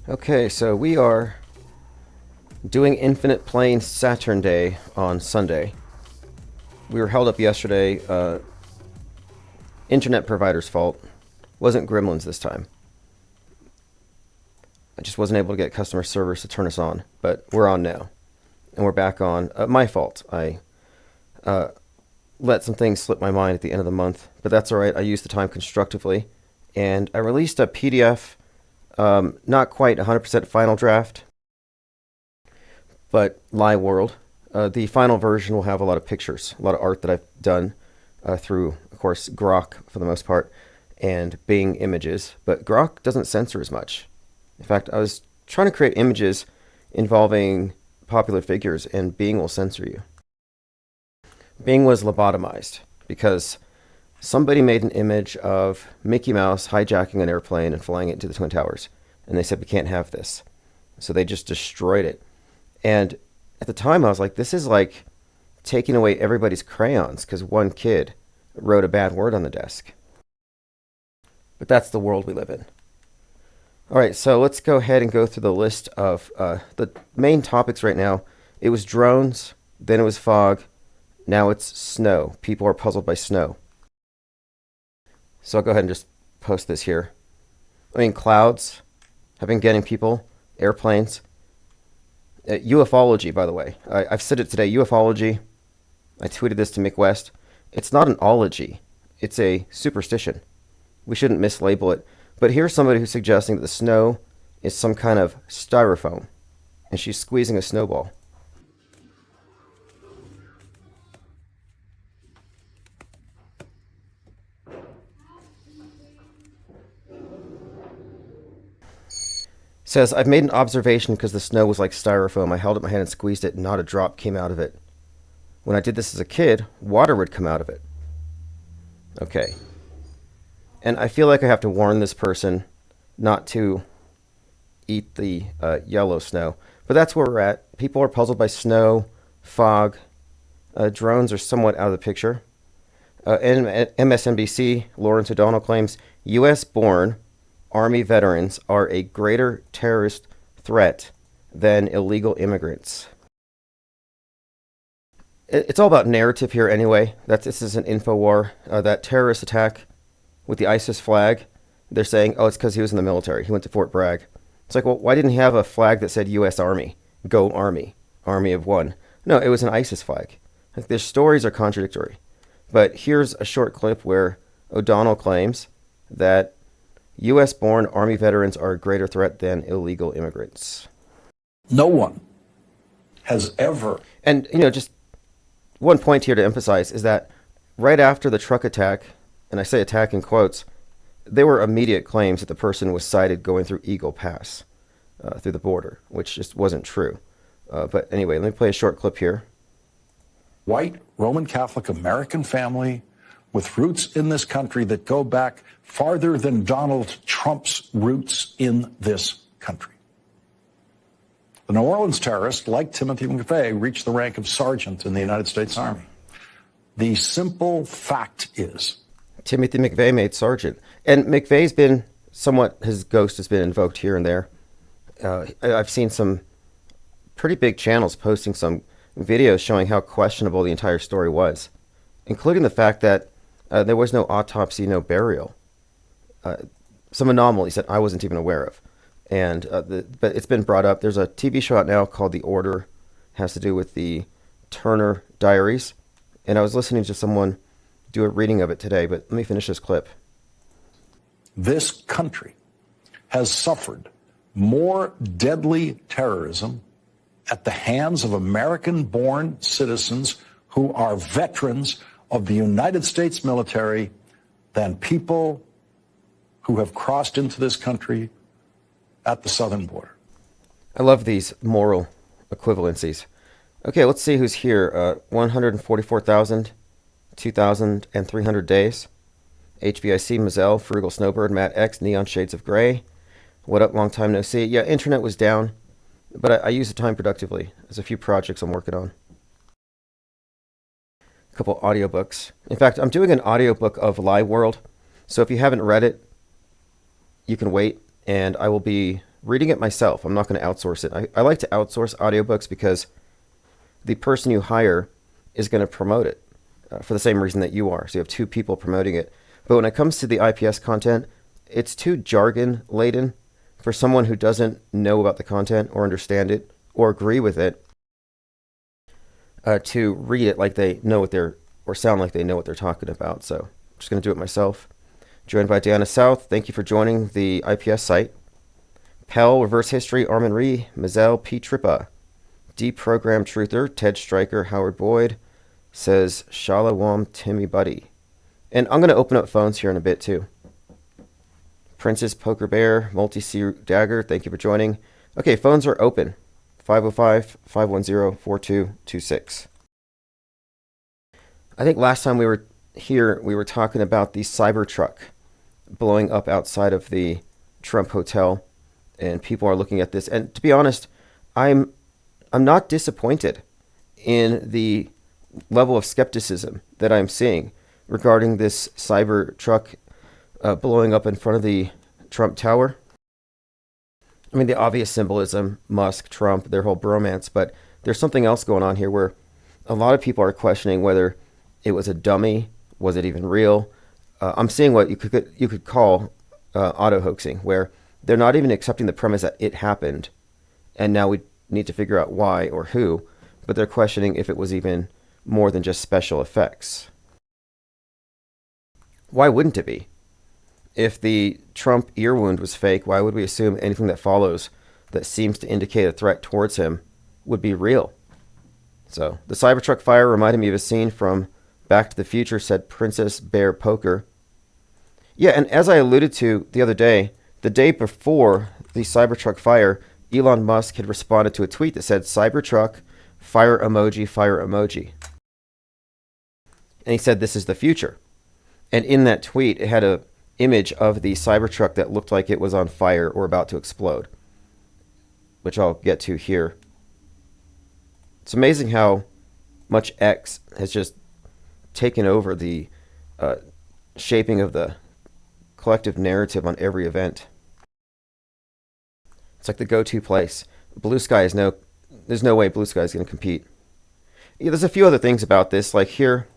Okay, so we are doing Infinite Plane Saturn Day on Sunday. We were held up yesterday. Internet provider's fault. Wasn't Gremlins this time. I just wasn't able to get customer service to turn us on, but we're on now. And we're back on. My fault. I let some things slip my mind at the end of the month, but that's all right. I used the time constructively, and I released a PDF, not quite 100% final draft, but Lie World. The final version will have a lot of pictures, a lot of art that I've done through, of course, Grok for the most part, and Bing images, but Grok doesn't censor as much. In fact, I was trying to create images involving popular figures, and Bing will censor you. Bing was lobotomized because somebody made an image of Mickey Mouse hijacking an airplane and flying it into the Twin Towers, and they said, we can't have this. So they just destroyed it. And at the time, I was like, this is like taking away everybody's crayons because one kid wrote a bad word on the desk. But that's the world we live in. All right, so let's go ahead and go through the list of the main topics right now. It was drones, then it was fog, now it's snow. People are puzzled by snow. So I'll go ahead and just post this here. I mean, clouds have been getting people, airplanes. Ufology, by the way. I've said it today, ufology. I tweeted this to Mick West. It's not an ology. It's a superstition. We shouldn't mislabel it. But here's somebody who's suggesting that the snow is some kind of styrofoam, and she's squeezing a snowball. Says, I've made an observation because the snow was like styrofoam. I held it in my hand and squeezed it, and not a drop came out of it. When I did this as a kid, water would come out of it. Okay. And I feel like I have to warn this person not to eat the yellow snow. But that's where we're at. People are puzzled by snow, fog. Drones are somewhat out of the picture. MSNBC, Lawrence O'Donnell claims U.S.-born Army veterans are a greater terrorist threat than illegal immigrants. It's all about narrative here anyway. This is an info war. That terrorist attack with the ISIS flag, they're saying, oh, it's because he was in the military. He went to Fort Bragg. It's like, well, why didn't he have a flag that said U.S. Army? Go Army. Army of one. No, it was an ISIS flag. Like, their stories are contradictory. But here's a short clip where O'Donnell claims that U.S.-born Army veterans are a greater threat than illegal immigrants. No one has ever... And, just one point here to emphasize is that right after the truck attack, and I say attack in quotes, there were immediate claims that the person was sighted going through Eagle Pass, through the border, which just wasn't true. But anyway, let me play a short clip here. White, Roman Catholic American family with roots in this country that go back farther than Donald Trump's roots in this country. The New Orleans terrorist, like Timothy McVeigh, reached the rank of sergeant in the United States Army. The simple fact is... Timothy McVeigh made sergeant. And McVeigh's been somewhat, his ghost has been invoked here and there. I've seen some pretty big channels posting some videos showing how questionable the entire story was, including the fact that there was no autopsy, no burial. Some anomalies that I wasn't even aware of. And but it's been brought up. There's a TV show out now called The Order. It has to do with the Turner Diaries. And I was listening to someone do a reading of it today, but let me finish this clip. This country has suffered more deadly terrorism at the hands of American-born citizens who are veterans of the United States military than people who have crossed into this country at the southern border. I love these moral equivalencies. Okay, let's see who's here. 144,000, 2,300 days. HBIC, Mazel, Frugal Snowbird, Matt X, Neon Shades of Gray. What up, long time no see. Yeah, internet was down, but I use the time productively. There's a few projects I'm working on. A couple audiobooks. In fact, I'm doing an audiobook of Lie World. So if you haven't read it, you can wait, and I will be reading it myself. I'm not going to outsource it. I like to outsource audiobooks because the person you hire is going to promote it for the same reason that you are. So you have two people promoting it. But when it comes to the IPS content, it's too jargon laden for someone who doesn't know about the content or understand it or agree with it to read it like they know what they're, or sound like they know what they're talking about. So I'm just going to do it myself. Joined by Diana South. Thank you for joining the IPS site. Pell, Reverse History, Armin Ree, Mazel, P. Trippa, Deprogrammed Truther, Ted Stryker, Howard Boyd, says Shalawam Timmy Buddy. And I'm going to open up phones here in a bit too. Princess Poker Bear, Multi-Sea Dagger, thank you for joining. Okay, phones are open. 505-510-4226. I think last time we were here, we were talking about the Cybertruck blowing up outside of the Trump Hotel, and people are looking at this. And to be honest, I'm not disappointed in the level of skepticism that I'm seeing regarding this Cybertruck blowing up in front of the Trump Tower. I mean, the obvious symbolism, Musk, Trump, their whole bromance, but there's something else going on here where a lot of people are questioning whether it was a dummy, was it even real? I'm seeing what you could call auto hoaxing, where they're not even accepting the premise that it happened, and now we need to figure out why or who, but they're questioning if it was even more than just special effects. Why wouldn't it be? If the Trump ear wound was fake, why would we assume anything that follows that seems to indicate a threat towards him would be real? So, the Cybertruck fire reminded me of a scene from Back to the Future, said Princess Bear Poker. Yeah, and as I alluded to the other day, the day before the Cybertruck fire, Elon Musk had responded to a tweet that said, Cybertruck, fire emoji, fire emoji. And he said, this is the future. And in that tweet, it had a image of the Cybertruck that looked like it was on fire or about to explode, which I'll get to here. It's amazing how much X has just taken over the shaping of the collective narrative on every event. It's like the go-to place. Blue Sky is there's no way Blue Sky is going to compete. Yeah, there's a few other things about this, like here,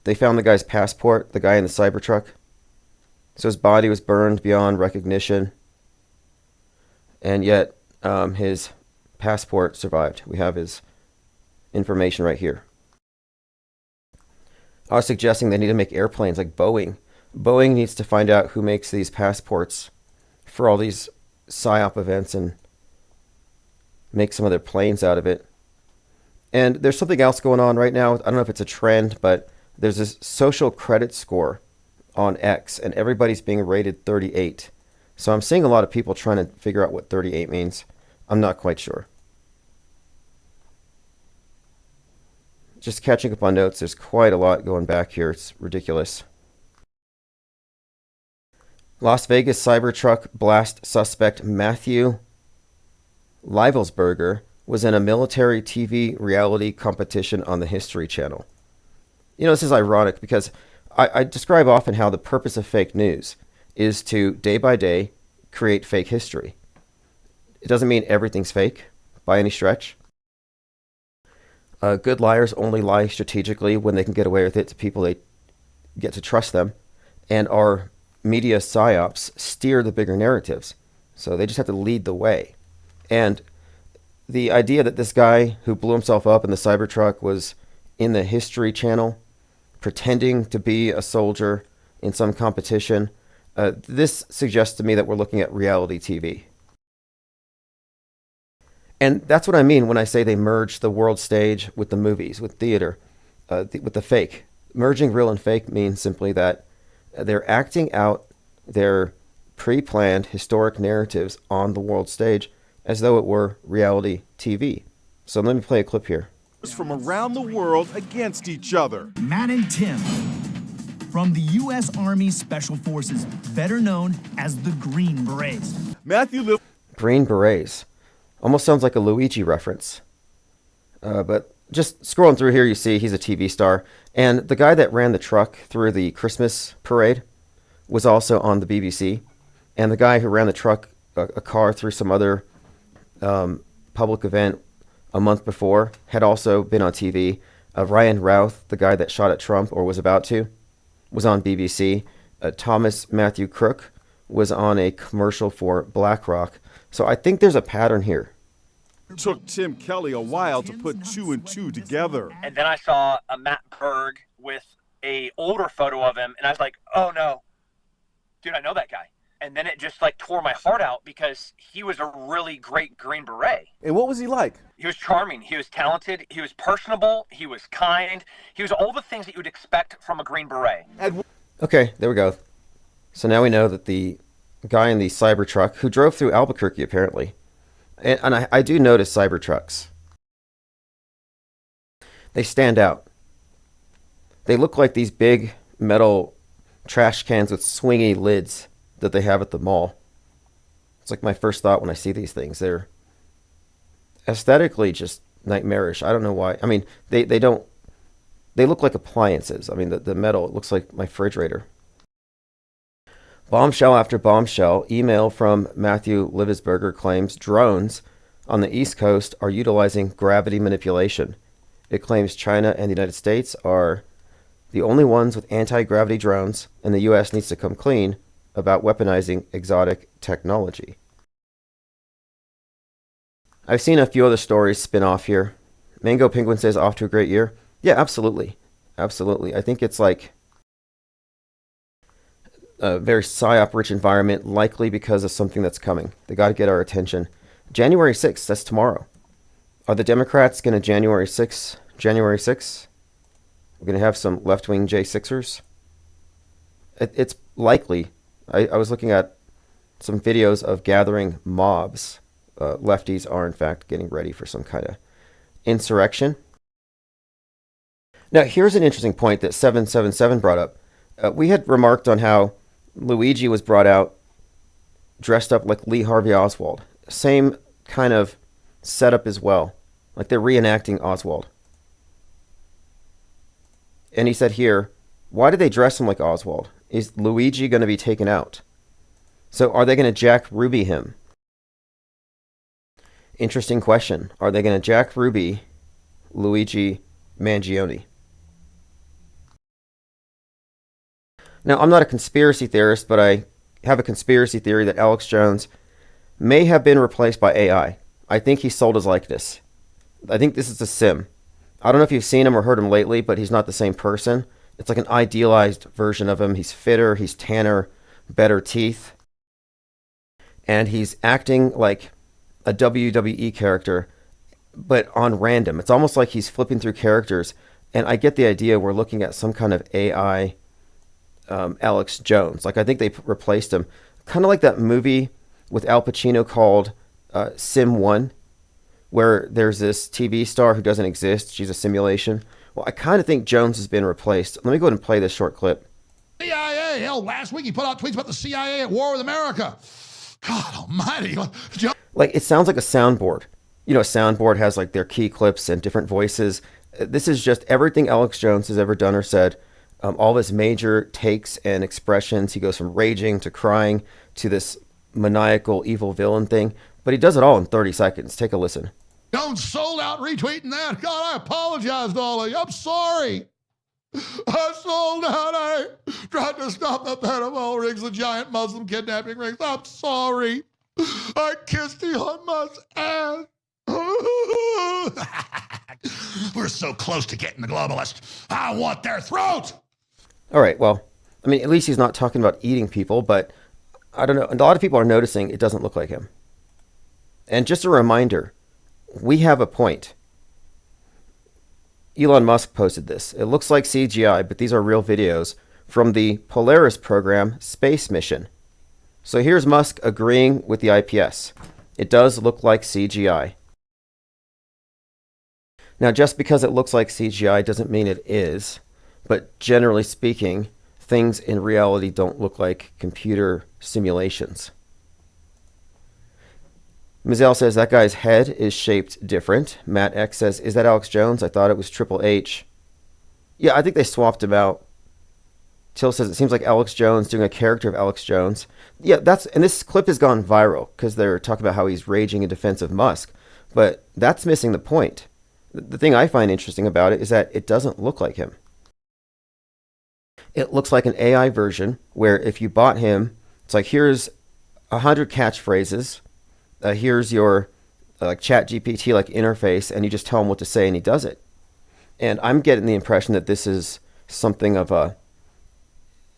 they found the guy's passport, the guy in the Cybertruck. So his body was burned beyond recognition, and yet his passport survived. We have his information right here. I was suggesting they need to make airplanes like Boeing. Boeing needs to find out who makes these passports for all these PSYOP events and make some of their planes out of it. And there's something else going on right now. I don't know if it's a trend, but there's this social credit score on X, and everybody's being rated 38. So I'm seeing a lot of people trying to figure out what 38 means. I'm not quite sure. Just catching up on notes, there's quite a lot going back here. It's ridiculous. Las Vegas Cybertruck blast suspect Matthew Leibelsberger was in a military TV reality competition on the History Channel. You know, this is ironic because I describe often how the purpose of fake news is to, day by day, create fake history. It doesn't mean everything's fake by any stretch. Good liars only lie strategically when they can get away with it to people they get to trust them. And our media psyops steer the bigger narratives. So they just have to lead the way. And the idea that this guy who blew himself up in the Cybertruck was in the History Channel pretending to be a soldier in some competition, this suggests to me that we're looking at reality TV. And that's what I mean when I say they merge the world stage with the movies, with theater, with the fake. Merging real and fake means simply that they're acting out their pre-planned historic narratives on the world stage as though it were reality TV. So let me play a clip here. From around the world against each other. Matt and Tim from the U.S. Army Special Forces, better known as the Green Berets. Green Berets. Almost sounds like a Luigi reference. But just scrolling through here, you see he's a TV star. And the guy that ran the truck through the Christmas parade was also on the BBC. And the guy who ran the truck a car through some other public event a month before had also been on TV. Ryan Routh, the guy that shot at Trump or was about to, was on BBC. Thomas Matthew Crook was on a commercial for BlackRock. So I think there's a pattern here. It took Tim Kelly a while to put 2 and 2 together. And then I saw a Matt Berg with a older photo of him, and I was like, oh no, dude, I know that guy. And then it just like tore my heart out because he was a really great Green Beret. And what was he like? He was charming. He was talented. He was personable. He was kind. He was all the things that you would expect from a Green Beret. Okay, there we go. So now we know that the guy in the Cybertruck, who drove through Albuquerque apparently, and I do notice Cybertrucks. They stand out. They look like these big metal trash cans with swingy lids that they have at the mall. It's like my first thought when I see these things. They're aesthetically just nightmarish. I don't know why. I mean, they look like appliances. I mean, the metal, it looks like my refrigerator. Bombshell after bombshell. Email from Matthew Livesberger claims drones on the East Coast are utilizing gravity manipulation. It claims China and the United States are the only ones with anti-gravity drones, and the U.S. needs to come clean about weaponizing exotic technology. I've seen a few other stories spin off here. Mango Penguin says off to a great year. Yeah, absolutely. Absolutely. I think it's like a very psyop-rich environment, likely because of something that's coming. They got to get our attention. January 6th, that's tomorrow. Are the Democrats going to January 6th? We're going to have some left-wing J6ers? It's likely. I was looking at some videos of gathering mobs. Lefties are, in fact, getting ready for some kind of insurrection. Now, here's an interesting point that 777 brought up. We had remarked on how Luigi was brought out dressed up like Lee Harvey Oswald. Same kind of setup as well. Like they're reenacting Oswald. And he said here, why did they dress him like Oswald? Is Luigi going to be taken out? So are they going to Jack Ruby him? Interesting question. Are they going to Jack Ruby Luigi Mangione? Now, I'm not a conspiracy theorist, but I have a conspiracy theory that Alex Jones may have been replaced by AI. I think he sold his likeness. I think this is a sim. I don't know if you've seen him or heard him lately, but he's not the same person. It's like an idealized version of him. He's fitter, he's tanner, better teeth. And he's acting like a WWE character, but on random. It's almost like he's flipping through characters. And I get the idea we're looking at some kind of AI Alex Jones. Like I think they replaced him. Kind of like that movie with Al Pacino called Sim 1, where there's this TV star who doesn't exist. She's a simulation. Well, I kind of think Jones has been replaced. Let me go ahead and play this short clip. CIA, hell, last week he put out tweets about the CIA at war with America. God almighty. Like, it sounds like a soundboard. You know, a soundboard has like their key clips and different voices. This is just everything Alex Jones has ever done or said. All his major takes and expressions. He goes from raging to crying to this maniacal evil villain thing. But he does it all in 30 seconds. Take a listen. Jones sold out retweeting that. God, I apologize to all of you. I'm sorry. I sold out. I tried to stop the pedophile rings, the giant Muslim kidnapping rings. I'm sorry. I kissed Elon Musk's ass. We're so close to getting the globalists. I want their throat. All right, well, I mean, at least he's not talking about eating people, but I don't know. A lot of people are noticing it doesn't look like him. And just a reminder, we have a point. Elon Musk posted this. It looks like CGI, but these are real videos from the Polaris program space mission. So here's Musk agreeing with the IPS. It does look like CGI. Now, just because it looks like CGI doesn't mean it is, but generally speaking, things in reality don't look like computer simulations. Mizell says that guy's head is shaped different. Matt X says, is that Alex Jones? I thought it was Triple H. Yeah, I think they swapped him out. Till says it seems like Alex Jones doing a character of Alex Jones. Yeah, and this clip has gone viral because they're talking about how he's raging in defense of Musk, but that's missing the point. The thing I find interesting about it is that it doesn't look like him. It looks like an AI version where if you bought him, it's like, here's 100 catchphrases, here's your like chat GPT like interface, and you just tell him what to say and he does it. And I'm getting the impression that this is something of an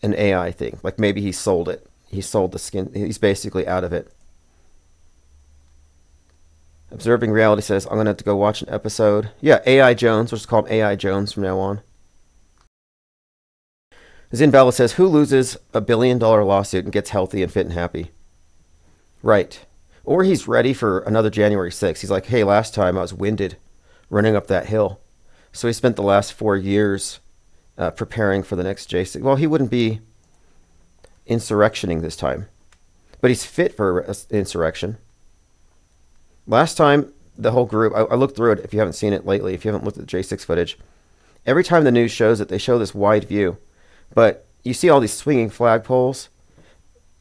AI thing. Like maybe he sold it. He sold the skin. He's basically out of it. Observing Reality says, I'm going to have to go watch an episode. Yeah, AI Jones. We'll just call him AI Jones from now on. Zinvala says, who loses $1 billion lawsuit and gets healthy and fit and happy? Right. Or he's ready for another January 6th. He's like, hey, last time I was winded running up that hill. So he spent the last 4 years preparing for the next J6. Well, he wouldn't be insurrectioning this time. But he's fit for insurrection. Last time, the whole group, I looked through it if you haven't seen it lately, if you haven't looked at the J6 footage. Every time the news shows it, they show this wide view. But you see all these swinging flagpoles.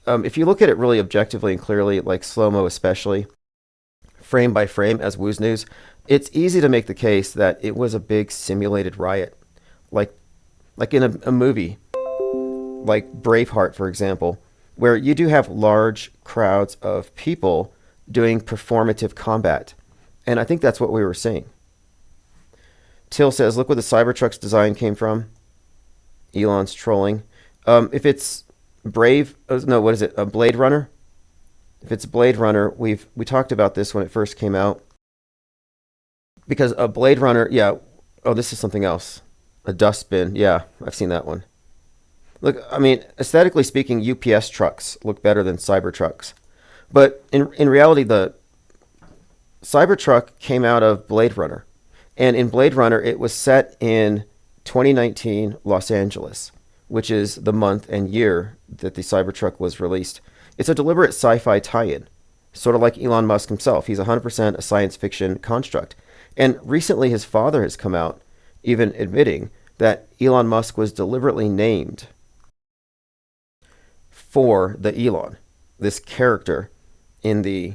If you look at it really objectively and clearly, like slow-mo especially, frame by frame as Woo's News, it's easy to make the case that it was a big simulated riot. Like in a movie, like Braveheart, for example, where you do have large crowds of people doing performative combat. And I think that's what we were seeing. Till says, look where the Cybertruck's design came from. Elon's trolling. If it's Blade Runner? If it's Blade Runner, we talked about this when it first came out. Because a Blade Runner, yeah. Oh, this is something else. A dustbin. Yeah, I've seen that one. Look, I mean, aesthetically speaking, UPS trucks look better than Cybertrucks. But in reality, the Cybertruck came out of Blade Runner. And in Blade Runner, it was set in 2019 Los Angeles, which is the month and year that the Cybertruck was released. It's a deliberate sci-fi tie-in, sort of like Elon Musk himself. He's 100% a science fiction construct. And recently his father has come out even admitting that Elon Musk was deliberately named for the Elon, this character in the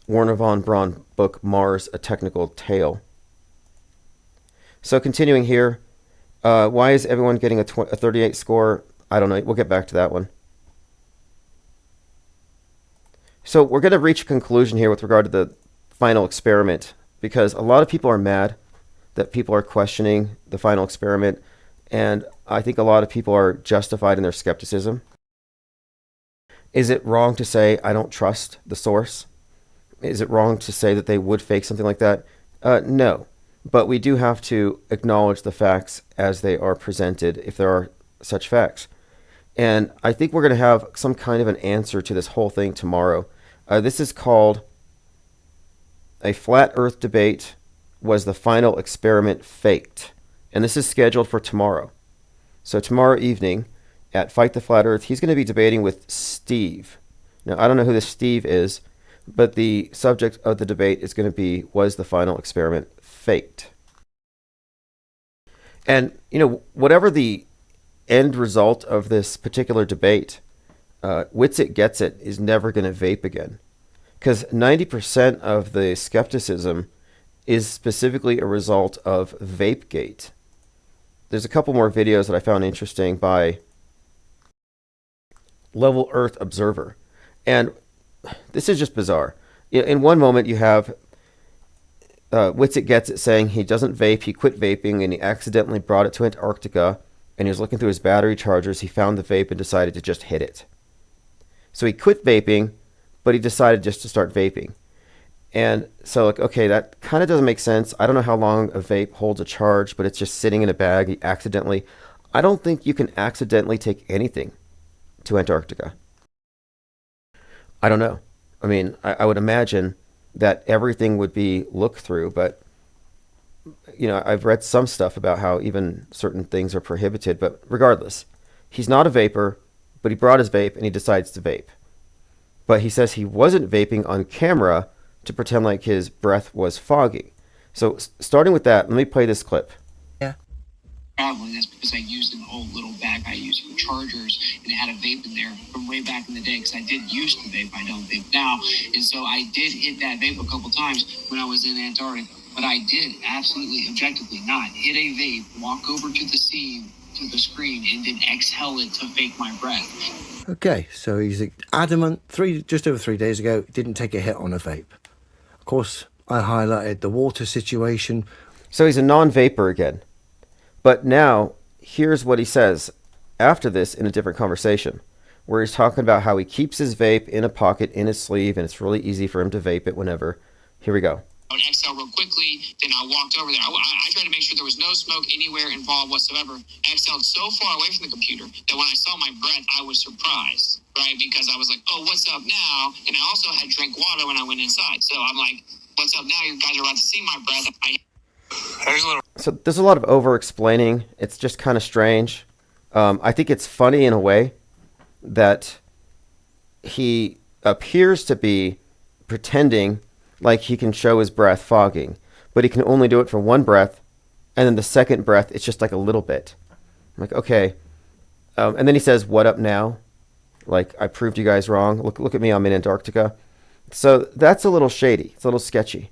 Wernher von Braun book, Mars, A Technical Tale. So continuing here, why is everyone getting a 38 score? I don't know. We'll get back to that one. So we're going to reach a conclusion here with regard to the final experiment, because a lot of people are mad that people are questioning the final experiment, and I think a lot of people are justified in their skepticism. Is it wrong to say I don't trust the source? Is it wrong to say that they would fake something like that? No. But we do have to acknowledge the facts as they are presented, if there are such facts. And I think we're going to have some kind of an answer to this whole thing tomorrow. This is called A Flat Earth Debate. Was the final experiment faked? And this is scheduled for tomorrow. So tomorrow evening at Fight the Flat Earth, he's going to be debating with Steve. Now, I don't know who this Steve is, but the subject of the debate is going to be, was the final experiment faked? And, whatever the end result of this particular debate, Witsit Gets It is never going to vape again. Because 90% of the skepticism is specifically a result of Vapegate. There's a couple more videos that I found interesting by Level Earth Observer. And this is just bizarre. In one moment, you have Witsit Gets It saying he doesn't vape, he quit vaping, and he accidentally brought it to Antarctica, and he was looking through his battery chargers, he found the vape and decided to just hit it. So he quit vaping, but he decided just to start vaping. And so, okay, that kind of doesn't make sense. I don't know how long a vape holds a charge, but it's just sitting in a bag. He accidentally... I don't think you can accidentally take anything to Antarctica. I don't know. I mean, I would imagine that everything would be looked through, but, I've read some stuff about how even certain things are prohibited, but regardless, he's not a vapor, but he brought his vape and he decides to vape. But he says he wasn't vaping on camera to pretend like his breath was foggy. So starting with that, let me play this clip. Yeah. traveling. That's because I used an old little bag I used for chargers, and it had a vape in there from way back in the day, because I did used to vape. I don't vape now. And so I did hit that vape a couple times when I was in Antarctica. But I did absolutely, objectively not hit a vape, walk over to the scene, to the screen, and then exhale it to fake my breath. Okay, so he's adamant just over 3 days ago, didn't take a hit on a vape. Of course, I highlighted the water situation. So he's a non-vapor again. But now, here's what he says after this in a different conversation, where he's talking about how he keeps his vape in a pocket in his sleeve, and it's really easy for him to vape it whenever. Here we go. I would exhale real quickly, then I walked over there. I tried to make sure there was no smoke anywhere involved whatsoever. I exhaled so far away from the computer that when I saw my breath, I was surprised, right? Because I was like, oh, what's up now? And I also had drank water when I went inside. So I'm like, what's up now? You guys are about to see my breath. So there's a lot of over-explaining. It's just kind of strange. I think it's funny in a way that he appears to be pretending like he can show his breath fogging, but he can only do it for one breath, and then the second breath, it's just like a little bit. I'm like, okay. And then he says, what up now? Like, I proved you guys wrong. Look at me, I'm in Antarctica. So that's a little shady. It's a little sketchy.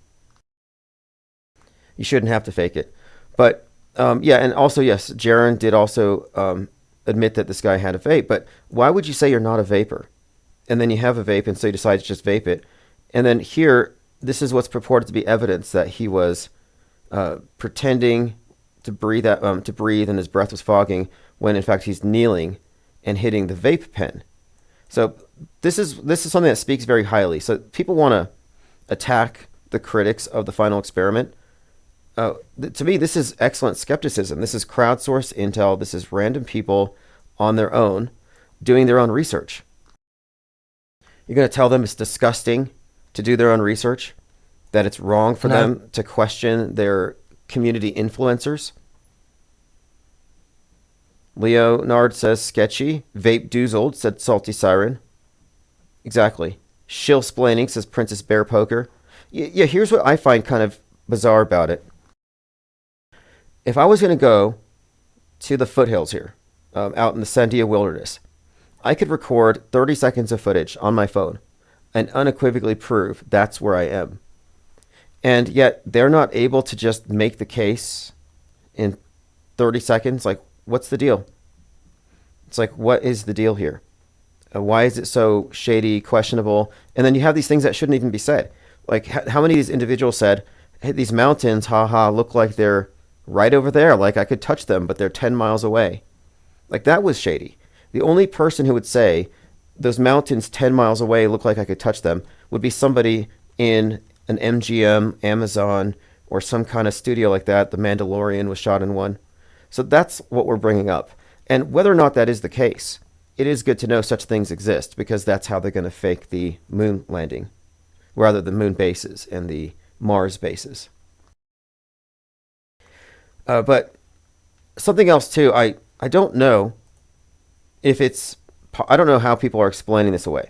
You shouldn't have to fake it. But, yeah, and also, yes, Jaron did also admit that this guy had a vape, but why would you say you're not a vapor? And then you have a vape, and so you decide to just vape it. And then here, this is what's purported to be evidence that he was pretending to breathe, and his breath was fogging, when in fact he's kneeling and hitting the vape pen. So this is something that speaks very highly. So people want to attack the critics of the final experiment. To me, this is excellent skepticism. This is crowdsourced intel. This is random people on their own doing their own research. You're going to tell them it's disgusting to do their own research, that it's wrong for them to question their community influencers. Leonard says sketchy. Vape doozled, said Salty Siren. Exactly. Shill-splaining, says Princess Bear Poker. Yeah, here's what I find kind of bizarre about it. If I was going to go to the foothills here, out in the Sandia Wilderness, I could record 30 seconds of footage on my phone and unequivocally prove that's where I am. And yet they're not able to just make the case in 30 seconds. Like, what's the deal? It's like, what is the deal here? Why is it so shady, questionable? And then you have these things that shouldn't even be said. Like, how many of these individuals said, hey, these mountains, haha, look like they're right over there. Like, I could touch them, but they're 10 miles away. Like, that was shady. The only person who would say, those mountains 10 miles away look like I could touch them, would be somebody in an MGM, Amazon, or some kind of studio like that. The Mandalorian was shot in one. So that's what we're bringing up. And whether or not that is the case, it is good to know such things exist, because that's how they're going to fake the moon landing, rather the moon bases and the Mars bases. But something else too, I don't know if it's, I don't know how people are explaining this away.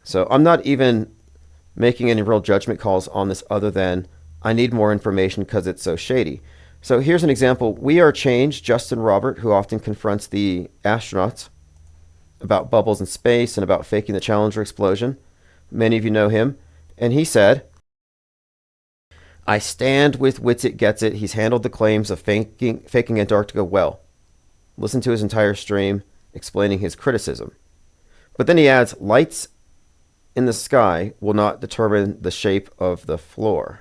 So I'm not even making any real judgment calls on this, other than I need more information because it's so shady. So here's an example. We Are Change, Justin Robert, who often confronts the astronauts about bubbles in space and about faking the Challenger explosion. Many of you know him. And he said, I stand with Witsit Gets It. He's handled the claims of faking Antarctica well. Listen to his entire stream explaining his criticism. But then he adds, lights in the sky will not determine the shape of the floor.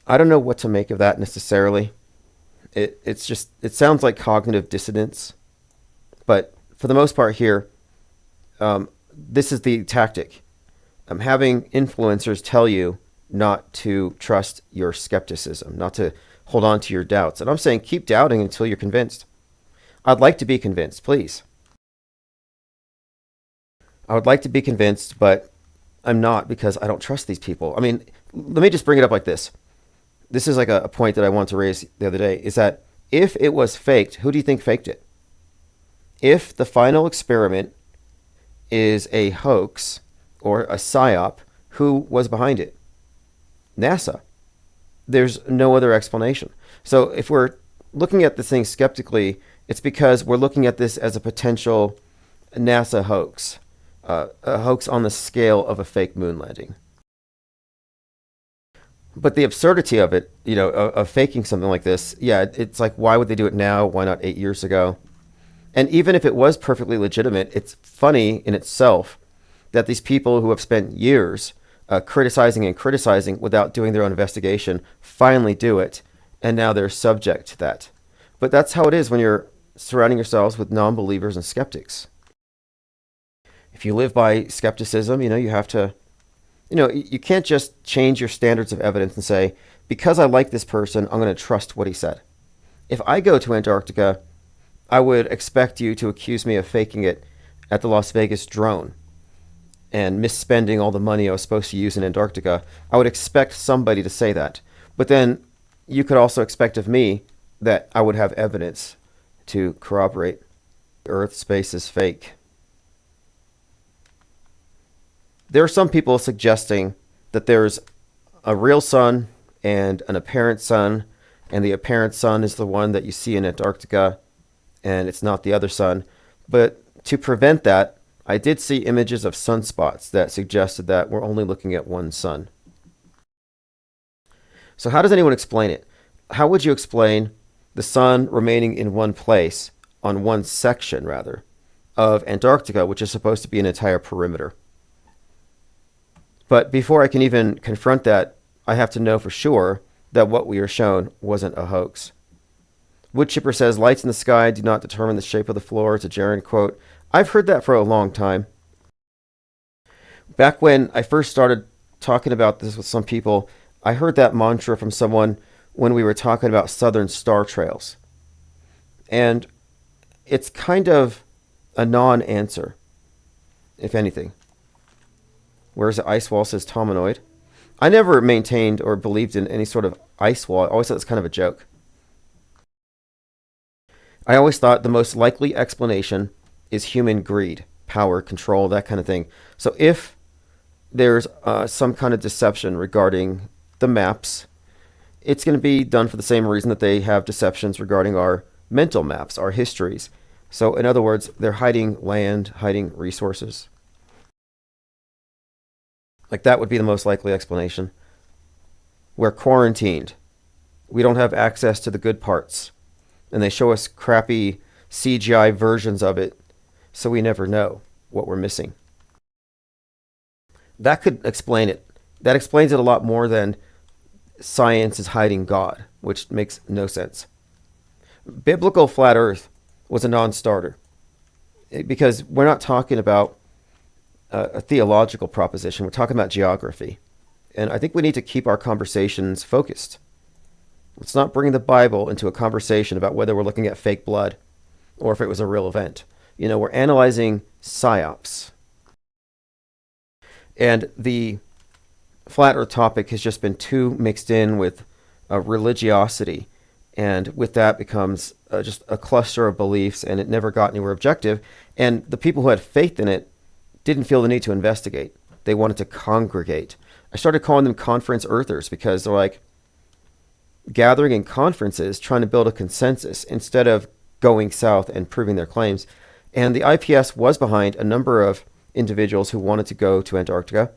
I don't know what to make of that necessarily. It sounds like cognitive dissonance. But for the most part here, this is the tactic. Having influencers tell you not to trust your skepticism, not to hold on to your doubts. And I'm saying keep doubting until you're convinced. I'd like to be convinced, please. I would like to be convinced, but I'm not, because I don't trust these people. I mean, let me just bring it up like this. This is like a point that I wanted to raise the other day, is that if it was faked, who do you think faked it? If the final experiment is a hoax or a psyop, who was behind it? NASA. There's no other explanation. So if we're looking at this thing skeptically, it's because we're looking at this as a potential NASA hoax, a hoax on the scale of a fake moon landing. But the absurdity of it, of faking something like this, yeah, it's like, why would they do it now? Why not 8 years ago? And even if it was perfectly legitimate, it's funny in itself that these people who have spent years criticizing and criticizing without doing their own investigation finally do it, and now they're subject to that. But that's how it is when you're surrounding yourselves with non-believers and skeptics. If you live by skepticism, you have to, you can't just change your standards of evidence and say, because I like this person, I'm going to trust what he said. If I go to Antarctica, I would expect you to accuse me of faking it at the Las Vegas drone and misspending all the money I was supposed to use in Antarctica. I would expect somebody to say that. But then you could also expect of me that I would have evidence to corroborate Earth space is fake. There are some people suggesting that there's a real sun and an apparent sun, and the apparent sun is the one that you see in Antarctica, and it's not the other sun. But to prevent that, I did see images of sunspots that suggested that we're only looking at one sun. So how does anyone explain it? How would you explain the sun remaining in one place, on one section rather, of Antarctica, which is supposed to be an entire perimeter? But before I can even confront that, I have to know for sure that what we are shown wasn't a hoax. Woodchipper says, lights in the sky do not determine the shape of the floor. It's a Jaren quote. I've heard that for a long time. Back when I first started talking about this with some people, I heard that mantra from someone when we were talking about southern star trails. And it's kind of a non-answer, if anything. Whereas the ice wall says Tomanoid. I never maintained or believed in any sort of ice wall. I always thought it was kind of a joke. I always thought the most likely explanation is human greed, power, control, that kind of thing. So if there's some kind of deception regarding the maps, it's going to be done for the same reason that they have deceptions regarding our mental maps, our histories. So in other words, they're hiding land, hiding resources. Like that would be the most likely explanation. We're quarantined. We don't have access to the good parts. And they show us crappy CGI versions of it, so we never know what we're missing. That could explain it. That explains it a lot more than science is hiding God, which makes no sense. Biblical flat earth was a non-starter because we're not talking about a theological proposition. We're talking about geography. And I think we need to keep our conversations focused. Let's not bring the Bible into a conversation about whether we're looking at fake blood or if it was a real event. We're analyzing psyops. And the flat earth topic has just been too mixed in with religiosity. And with that becomes just a cluster of beliefs, and it never got anywhere objective. And the people who had faith in it didn't feel the need to investigate. They wanted to congregate. I started calling them conference earthers because they're like gathering in conferences trying to build a consensus instead of going south and proving their claims. And the IPS was behind a number of individuals who wanted to go to Antarctica.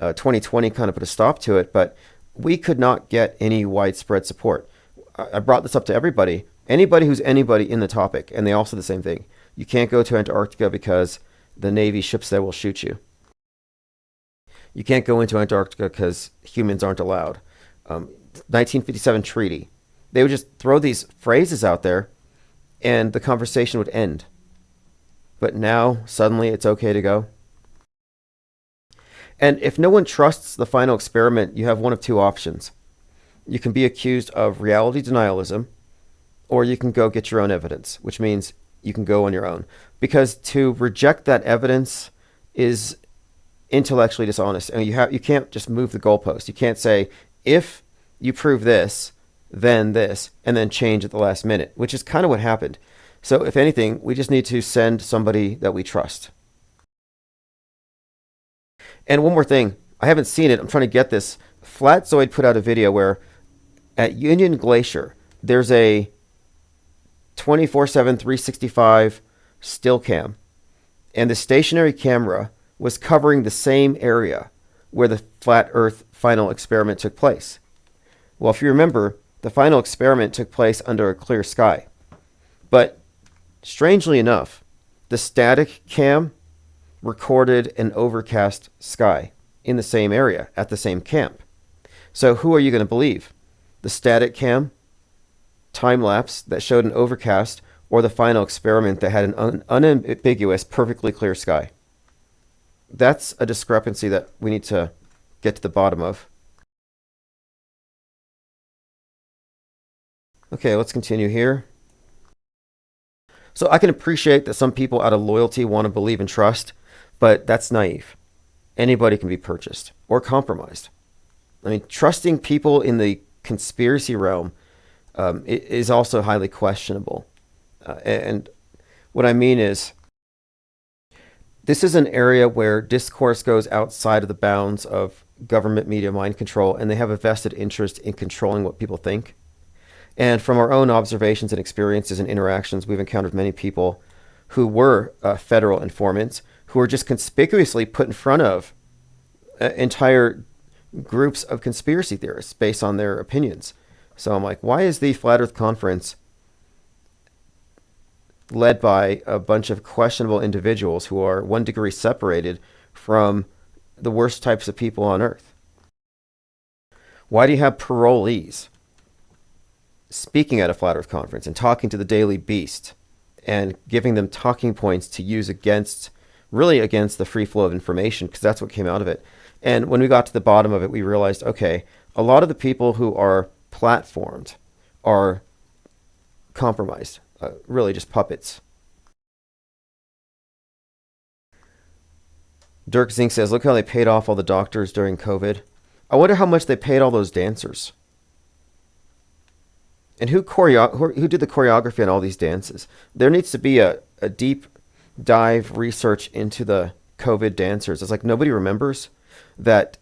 2020 kind of put a stop to it, but we could not get any widespread support. I brought this up to everybody, anybody who's anybody in the topic, and they all said the same thing. You can't go to Antarctica because the Navy ships there will shoot you. You can't go into Antarctica because humans aren't allowed. 1957 treaty. They would just throw these phrases out there and the conversation would end. But now, suddenly, it's okay to go. And if no one trusts the final experiment, you have one of two options. You can be accused of reality denialism, or you can go get your own evidence, which means you can go on your own. Because to reject that evidence is intellectually dishonest. And you can't just move the goalpost. You can't say, if you prove this, then this, and then change at the last minute, which is kind of what happened. So if anything, we just need to send somebody that we trust. And one more thing, I haven't seen it. I'm trying to get this. Flatzoid put out a video where at Union Glacier, there's a 24/7, 365 still cam. And the stationary camera was covering the same area where the flat Earth final experiment took place. Well, if you remember, the final experiment took place under a clear sky. But strangely enough, the static cam recorded an overcast sky in the same area at the same camp. So who are you going to believe? The static cam time lapse that showed an overcast, or the final experiment that had an unambiguous, perfectly clear sky? That's a discrepancy that we need to get to the bottom of. Okay, let's continue here. So I can appreciate that some people out of loyalty want to believe and trust, but that's naive. Anybody can be purchased or compromised. I mean, trusting people in the conspiracy realm is also highly questionable. And what I mean is, this is an area where discourse goes outside of the bounds of government media mind control, and they have a vested interest in controlling what people think. And from our own observations and experiences and interactions, we've encountered many people who were federal informants who were just conspicuously put in front of entire groups of conspiracy theorists based on their opinions. So I'm like, why is the Flat Earth Conference led by a bunch of questionable individuals who are 1 degree separated from the worst types of people on Earth? Why do you have parolees speaking at a Flat Earth Conference and talking to the Daily Beast and giving them talking points to use against the free flow of information? Because that's what came out of it. And when we got to the bottom of it, we realized, okay, a lot of the people who are platformed are compromised, really just puppets. Dirk Zink says, look how they paid off all the doctors during COVID. I wonder how much they paid all those dancers. And who did the choreography on all these dances? There needs to be a deep dive research into the COVID dancers. It's like nobody remembers that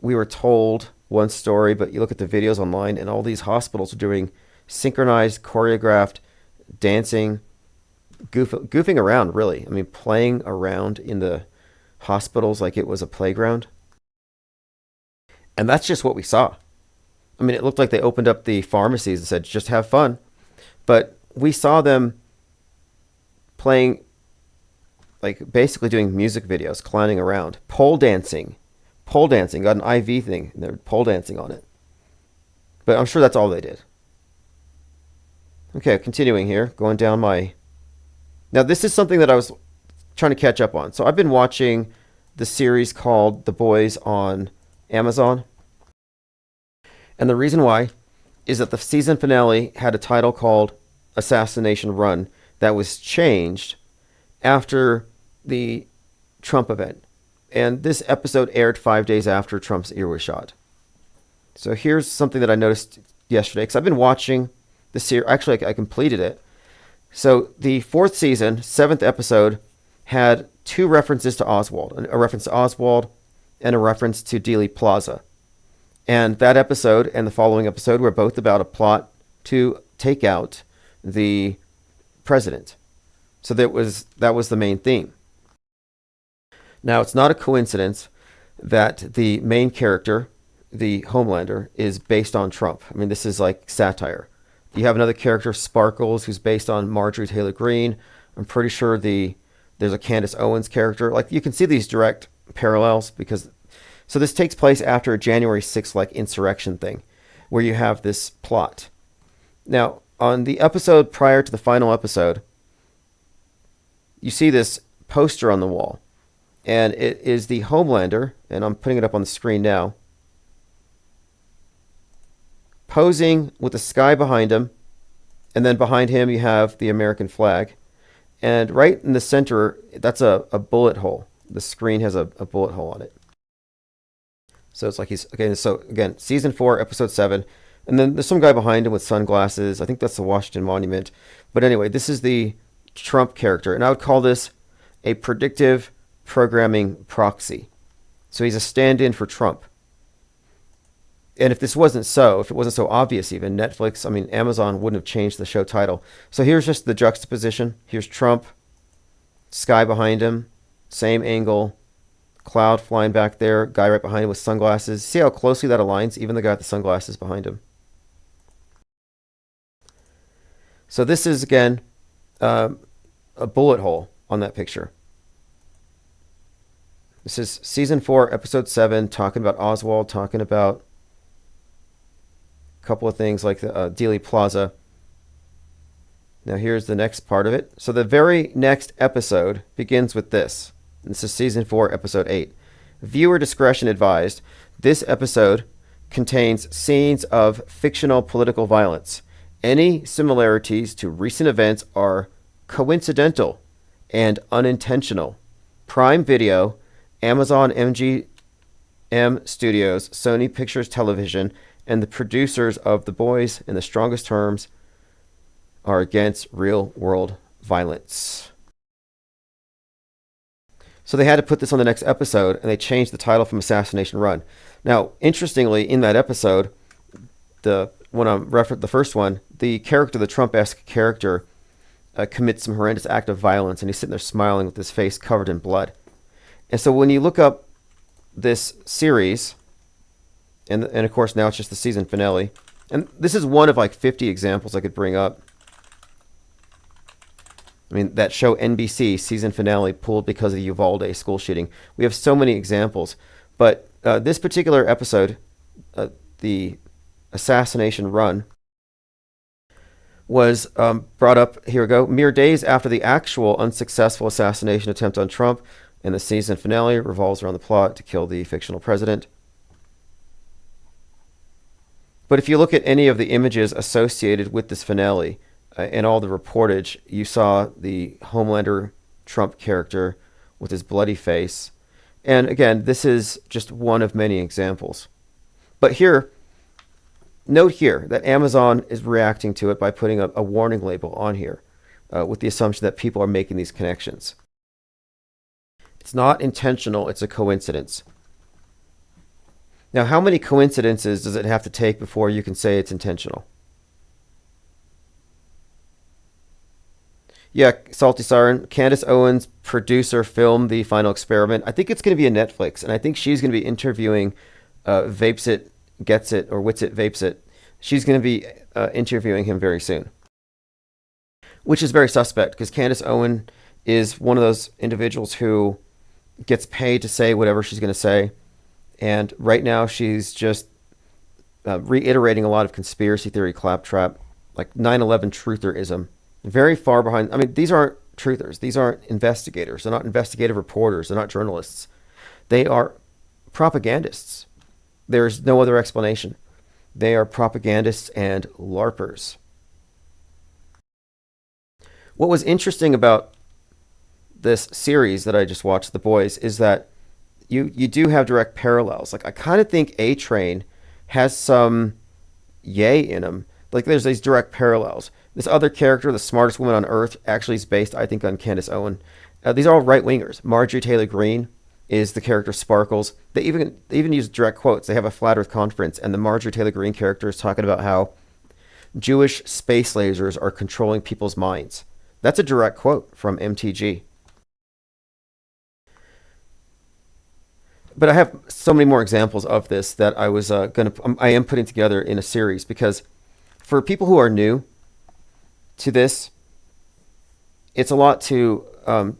we were told one story, but you look at the videos online and all these hospitals are doing synchronized, choreographed dancing, goofing around, really. I mean, playing around in the hospitals like it was a playground. And that's just what we saw. I mean, it looked like they opened up the pharmacies and said, just have fun. But we saw them playing, like basically doing music videos, clowning around, pole dancing, got an IV thing, and they're pole dancing on it. But I'm sure that's all they did. Okay, continuing here, going down my... Now, this is something that I was trying to catch up on. So I've been watching the series called The Boys on Amazon. And the reason why is that the season finale had a title called Assassination Run that was changed after the Trump event. And this episode aired 5 days after Trump's ear was shot. So here's something that I noticed yesterday, because I've been watching the series. Actually, I completed it. So the 4th season, 7th episode, had 2 references to Oswald. A reference to Oswald and a reference to Dealey Plaza. And that episode and the following episode were both about a plot to take out the president. So that was the main theme. Now, it's not a coincidence that the main character, the Homelander, is based on Trump. I mean, this is like satire. You have another character, Sparkles, who's based on Marjorie Taylor Greene. I'm pretty sure there's a Candace Owens character. Like, you can see these direct parallels because... So this takes place after a January 6th like insurrection thing, where you have this plot. Now, on the episode prior to the final episode, you see this poster on the wall. And it is the Homelander, and I'm putting it up on the screen now, posing with the sky behind him, and then behind him you have the American flag. And right in the center, that's a bullet hole. The screen has a bullet hole on it. So it's like he's, okay, so again, season 4, episode 7. And then there's some guy behind him with sunglasses. I think that's the Washington Monument. But anyway, this is the Trump character. And I would call this a predictive programming proxy. So he's a stand-in for Trump. And if this wasn't so, if it wasn't so obvious even, Netflix, I mean, Amazon wouldn't have changed the show title. So here's just the juxtaposition. Here's Trump, sky behind him, same angle, cloud flying back there, guy right behind him with sunglasses. See how closely that aligns? Even the guy with the sunglasses behind him. So this is, again, a bullet hole on that picture. This is season 4, episode 7, talking about Oswald, talking about a couple of things like the Dealey Plaza. Now here's the next part of it. So the very next episode begins with this. This is season 4, episode 8. Viewer discretion advised. This episode contains scenes of fictional political violence. Any similarities to recent events are coincidental and unintentional. Prime Video, Amazon MGM Studios, Sony Pictures Television, and the producers of The Boys, in the strongest terms, are against real-world violence. So they had to put this on the next episode, and they changed the title from Assassination Run. Now, interestingly, in that episode, the first one, the character, the Trump-esque character, commits some horrendous act of violence, and he's sitting there smiling with his face covered in blood. And so when you look up this series, and of course now it's just the season finale, and this is one of like 50 examples I could bring up. I mean, that show NBC season finale pulled because of the Uvalde school shooting. We have so many examples, but this particular episode, the Assassination Run, was brought up, here we go, mere days after the actual unsuccessful assassination attempt on Trump, and the season finale revolves around the plot to kill the fictional president. But if you look at any of the images associated with this finale and all the reportage, you saw the Homelander Trump character with his bloody face. And again, this is just one of many examples. But here, note here that Amazon is reacting to it by putting a warning label on here with the assumption that people are making these connections. It's not intentional, it's a coincidence. Now, how many coincidences does it have to take before you can say it's intentional? Yeah, Salty Siren, Candace Owens, producer, filmed the final experiment. I think it's going to be a Netflix, and I think she's going to be interviewing Vapes It, Gets It, or Wits It, Vapes It. She's going to be interviewing him very soon, which is very suspect because Candace Owen is one of those individuals who gets paid to say whatever she's going to say. And right now she's just reiterating a lot of conspiracy theory claptrap, like 9/11 trutherism. Very far behind. I mean, these aren't truthers. These aren't investigators. They're not investigative reporters. They're not journalists. They are propagandists. There's no other explanation. They are propagandists and LARPers. What was interesting about this series that I just watched, The Boys, is that you do have direct parallels. Like, I kind of think A-Train has some yay in him. Like, there's these direct parallels. This other character, the smartest woman on earth, actually is based, I think, on Candace Owen. These are all right-wingers. Marjorie Taylor Greene is the character Sparkles. They even use direct quotes. They have a Flat Earth conference, and the Marjorie Taylor Greene character is talking about how Jewish space lasers are controlling people's minds. That's a direct quote from MTG. But I have so many more examples of this that I am putting together in a series, because for people who are new to this, it's a lot to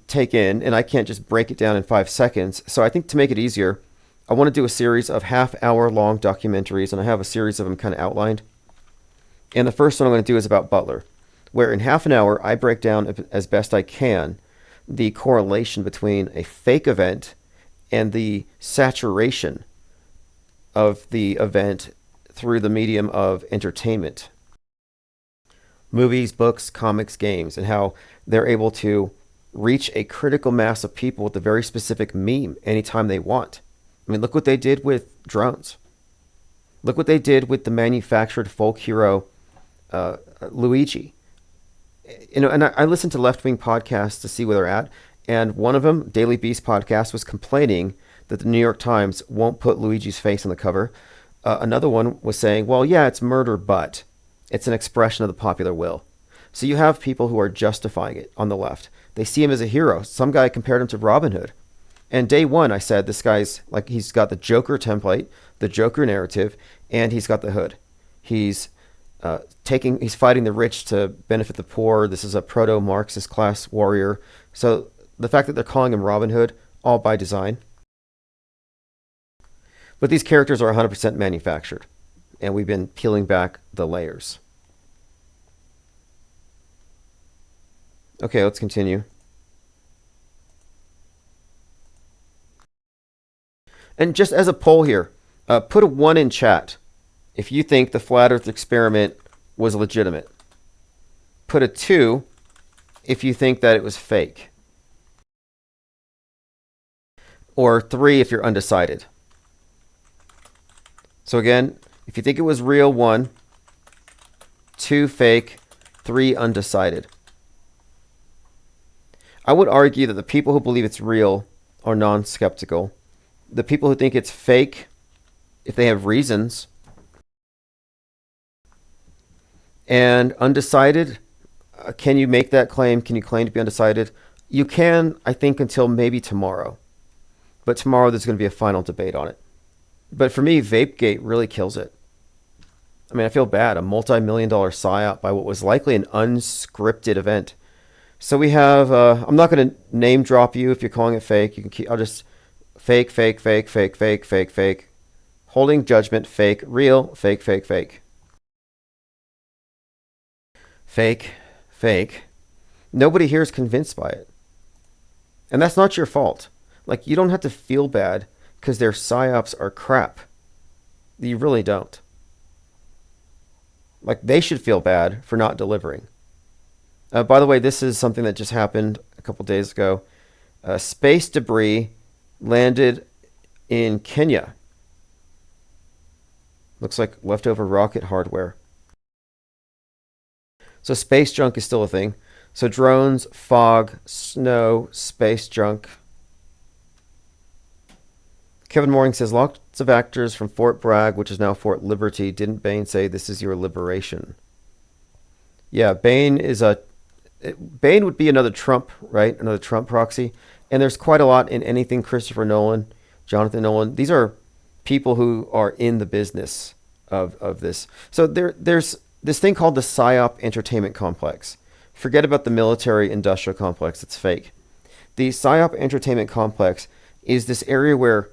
take in, and I can't just break it down in 5 seconds. So I think to make it easier, I want to do a series of half-hour-long documentaries, and I have a series of them kind of outlined. And the first one I'm going to do is about Butler, where in half an hour I break down as best I can the correlation between a fake event and the saturation of the event through the medium of entertainment. Movies, books, comics, games, and how they're able to reach a critical mass of people with a very specific meme anytime they want. I mean, look what they did with drones. Look what they did with the manufactured folk hero Luigi. You know, and I listened to left-wing podcasts to see where they're at, and one of them, Daily Beast podcast, was complaining that the New York Times won't put Luigi's face on the cover. Another one was saying, well, yeah, it's murder, but it's an expression of the popular will. So you have people who are justifying it on the left. They see him as a hero. Some guy compared him to Robin Hood. And day one, I said, this guy's like, he's got the Joker template, the Joker narrative, and he's got the hood. He's fighting the rich to benefit the poor. This is a proto-Marxist class warrior. So the fact that they're calling him Robin Hood, all by design. But these characters are 100% manufactured, and we've been peeling back the layers. Okay, let's continue. And just as a poll here, put a 1 in chat if you think the flat Earth experiment was legitimate. Put a 2 if you think that it was fake. Or 3 if you're undecided. So again, if you think it was real, 1, 2 fake, 3 undecided. I would argue that the people who believe it's real are non-skeptical. The people who think it's fake, if they have reasons, and undecided, can you make that claim? Can you claim to be undecided? You can, I think, until maybe tomorrow. But tomorrow there's going to be a final debate on it. But for me, Vapegate really kills it. I mean, I feel bad. A multi-million-dollar psyop by what was likely an unscripted event. So we have, I'm not going to name drop you if you're calling it fake. You can keep, I'll just fake, fake, fake, fake, fake, fake, fake. Holding judgment, fake, real, fake, fake, fake. Fake, fake. Nobody here is convinced by it. And that's not your fault. Like, you don't have to feel bad because their psyops are crap. You really don't. Like, they should feel bad for not delivering. By the way, this is something that just happened a couple days ago. Space debris landed in Kenya. Looks like leftover rocket hardware. So space junk is still a thing. So drones, fog, snow, space junk. Kevin Mooring says, lots of actors from Fort Bragg, which is now Fort Liberty, didn't Bane say this is your liberation? Yeah, Bane would be another Trump, right? Another Trump proxy. And there's quite a lot in anything Christopher Nolan, Jonathan Nolan. These are people who are in the business of this. So there's this thing called the PSYOP entertainment complex. Forget about the military industrial complex. It's fake. The PSYOP entertainment complex is this area where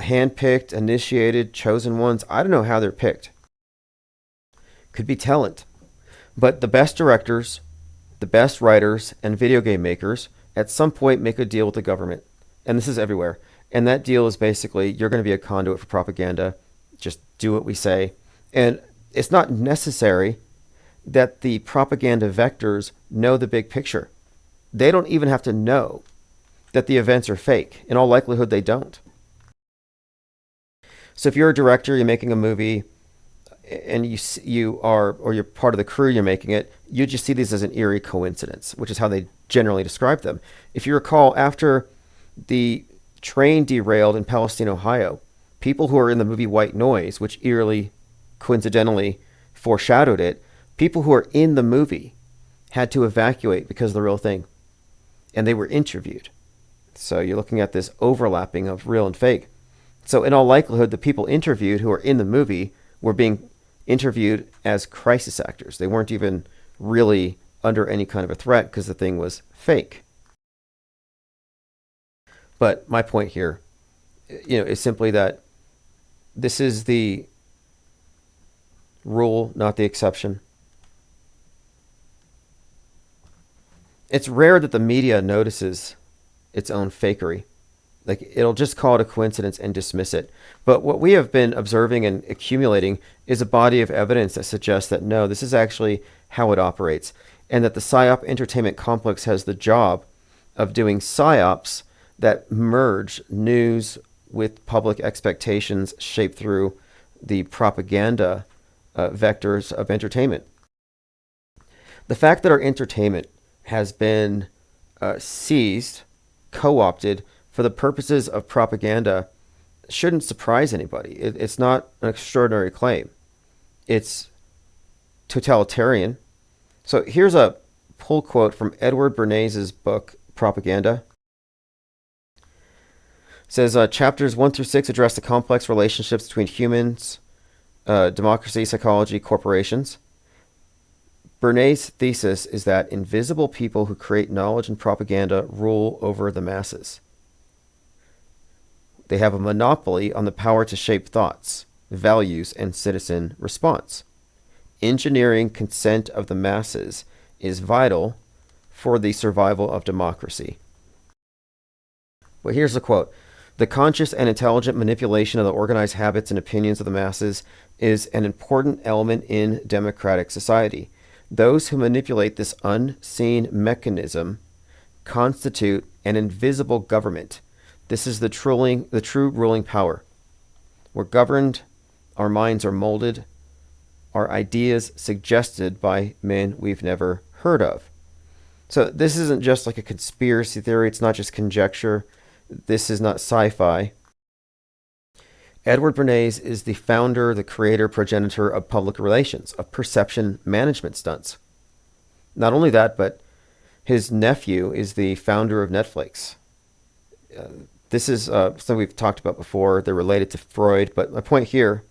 hand-picked, initiated, chosen ones, I don't know how they're picked. Could be talent. But the best directors, the best writers, and video game makers at some point make a deal with the government. And this is everywhere. And that deal is basically, you're going to be a conduit for propaganda. Just do what we say. And it's not necessary that the propaganda vectors know the big picture. They don't even have to know that the events are fake. In all likelihood, they don't. So if you're a director, you're making a movie, and you're part of the crew, you're making it, you just see these as an eerie coincidence, which is how they generally describe them. If you recall, after the train derailed in Palestine, Ohio, people who are in the movie White Noise, which eerily, coincidentally foreshadowed it, people who are in the movie had to evacuate because of the real thing. And they were interviewed. So you're looking at this overlapping of real and fake. So in all likelihood, the people interviewed who are in the movie were being interviewed as crisis actors. They weren't even really under any kind of a threat because the thing was fake. But my point here, is simply that this is the rule, not the exception. It's rare that the media notices its own fakery. Like, it'll just call it a coincidence and dismiss it. But what we have been observing and accumulating is a body of evidence that suggests that no, this is actually how it operates. And that the PSYOP entertainment complex has the job of doing PSYOPs that merge news with public expectations shaped through the propaganda vectors of entertainment. The fact that our entertainment has been seized, co-opted, for the purposes of propaganda shouldn't surprise anybody. It's not an extraordinary claim. It's totalitarian. So here's a pull quote from Edward Bernays' book, Propaganda. It says, chapters 1 through 6 address the complex relationships between humans, democracy, psychology, corporations. Bernays' thesis is that invisible people who create knowledge and propaganda rule over the masses. They have a monopoly on the power to shape thoughts, values, and citizen response. Engineering consent of the masses is vital for the survival of democracy. Well, here's the quote. The conscious and intelligent manipulation of the organized habits and opinions of the masses is an important element in democratic society. Those who manipulate this unseen mechanism constitute an invisible government. This is the true ruling power. We're governed, our minds are molded, our ideas suggested by men we've never heard of. So this isn't just like a conspiracy theory. It's not just conjecture. This is not sci-fi. Edward Bernays is the founder, the creator, progenitor of public relations, of perception management stunts. Not only that, but his nephew is the founder of Netflix. This is something we've talked about before. They're related to Freud, but my point here,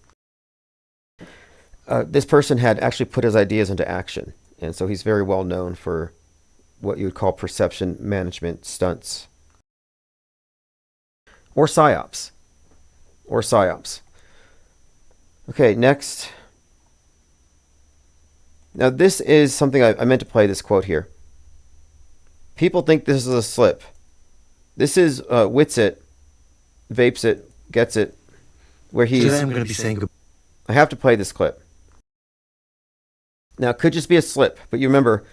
this person had actually put his ideas into action. And so he's very well known for what you would call perception management stunts. Or psyops. Okay, next. Now this is something I meant to play this quote here. People think this is a slip. This is Wits It, Vapes It, Gets It, where he's... Today I'm going to be saying goodbye. I have to play this clip. Now, it could just be a slip, but you remember,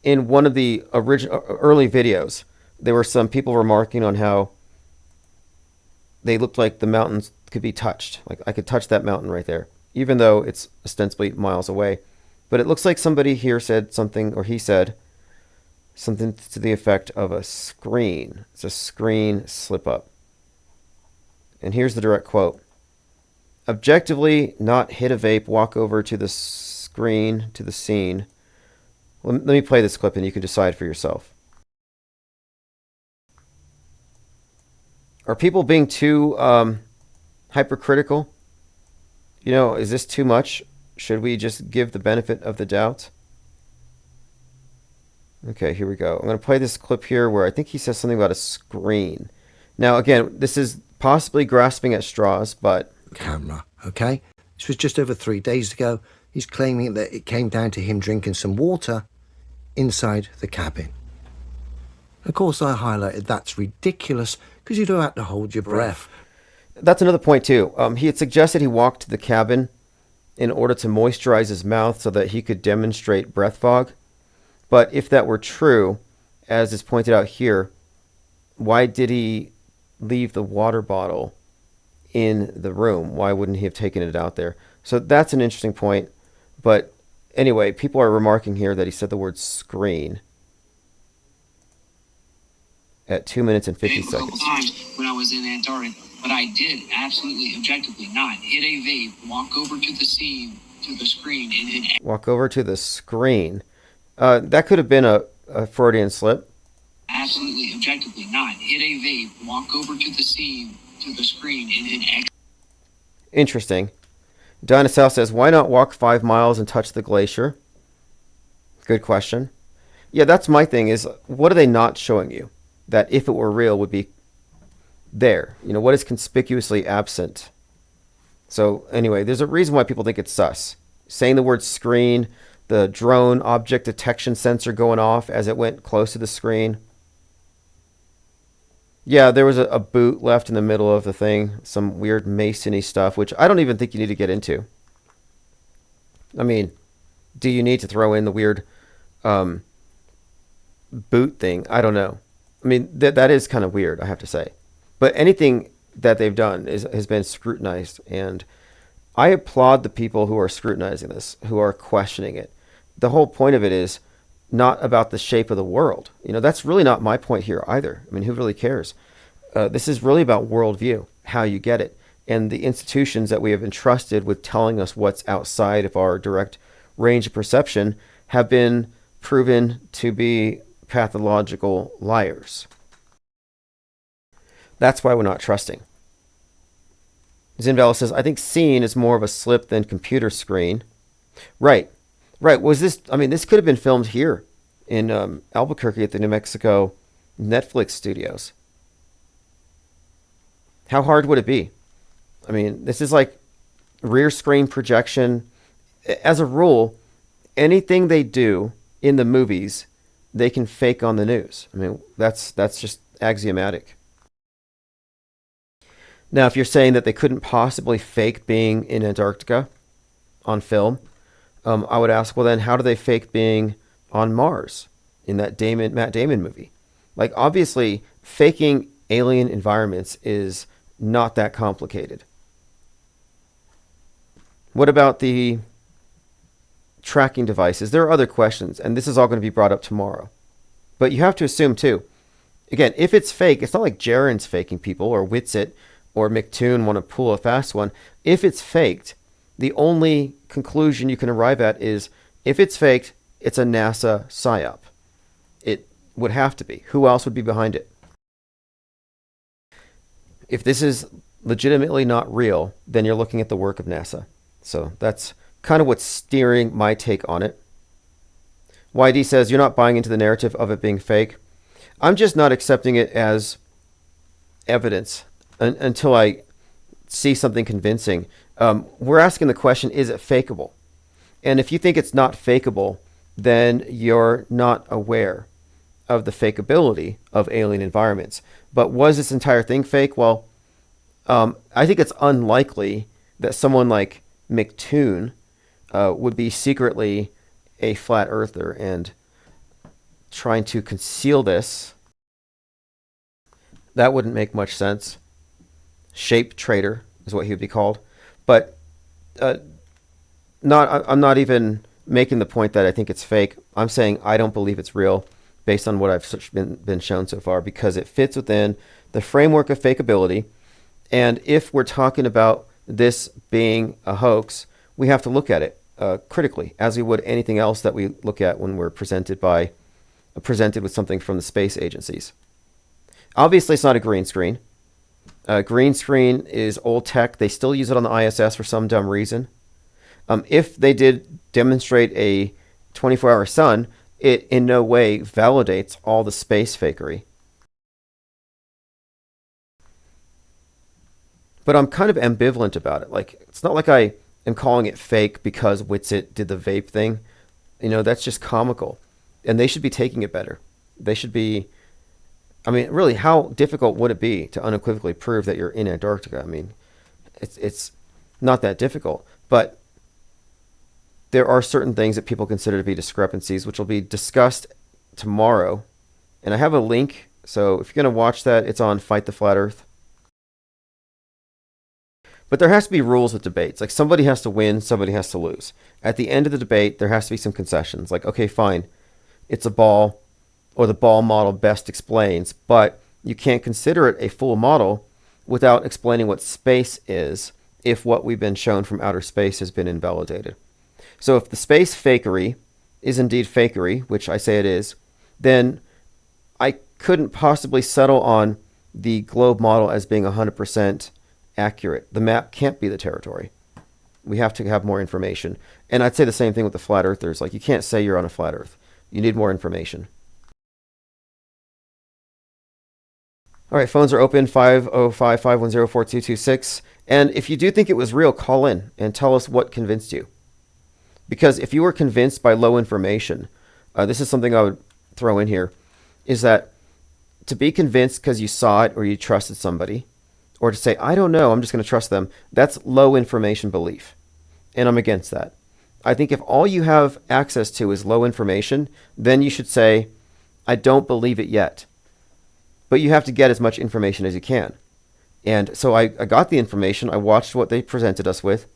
in one of the early videos, there were some people remarking on how they looked like the mountains could be touched. Like, I could touch that mountain right there, even though it's ostensibly miles away. But it looks like somebody here said something, or he said something to the effect of a screen. It's a screen slip up. And here's the direct quote. Objectively, not hit a vape, walk over to the screen, to the scene. Let me play this clip and you can decide for yourself. Are people being too hypercritical? You know, is this too much? Should we just give the benefit of the doubt? Okay, here we go. I'm going to play this clip here where I think he says something about a screen. Now, again, this is possibly grasping at straws, but... Camera, okay? This was just over 3 days ago. He's claiming that it came down to him drinking some water inside the cabin. Of course, I highlighted that's ridiculous because you don't have to hold your breath. That's another point, too. He had suggested he walked to the cabin in order to moisturize his mouth so that he could demonstrate breath fog. But if that were true, as is pointed out here, why did he leave the water bottle in the room? Why wouldn't he have taken it out there? So that's an interesting point. But anyway, people are remarking here that he said the word screen at 2 minutes and 50 A couple seconds. times when I was in Antarctica, but I did absolutely objectively not hit a vape, walk over to the scene, to the screen, and hit. Walk over to the screen. That could have been a Freudian slip. Absolutely objectively not hit a vape, walk over to the scene, to the screen, and hit. Interesting. Dinah South says, why not walk 5 miles and touch the glacier? Good question. Yeah, that's my thing is, what are they not showing you that if it were real would be there? You know, what is conspicuously absent? So anyway, there's a reason why people think it's sus. Saying the word screen, the drone object detection sensor going off as it went close to the screen. Yeah, there was a boot left in the middle of the thing, some weird masony stuff, which I don't even think you need to get into. I mean, do you need to throw in the weird boot thing? I don't know. I mean, that is kind of weird, I have to say. But anything that they've done has been scrutinized, and I applaud the people who are scrutinizing this, who are questioning it. The whole point of it is not about the shape of the world. You know, that's really not my point here either. I mean, who really cares? This is really about worldview, how you get it. And the institutions that we have entrusted with telling us what's outside of our direct range of perception have been proven to be pathological liars. That's why we're not trusting. Zinvala says, I think seeing is more of a slip than computer screen. Right. Was this, this could have been filmed here in Albuquerque at the New Mexico Netflix studios. How hard would it be? This is like rear screen projection. As a rule, anything they do in the movies, they can fake on the news. That's just axiomatic. Now, if you're saying that they couldn't possibly fake being in Antarctica on film, I would ask, well, then how do they fake being on Mars in that Matt Damon movie? Like, obviously, faking alien environments is not that complicated. What about the tracking devices? There are other questions, and this is all going to be brought up tomorrow. But you have to assume, too, again, if it's fake, it's not like Jaren's faking people or Witsit or McToon want to pull a fast one. If it's faked, the only conclusion you can arrive at is if it's faked, it's a NASA psyop. It would have to be. Who else would be behind it? If this is legitimately not real, then you're looking at the work of NASA. So that's kind of what's steering my take on it. YD says, you're not buying into the narrative of it being fake. I'm just not accepting it as evidence until I see something convincing. We're asking the question, is it fakeable? And if you think it's not fakeable, then you're not aware of the fakeability of alien environments. But was this entire thing fake? Well, I think it's unlikely that someone like McToon would be secretly a flat earther and trying to conceal this. That wouldn't make much sense. Shape trader is what he would be called. But I'm not even making the point that I think it's fake. I'm saying I don't believe it's real based on what I've been shown so far, because it fits within the framework of fakeability. And if we're talking about this being a hoax, we have to look at it critically, as we would anything else that we look at when we're presented with something from the space agencies. Obviously, it's not a green screen. Green screen is old tech. They still use it on the ISS for some dumb reason. If they did demonstrate a 24-hour sun, it in no way validates all the space fakery. But I'm kind of ambivalent about it. Like, it's not like I am calling it fake because Witsit did the vape thing. That's just comical. And they should be taking it better. They should be... really, how difficult would it be to unequivocally prove that you're in Antarctica? It's not that difficult. But there are certain things that people consider to be discrepancies, which will be discussed tomorrow. And I have a link, so if you're going to watch that, it's on Fight the Flat Earth. But there has to be rules with debates. Like, somebody has to win, somebody has to lose. At the end of the debate, there has to be some concessions. Like, okay, fine, it's a ball, or the ball model best explains, but you can't consider it a full model without explaining what space is if what we've been shown from outer space has been invalidated. So if the space fakery is indeed fakery, which I say it is, then I couldn't possibly settle on the globe model as being 100% accurate. The map can't be the territory. We have to have more information. And I'd say the same thing with the flat earthers. Like, you can't say you're on a flat earth. You need more information. All right, phones are open, 505-510-4226. And if you do think it was real, call in and tell us what convinced you. Because if you were convinced by low information, this is something I would throw in here, is that to be convinced because you saw it or you trusted somebody, or to say, I don't know, I'm just going to trust them, that's low information belief. And I'm against that. I think if all you have access to is low information, then you should say, I don't believe it yet. But you have to get as much information as you can. And so I got the information. I watched what they presented us with.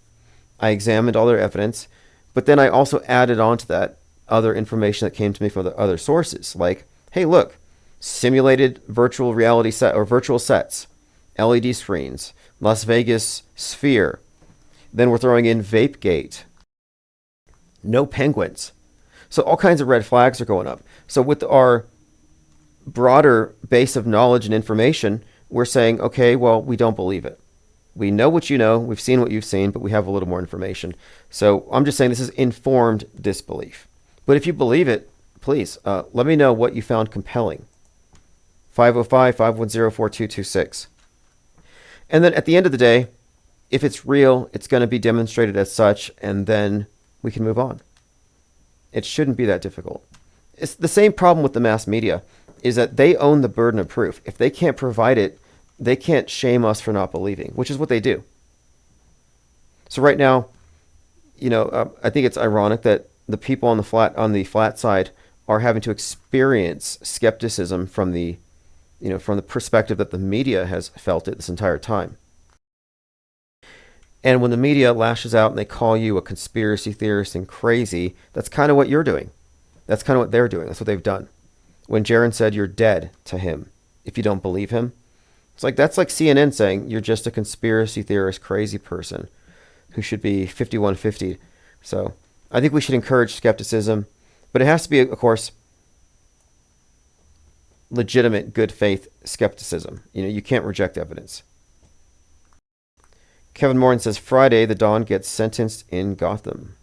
I examined all their evidence. But then I also added on to that other information that came to me from the other sources. Like, hey, look, simulated virtual reality set or virtual sets, LED screens, Las Vegas Sphere. Then we're throwing in Vapegate. No penguins. So all kinds of red flags are going up. So with our broader base of knowledge and information, we're saying, okay, well, we don't believe it. We know what you know, we've seen what you've seen, but we have a little more information. So I'm just saying this is informed disbelief. But if you believe it, please let me know what you found compelling. 505-510-4226. And then at the end of the day, if it's real, it's going to be demonstrated as such, and then we can move on. It shouldn't be that difficult. It's the same problem with the mass media, is that they own the burden of proof. If they can't provide it, they can't shame us for not believing, which is what they do. So right now, I think it's ironic that the people on the flat side are having to experience skepticism from the perspective that the media has felt it this entire time. And when the media lashes out and they call you a conspiracy theorist and crazy, that's kind of what you're doing. That's kind of what they're doing. That's what they've done. When Jaron said you're dead to him if you don't believe him, that's like CNN saying you're just a conspiracy theorist crazy person who should be 5150. So I think we should encourage skepticism, but it has to be, of course, legitimate good faith skepticism. You can't reject evidence. Kevin Morin says, Friday, the Don gets sentenced in Gotham.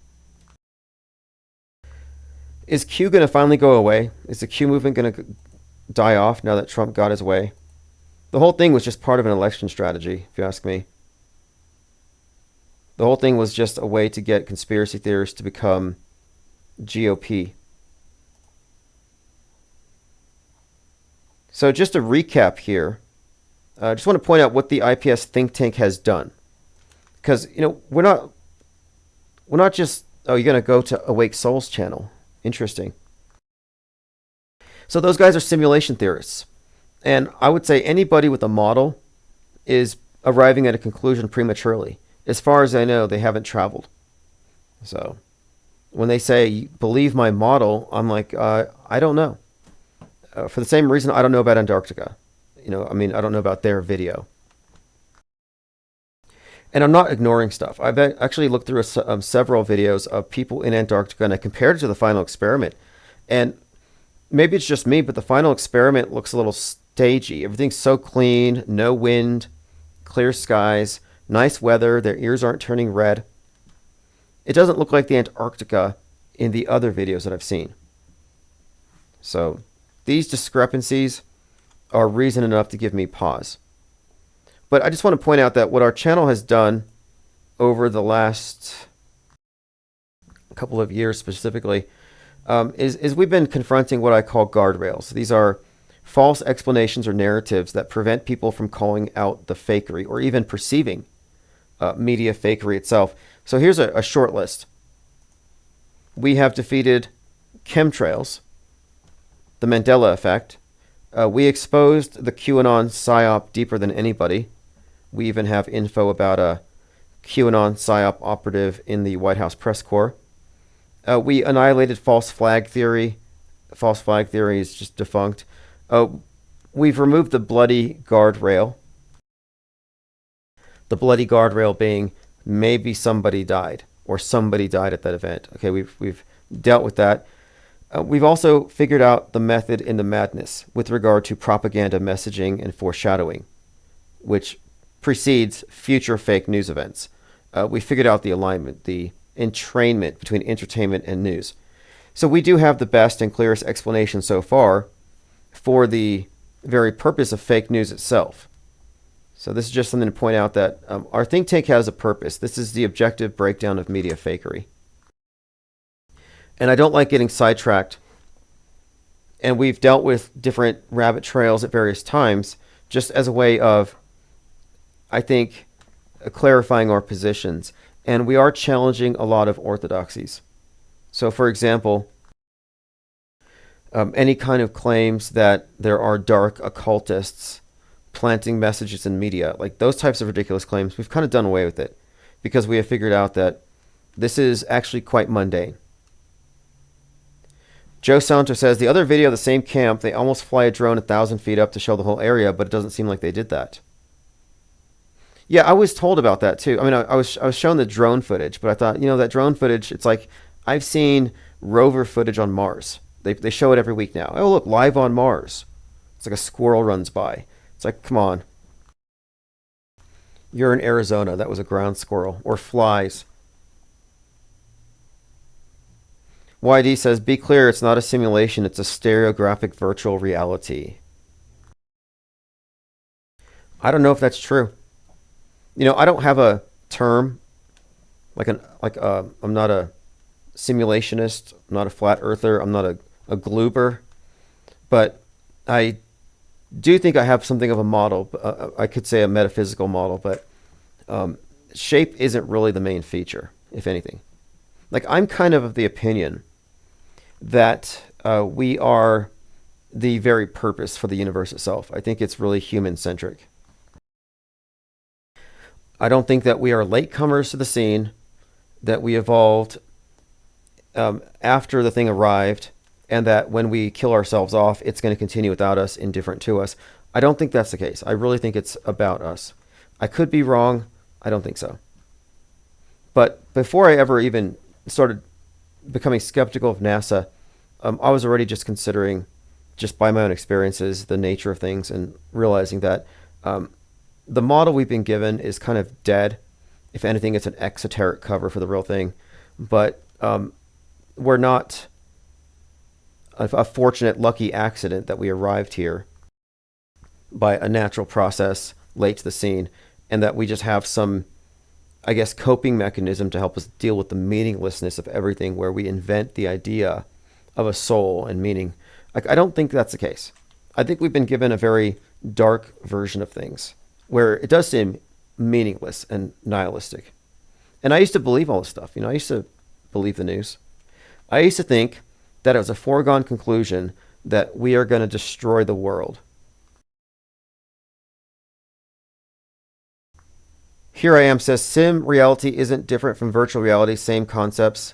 Is Q going to finally go away? Is the Q movement going to die off now that Trump got his way? The whole thing was just part of an election strategy, if you ask me. The whole thing was just a way to get conspiracy theorists to become GOP. So just to recap here, I just want to point out what the IPS think tank has done. Because, we're not just, you're going to go to Awake Souls channel. Interesting. So those guys are simulation theorists. And I would say anybody with a model is arriving at a conclusion prematurely. As far as I know, they haven't traveled. So when they say, believe my model, I'm like, I don't know. For the same reason, I don't know about Antarctica. I don't know about their video. And I'm not ignoring stuff. I've actually looked through several videos of people in Antarctica, and I compared it to the final experiment. And maybe it's just me, but the final experiment looks a little stagey. Everything's so clean, no wind, clear skies, nice weather, their ears aren't turning red. It doesn't look like the Antarctica in the other videos that I've seen. So these discrepancies are reason enough to give me pause. But I just want to point out that what our channel has done over the last couple of years specifically is we've been confronting what I call guardrails. These are false explanations or narratives that prevent people from calling out the fakery or even perceiving media fakery itself. So here's a short list. We have defeated chemtrails, the Mandela effect. We exposed the QAnon psyop deeper than anybody. We even have info about a QAnon psyop operative in the White House press corps. We annihilated false flag theory. False flag theory is just defunct. We've removed the bloody guardrail. The bloody guardrail being maybe somebody died or somebody died at that event. Okay, we've dealt with that. We've also figured out the method in the madness with regard to propaganda messaging and foreshadowing, which precedes future fake news events. We figured out the alignment, the entrainment between entertainment and news. So we do have the best and clearest explanation so far for the very purpose of fake news itself. So this is just something to point out that our think tank has a purpose. This is the objective breakdown of media fakery. And I don't like getting sidetracked. And we've dealt with different rabbit trails at various times just as a way of, I think, clarifying our positions. And we are challenging a lot of orthodoxies. So, for example, any kind of claims that there are dark occultists planting messages in media, like those types of ridiculous claims, we've kind of done away with it because we have figured out that this is actually quite mundane. Joe Santos says, the other video of the same camp, they almost fly a drone 1,000 feet up to show the whole area, but it doesn't seem like they did that. Yeah, I was told about that too. I mean, I was shown the drone footage, but I thought, that drone footage, it's like I've seen rover footage on Mars. They show it every week now. Oh, look, live on Mars. It's like a squirrel runs by. It's like, come on. You're in Arizona. That was a ground squirrel. Or flies. YD says, be clear, it's not a simulation. It's a stereographic virtual reality. I don't know if that's true. I don't have a term I'm not a simulationist. I'm not a flat earther. I'm not a gloober. But I do think I have something of a model. I could say a metaphysical model, but shape isn't really the main feature, if anything. Like, I'm kind of the opinion that we are the very purpose for the universe itself. I think it's really human-centric. I don't think that we are latecomers to the scene, that we evolved after the thing arrived, and that when we kill ourselves off, it's going to continue without us, indifferent to us. I don't think that's the case. I really think it's about us. I could be wrong. I don't think so. But before I ever even started becoming skeptical of NASA, I was already just considering, just by my own experiences, the nature of things, and realizing that the model we've been given is kind of dead. If anything, it's an exoteric cover for the real thing. But we're not a fortunate, lucky accident that we arrived here by a natural process late to the scene, and that we just have some, I guess, coping mechanism to help us deal with the meaninglessness of everything, where we invent the idea of a soul and meaning. I don't think that's the case. I think we've been given a very dark version of things, where it does seem meaningless and nihilistic. And I used to believe all this stuff. I used to believe the news. I used to think that it was a foregone conclusion that we are going to destroy the world. Here I am says, sim reality isn't different from virtual reality, same concepts.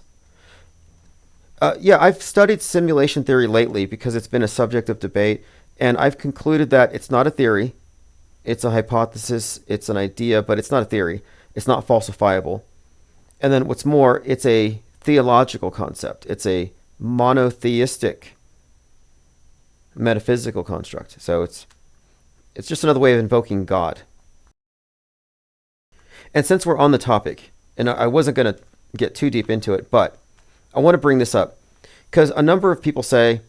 Yeah, I've studied simulation theory lately because it's been a subject of debate, and I've concluded that it's not a theory. It's a hypothesis, it's an idea, but it's not a theory. It's not falsifiable. And then what's more, it's a theological concept. It's a monotheistic metaphysical construct. So it's just another way of invoking God. And since we're on the topic, and I wasn't going to get too deep into it, but I want to bring this up because a number of people say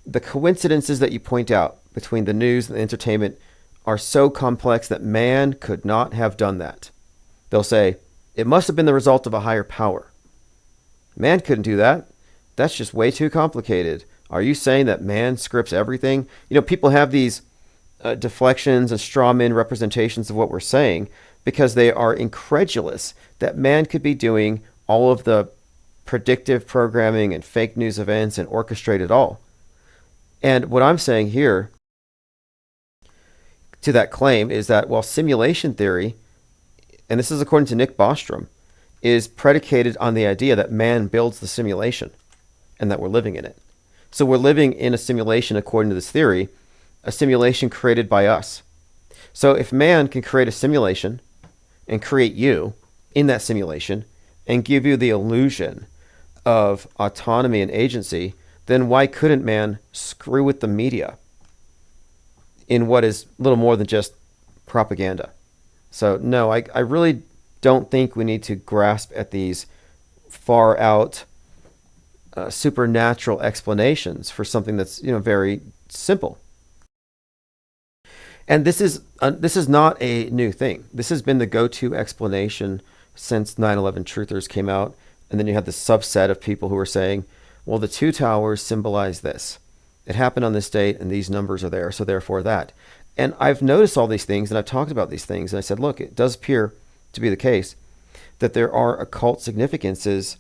the coincidences that you point out between the news and the entertainment are so complex that man could not have done that. They'll say, it must have been the result of a higher power. Man couldn't do that. That's just way too complicated. Are you saying that man scripts everything? People have these deflections and straw man representations of what we're saying because they are incredulous that man could be doing all of the predictive programming and fake news events and orchestrate it all. And what I'm saying here to that claim is that while simulation theory, and this is according to Nick Bostrom, is predicated on the idea that man builds the simulation and that we're living in it. So we're living in a simulation according to this theory, a simulation created by us. So if man can create a simulation and create you in that simulation and give you the illusion of autonomy and agency, then why couldn't man screw with the media in what is little more than just propaganda? So no, I really don't think we need to grasp at these far out supernatural explanations for something that's very simple. And this is not a new thing. This has been the go-to explanation since 9/11 truthers came out. And then you had this subset of people who were saying, well, the two towers symbolize this. It happened on this date and these numbers are there, so therefore that. And I've noticed all these things and I've talked about these things. And I said, look, it does appear to be the case that there are occult significances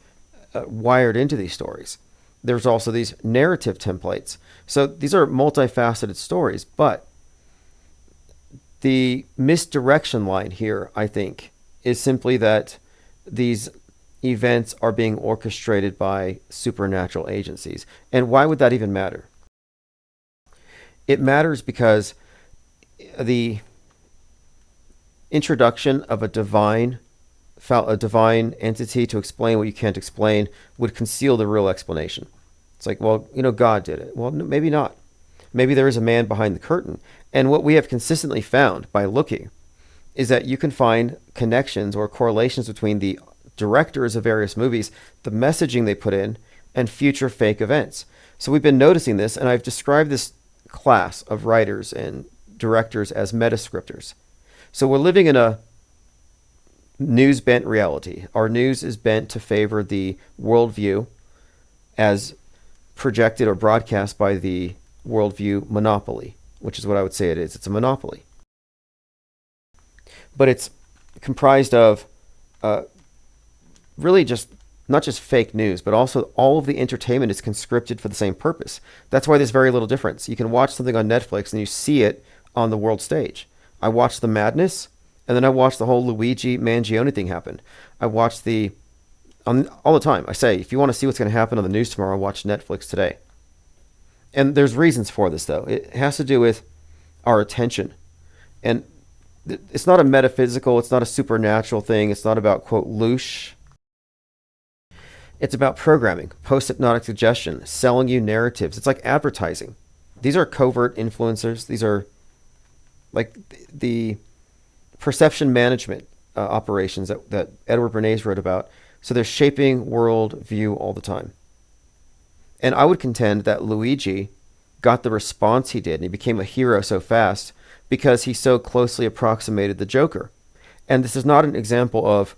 wired into these stories. There's also these narrative templates. So these are multifaceted stories, but the misdirection line here, I think, is simply that these events are being orchestrated by supernatural agencies. And why would that even matter? It matters because the introduction of a divine entity to explain what you can't explain would conceal the real explanation. It's like, well, God did it. Well, maybe not. Maybe there is a man behind the curtain. And what we have consistently found by looking is that you can find connections or correlations between the directors of various movies, the messaging they put in, and future fake events. So we've been noticing this, and I've described this class of writers and directors as metascriptors. So we're living in a news-bent reality. Our news is bent to favor the worldview as projected or broadcast by the worldview monopoly, which is what I would say it is. It's a monopoly. But it's comprised of really just not just fake news, but also all of the entertainment is conscripted for the same purpose. That's why there's very little difference. You can watch something on Netflix and you see it on the world stage. I watched The Madness, and then I watched the whole Luigi Mangione thing happen. I watched all the time. I say, if you want to see what's going to happen on the news tomorrow, watch Netflix today. And there's reasons for this, though. It has to do with our attention. And it's not a metaphysical, it's not a supernatural thing. It's not about, quote, loosh. It's about programming, post-hypnotic suggestion, selling you narratives. It's like advertising. These are covert influencers. These are like the perception management operations that Edward Bernays wrote about. So they're shaping world view all the time. And I would contend that Luigi got the response he did, and he became a hero so fast because he so closely approximated the Joker. And this is not an example of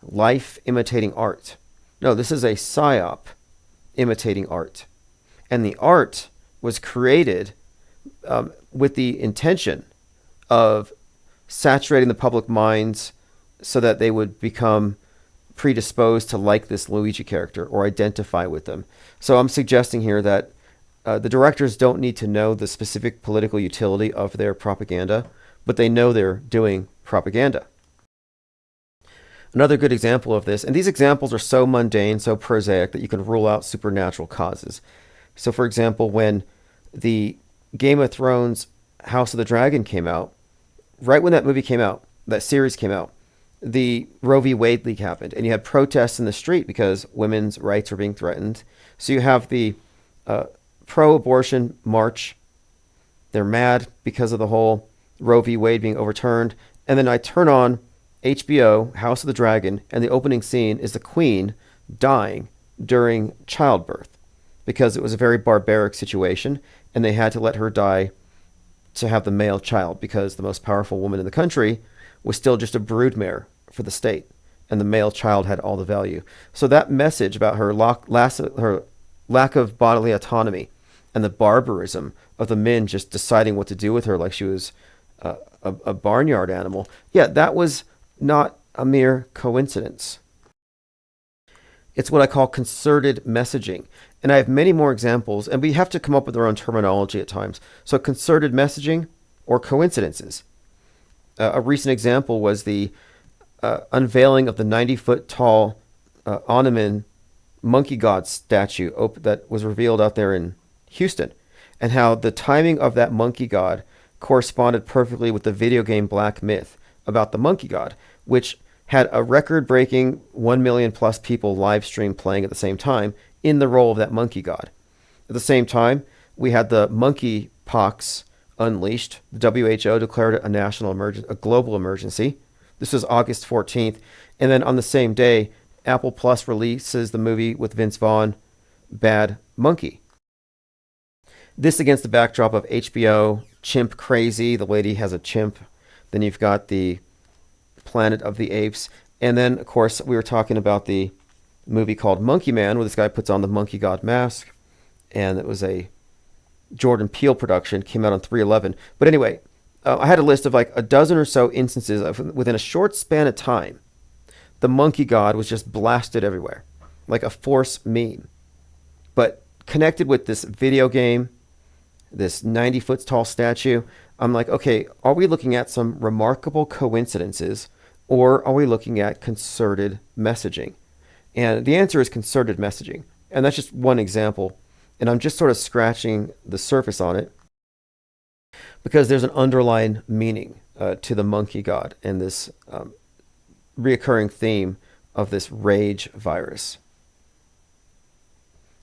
life imitating art. No, this is a psyop imitating art. And the art was created with the intention of saturating the public minds so that they would become predisposed to like this Luigi character or identify with them. So I'm suggesting here that the directors don't need to know the specific political utility of their propaganda, but they know they're doing propaganda. Another good example of this, and these examples are so mundane, so prosaic, that you can rule out supernatural causes. So, for example, when the Game of Thrones House of the Dragon came out, right when that movie came out, that series came out, the Roe v. Wade leak happened, and you had protests in the street because women's rights were being threatened. So you have the pro-abortion march. They're mad because of the whole Roe v. Wade being overturned. And then I turn on HBO, House of the Dragon, and the opening scene is the Queen dying during childbirth because it was a very barbaric situation, and they had to let her die to have the male child because the most powerful woman in the country was still just a broodmare for the state, and the male child had all the value. So that message about her lack of bodily autonomy and the barbarism of the men just deciding what to do with her like she was a barnyard animal, yeah, that was not a mere coincidence. It's what I call concerted messaging. And I have many more examples, and we have to come up with our own terminology at times. So concerted messaging or coincidences. A recent example was the unveiling of the 90-foot tall Onaman monkey god statue that was revealed out there in Houston, and how the timing of that monkey god corresponded perfectly with the video game Black Myth about the monkey god, which had a record-breaking 1 million plus people live stream playing at the same time in the role of that monkey god. At the same time, we had the monkey pox unleashed. The WHO declared it a global emergency. This was August 14th. And then on the same day, Apple Plus releases the movie with Vince Vaughn, Bad Monkey. This against the backdrop of HBO, Chimp Crazy. The lady has a chimp. Then you've got the Planet of the Apes. And then, of course, we were talking about the movie called Monkey Man, where this guy puts on the monkey god mask. And it was a Jordan Peele production, came out on 3/11. But anyway, I had a list of like a dozen or so instances of within a short span of time, the monkey god was just blasted everywhere, like a force meme. But connected with this video game, this 90-foot tall statue, I'm like, okay, are we looking at some remarkable coincidences, or are we looking at concerted messaging? And the answer is concerted messaging. And that's just one example. And I'm just sort of scratching the surface on it because there's an underlying meaning to the monkey god and this reoccurring theme of this rage virus.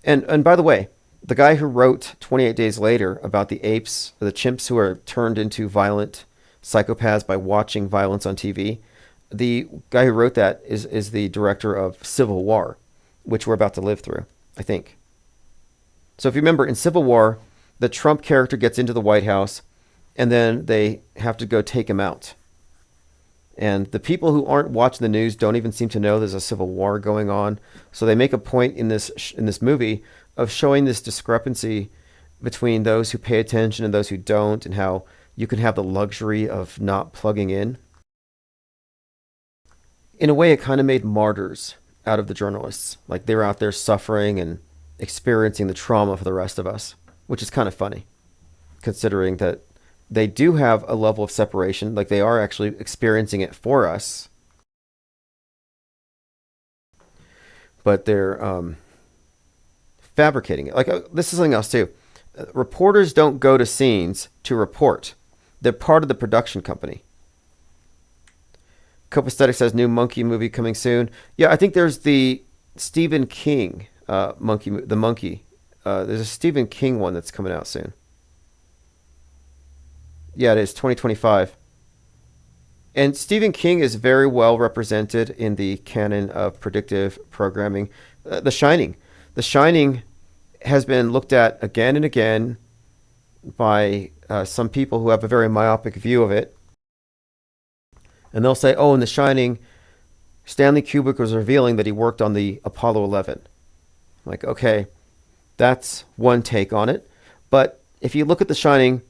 And by the way, the guy who wrote 28 Days Later about the apes, the chimps who are turned into violent psychopaths by watching violence on TV, the guy who wrote that is the director of Civil War, which we're about to live through, I think. So if you remember, in Civil War, the Trump character gets into the White House, and then they have to go take him out. And the people who aren't watching the news don't even seem to know there's a civil war going on. So they make a point in this movie of showing this discrepancy between those who pay attention and those who don't, and how you can have the luxury of not plugging in. In a way, it kind of made martyrs out of the journalists. Like they were out there suffering and experiencing the trauma for the rest of us, which is kind of funny, considering that they do have a level of separation, like they are actually experiencing it for us. But they're fabricating it. Like this is something else too. Reporters don't go to scenes to report. They're part of the production company. Copaesthetic says new monkey movie coming soon. Yeah, I think there's the Stephen King monkey. There's a Stephen King one that's coming out soon. Yeah, it is 2025. And Stephen King is very well represented in the canon of predictive programming. The Shining. The Shining has been looked at again and again by some people who have a very myopic view of it. And they'll say, oh, in The Shining, Stanley Kubrick was revealing that he worked on the Apollo 11. Like, okay, that's one take on it. But if you look at The Shining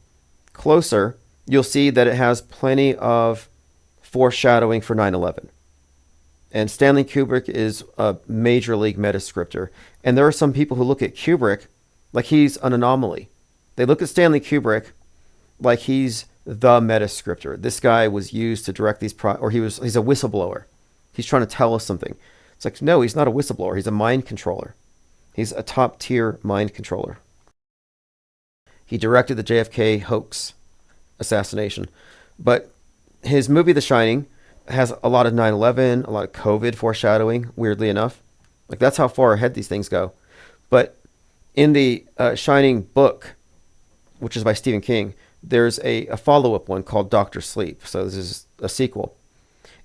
closer, you'll see that it has plenty of foreshadowing for 9/11. And Stanley Kubrick is a major league metascripter. And there are some people who look at Kubrick like he's an anomaly. They look at Stanley Kubrick like he's the metascripter. This guy was used to direct these he's a whistleblower. He's trying to tell us something. It's like, no, he's not a whistleblower. He's a mind controller. He's a top tier mind controller. He directed the JFK hoax assassination. But his movie, The Shining, has a lot of 9/11, a lot of COVID foreshadowing, weirdly enough. Like, that's how far ahead these things go. But in the Shining book, which is by Stephen King, there's a follow-up one called Dr. Sleep. So this is a sequel.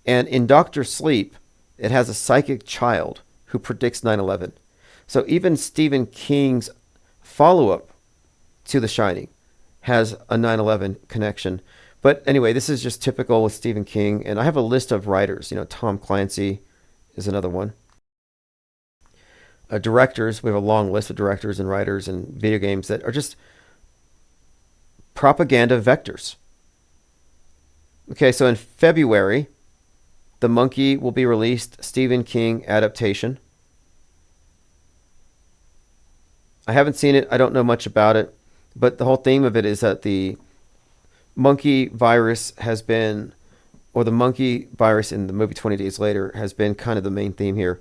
And in Dr. Sleep, it has a psychic child who predicts 9/11. So even Stephen King's follow-up to The Shining has a 9/11 connection. But anyway, this is just typical with Stephen King. And I have a list of writers. Tom Clancy is another one. Directors, we have a long list of directors and writers and video games that are just propaganda vectors. Okay, so in February, The Monkey will be released, Stephen King adaptation. I haven't seen it. I don't know much about it. But the whole theme of it is that the monkey virus has been, or the monkey virus in the movie 20 Days Later has been kind of the main theme here.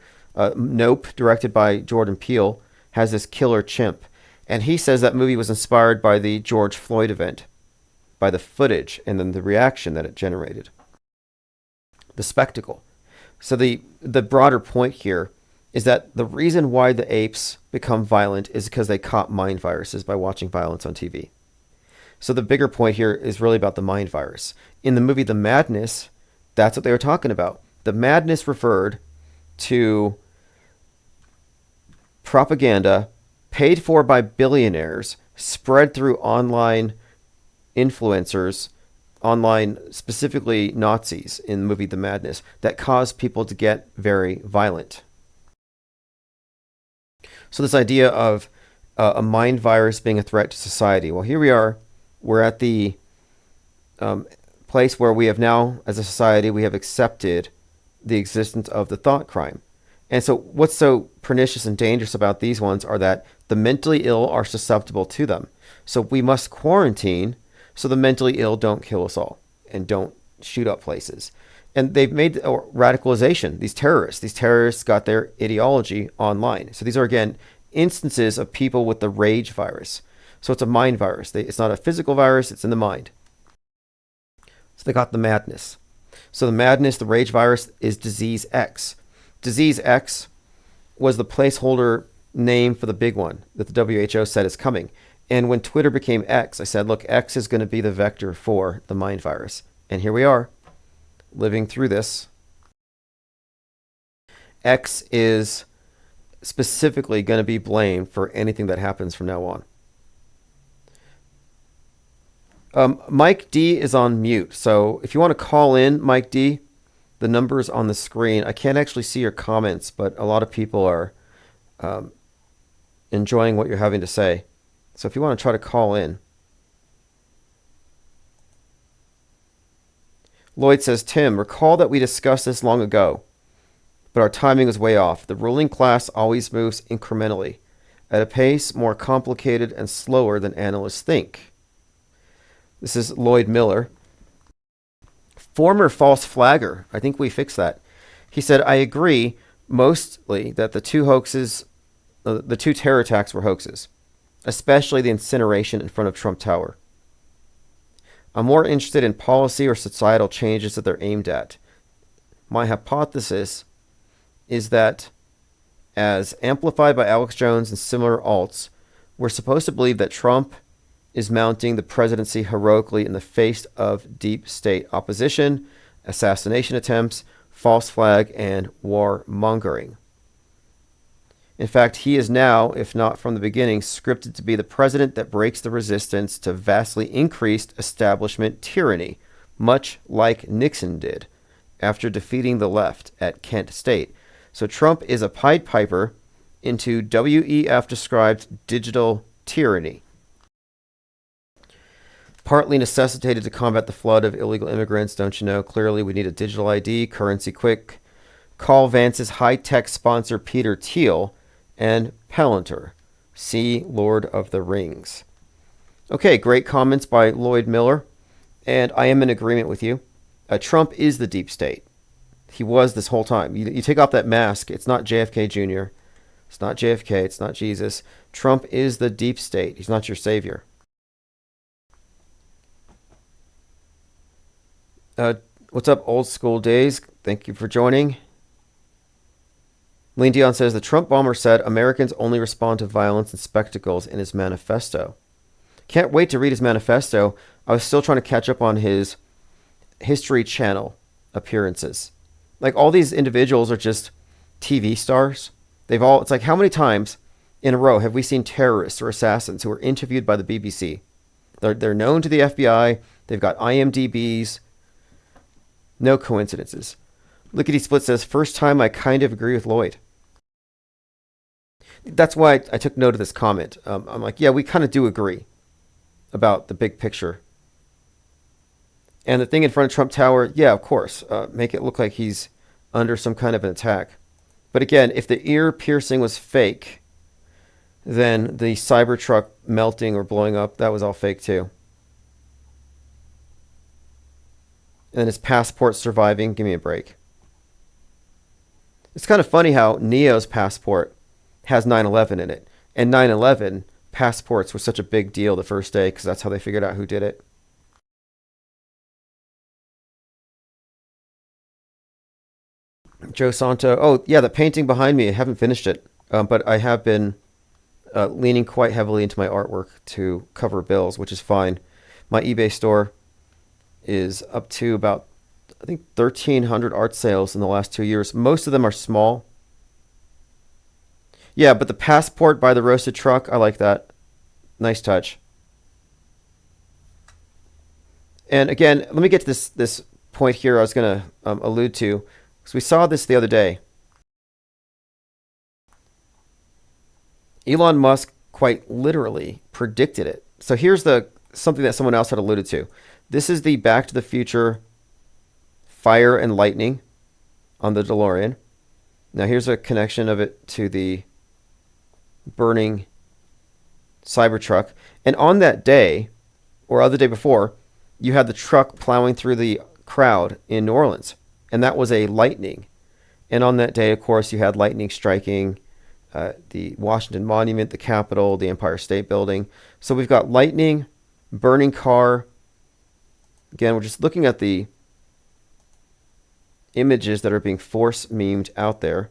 Nope, directed by Jordan Peele, has this killer chimp. And he says that movie was inspired by the George Floyd event, by the footage and then the reaction that it generated. The spectacle. So the broader point here is that the reason why the apes become violent is because they caught mind viruses by watching violence on TV. So the bigger point here is really about the mind virus. In the movie The Madness, that's what they were talking about. The madness referred to propaganda paid for by billionaires, spread through online influencers, online, specifically Nazis in the movie The Madness, that caused people to get very violent. So this idea of a mind virus being a threat to society. Well, here we are. We're at the place where we have now, as a society, we have accepted the existence of the thought crime. And so what's so pernicious and dangerous about these ones are that the mentally ill are susceptible to them. So we must quarantine so the mentally ill don't kill us all and don't shoot up places. And they've made radicalization. These terrorists got their ideology online. So these are, again, instances of people with the rage virus. So it's a mind virus. It's not a physical virus, it's in the mind. So they got the madness. So the madness, the rage virus, is disease X. Disease X was the placeholder name for the big one that the WHO said is coming. And when Twitter became X, I said, look, X is going to be the vector for the mind virus. And here we are, living through this. X is specifically going to be blamed for anything that happens from now on. Mike D is on mute. So if you want to call in, Mike D, the number's on the screen. I can't actually see your comments, but a lot of people are enjoying what you're having to say. So if you want to try to call in. Lloyd says, Tim, recall that we discussed this long ago, but our timing was way off. The ruling class always moves incrementally, at a pace more complicated and slower than analysts think. This is Lloyd Miller. Former false flagger. I think we fixed that. He said, I agree mostly that the two terror attacks were hoaxes, especially the incineration in front of Trump Tower. I'm more interested in policy or societal changes that they're aimed at. My hypothesis is that, as amplified by Alex Jones and similar alts, we're supposed to believe that Trump is mounting the presidency heroically in the face of deep state opposition, assassination attempts, false flag, and warmongering. In fact, he is now, if not from the beginning, scripted to be the president that breaks the resistance to vastly increased establishment tyranny, much like Nixon did after defeating the left at Kent State. So Trump is a Pied Piper into WEF-described digital tyranny, partly necessitated to combat the flood of illegal immigrants. Don't you know? Clearly, we need a digital ID, currency quick. Call Vance's high-tech sponsor Peter Thiel and Palantir. See Lord of the Rings. Okay, great comments by Lloyd Miller, and I am in agreement with you. Trump is the deep state. He was this whole time. You take off that mask, it's not JFK Jr., it's not JFK, it's not Jesus. Trump is the deep state. He's not your savior. What's up, old school days? Thank you for joining. Lean Dion says, the Trump bomber said Americans only respond to violence and spectacles in his manifesto. Can't wait to read his manifesto. I was still trying to catch up on his History Channel appearances. Like, all these individuals are just TV stars. It's like, how many times in a row have we seen terrorists or assassins who are interviewed by the BBC? They're known to the FBI. They've got IMDb's. No coincidences. Lickety Split says, first time I kind of agree with Lloyd. That's why I took note of this comment. I'm like, yeah, we kind of do agree about the big picture. And the thing in front of Trump Tower, yeah, of course, make it look like he's under some kind of an attack. But again, if the ear piercing was fake, then the Cybertruck melting or blowing up, that was all fake too. And his passport surviving, give me a break. It's kind of funny how Neo's passport has 9/11 in it. And 9/11 passports were such a big deal the first day because that's how they figured out who did it. Joe Santo. Oh, yeah, the painting behind me. I haven't finished it, but I have been leaning quite heavily into my artwork to cover bills, which is fine. My eBay store is up to about, I think, 1,300 art sales in the last 2 years. Most of them are small. Yeah, but the passport by the roasted truck, I like that. Nice touch. And again, let me get to this point here I was going to allude to, because we saw this the other day. Elon Musk quite literally predicted it. So here's something that someone else had alluded to. This is the Back to the Future fire and lightning on the DeLorean. Now here's a connection of it to the burning Cybertruck. And on that day, or the day before, you had the truck plowing through the crowd in New Orleans. and that was a lightning. And on that day, of course, you had lightning striking the Washington Monument, the Capitol, the Empire State Building. So we've got lightning, burning car. Again, we're just looking at the images that are being force memed out there.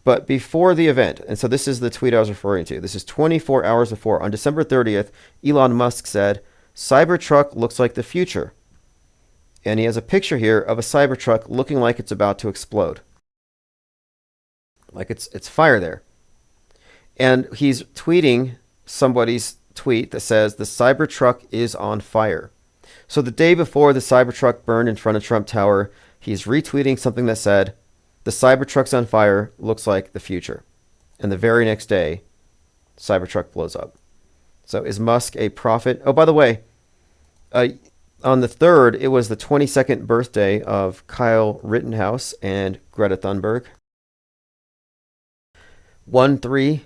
But before the event, and so this is the tweet I was referring to. This is 24 hours before. On December 30th, Elon Musk said, "Cybertruck looks like the future." And he has a picture here of a Cybertruck looking like it's about to explode. Like it's fire there. And he's tweeting somebody's tweet that says, "The Cybertruck is on fire." So the day before the Cybertruck burned in front of Trump Tower, he's retweeting something that said, "The Cybertruck's on fire, looks like the future." And the very next day, Cybertruck blows up. So is Musk a prophet? Oh, by the way, on the 3rd, it was the 22nd birthday of Kyle Rittenhouse and Greta Thunberg. 1-3,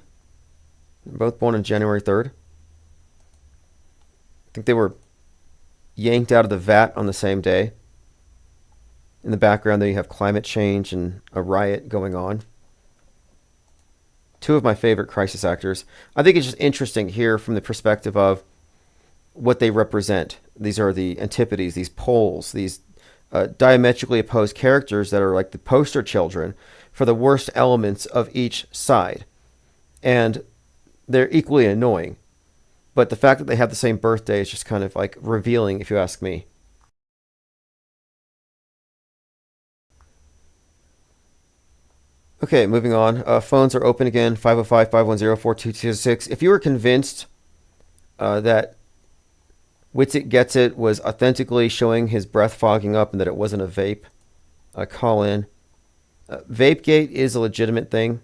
both born on January 3rd. I think they were yanked out of the vat on the same day. In the background there you have climate change and a riot going on. Two of my favorite crisis actors. I think it's just interesting here from the perspective of what they represent. These are the antipodes, these poles, these diametrically opposed characters that are like the poster children for the worst elements of each side. And they're equally annoying. But the fact that they have the same birthday is just kind of like revealing, if you ask me. Okay, moving on. Phones are open again, 505-510-4226. If you were convinced that Witsit Gets It was authentically showing his breath fogging up and that it wasn't a vape, call in. Vapegate is a legitimate thing.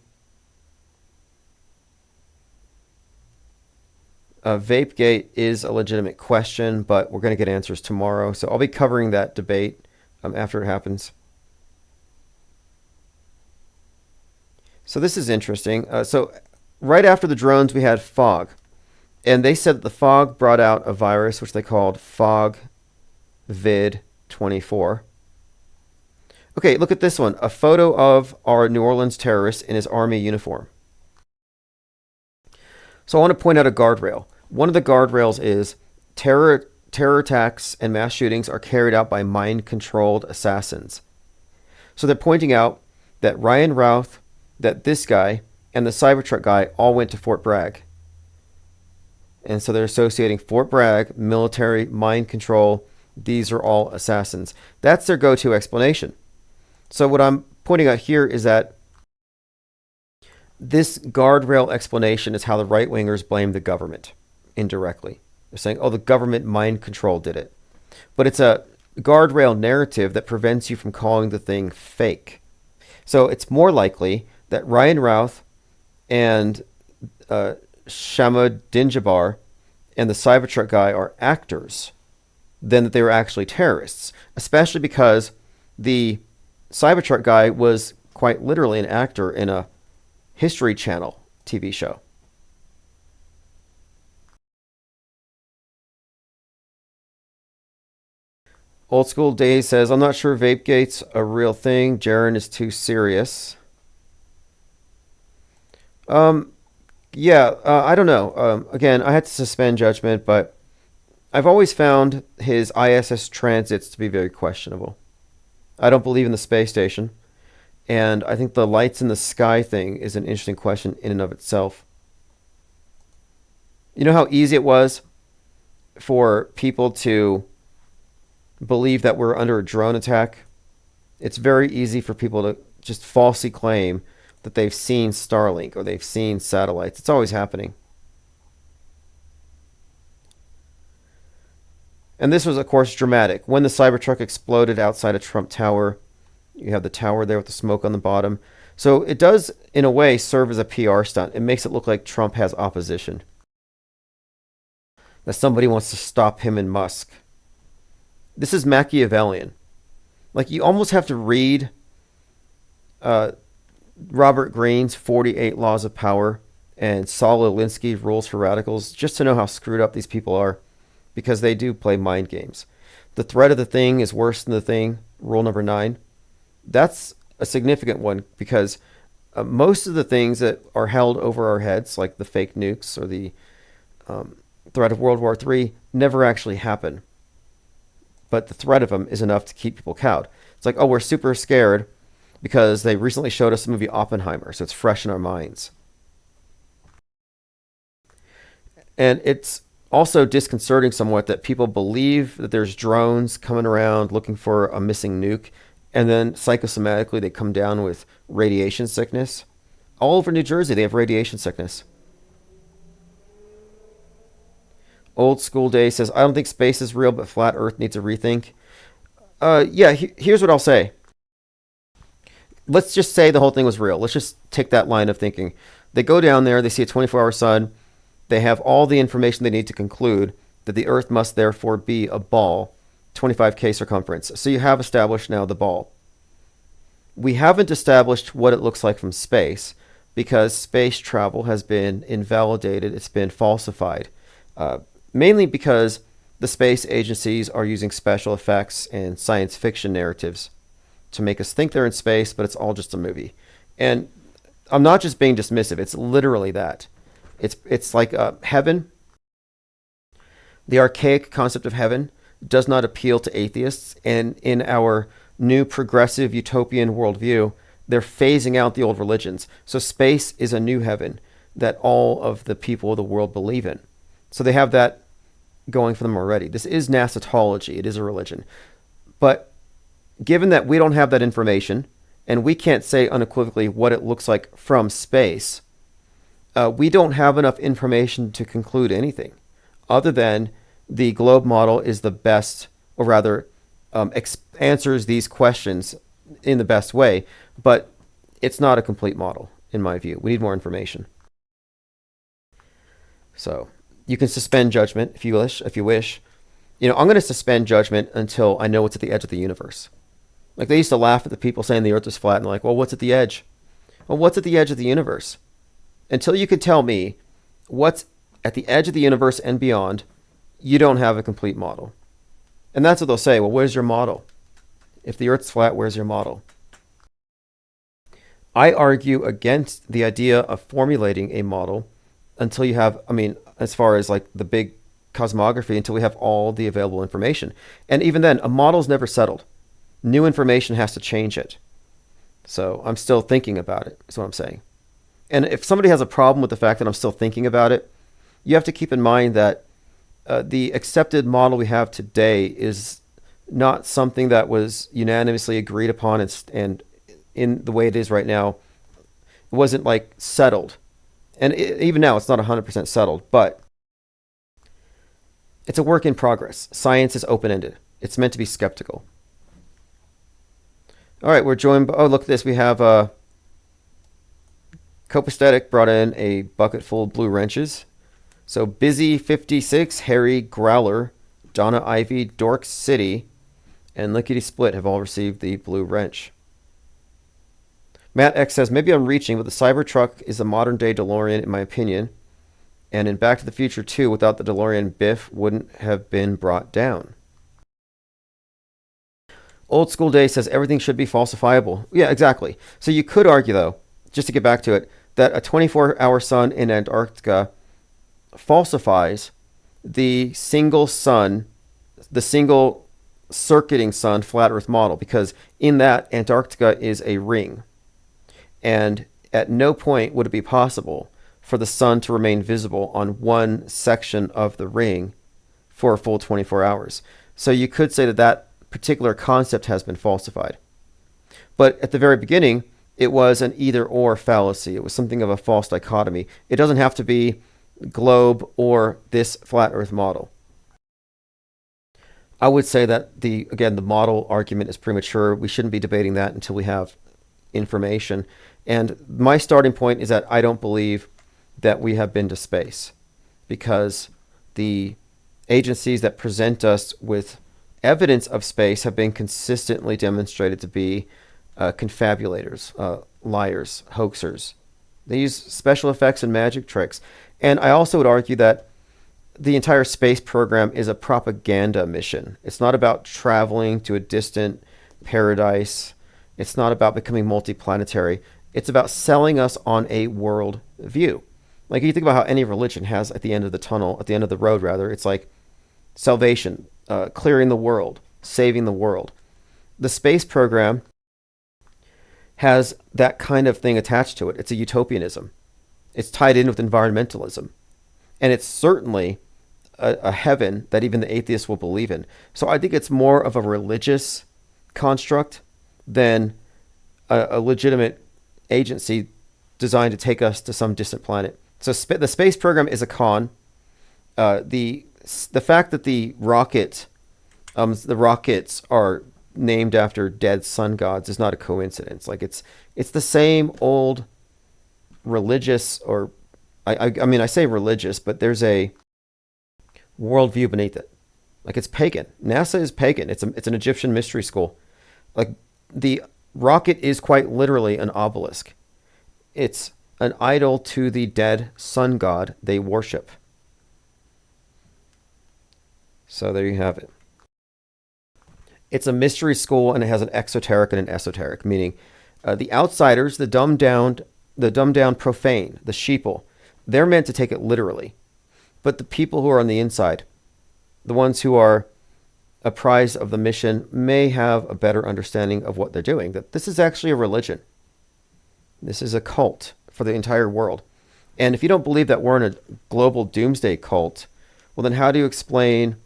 Vapegate is a legitimate question, but we're going to get answers tomorrow. So I'll be covering that debate after it happens. So this is interesting. So right after the drones, we had fog. And they said that the fog brought out a virus, which they called Fog Vid 24. Okay, look at this one. A photo of our New Orleans terrorist in his army uniform. So I want to point out a guardrail. One of the guardrails is terror attacks and mass shootings are carried out by mind-controlled assassins. So they're pointing out that Ryan Routh, that this guy, and the Cybertruck guy all went to Fort Bragg. And so they're associating Fort Bragg, military, mind control. These are all assassins. That's their go-to explanation. So what I'm pointing out here is that this guardrail explanation is how the right-wingers blame the government indirectly. They're saying, oh, the government mind control did it. But it's a guardrail narrative that prevents you from calling the thing fake. So it's more likely that Ryan Routh and Shama Dinjabar and the Cybertruck guy are actors than that they were actually terrorists, especially because the Cybertruck guy was quite literally an actor in a History Channel TV show. Old School Days says, I'm not sure Vapegate's a real thing. Jaren is too serious. I don't know. Again, I had to suspend judgment, but I've always found his ISS transits to be very questionable. I don't believe in the space station. And I think the lights in the sky thing is an interesting question in and of itself. You know how easy it was for people to believe that we're under a drone attack? It's very easy for people to just falsely claim that they've seen Starlink or they've seen satellites. It's always happening. And this was, of course, dramatic. When the Cybertruck exploded outside of Trump Tower, you have the tower there with the smoke on the bottom. So it does, in a way, serve as a PR stunt. It makes it look like Trump has opposition. That somebody wants to stop him and Musk. This is Machiavellian. Like, you almost have to read Robert Greene's 48 Laws of Power and Saul Alinsky's Rules for Radicals just to know how screwed up these people are, because they do play mind games. the threat of the thing is worse than the thing, rule number 9. That's a significant one because most of the things that are held over our heads, like the fake nukes or the threat of World War III, never actually happen. But the threat of them is enough to keep people cowed. It's like, oh, we're super scared because they recently showed us the movie Oppenheimer, so it's fresh in our minds. And it's also disconcerting somewhat that people believe that there's drones coming around looking for a missing nuke, and then psychosomatically they come down with radiation sickness. All over New Jersey, they have radiation sickness. Old School Day says, I don't think space is real, but flat Earth needs a rethink. Here's what I'll say. Let's just say the whole thing was real. Let's just take that line of thinking. They go down there, they see a 24-hour sun. They have all the information they need to conclude that the Earth must therefore be a ball, 25K circumference. So you have established now the ball. We haven't established what it looks like from space because space travel has been invalidated. It's been falsified. Mainly because the space agencies are using special effects and science fiction narratives to make us think they're in space, but it's all just a movie. And I'm not just being dismissive. It's literally that. It's like heaven. The archaic concept of heaven does not appeal to atheists. And in our new progressive utopian worldview, they're phasing out the old religions. So space is a new heaven that all of the people of the world believe in. So they have that going for them already. This is nasatology. It is a religion. But given that we don't have that information and we can't say unequivocally what it looks like from space, we don't have enough information to conclude anything other than the globe model is the best, or rather answers these questions in the best way. But it's not a complete model, in my view. We need more information. So you can suspend judgment if you wish. I'm going to suspend judgment until I know what's at the edge of the universe. Like they used to laugh at the people saying the Earth is flat, and they're like, well, what's at the edge? Well, what's at the edge of the universe? Until you can tell me what's at the edge of the universe and beyond, you don't have a complete model. And that's what they'll say. Well, where's your model? If the Earth's flat, where's your model? I argue against the idea of formulating a model until you have, as far as like the big cosmography, until we have all the available information. And even then, a model's never settled. New information has to change it. So I'm still thinking about it, is what I'm saying. And if somebody has a problem with the fact that I'm still thinking about it, you have to keep in mind that the accepted model we have today is not something that was unanimously agreed upon and in the way it is right now. It wasn't like settled. And even now, it's not 100% settled, but it's a work in progress. Science is open-ended. It's meant to be skeptical. All right, we're joined by, look at this. We have Copacetic brought in a bucket full of blue wrenches. So Busy 56, Harry Growler, Donna Ivy, Dork City, and Lickety Split have all received the blue wrench. Matt X says, maybe I'm reaching, but the Cybertruck is a modern-day DeLorean, in my opinion. And in Back to the Future 2, without the DeLorean, Biff wouldn't have been brought down. Old School Day says, everything should be falsifiable. Yeah, exactly. So you could argue, though, just to get back to it, that a 24-hour sun in Antarctica falsifies the single sun, the single circuiting sun flat Earth model, because in that, Antarctica is a ring. And at no point would it be possible for the sun to remain visible on one section of the ring for a full 24 hours. So you could say that that particular concept has been falsified. But at the very beginning, it was an either-or fallacy. It was something of a false dichotomy. It doesn't have to be globe or this flat Earth model. I would say that the model argument is premature. We shouldn't be debating that until we have information. And my starting point is that I don't believe that we have been to space, because the agencies that present us with evidence of space have been consistently demonstrated to be confabulators, liars, hoaxers. They use special effects and magic tricks. And I also would argue that the entire space program is a propaganda mission. It's not about traveling to a distant paradise. It's not about becoming multiplanetary. It's about selling us on a world view. Like you think about how any religion has at the end of the tunnel, at the end of the road rather, it's like salvation, clearing the world, saving the world. The space program has that kind of thing attached to it. It's a utopianism. It's tied in with environmentalism. And it's certainly a heaven that even the atheists will believe in. So I think it's more of a religious construct than a legitimate agency designed to take us to some distant planet. So the space program is a con. The fact that the rockets are named after dead sun gods is not a coincidence. Like it's the same old religious, or I mean I say religious, but there's a worldview beneath it. Like it's pagan. NASA is pagan. It's an Egyptian mystery school. Like the rocket is quite literally an obelisk. It's an idol to the dead sun god they worship. So there you have it. It's a mystery school, and it has an exoteric and an esoteric, meaning the outsiders, the dumbed down profane, the sheeple, they're meant to take it literally. But the people who are on the inside, the ones who are apprised of the mission, may have a better understanding of what they're doing, that this is actually a religion. This is a cult for the entire world. And if you don't believe that we're in a global doomsday cult, well, then how do you explain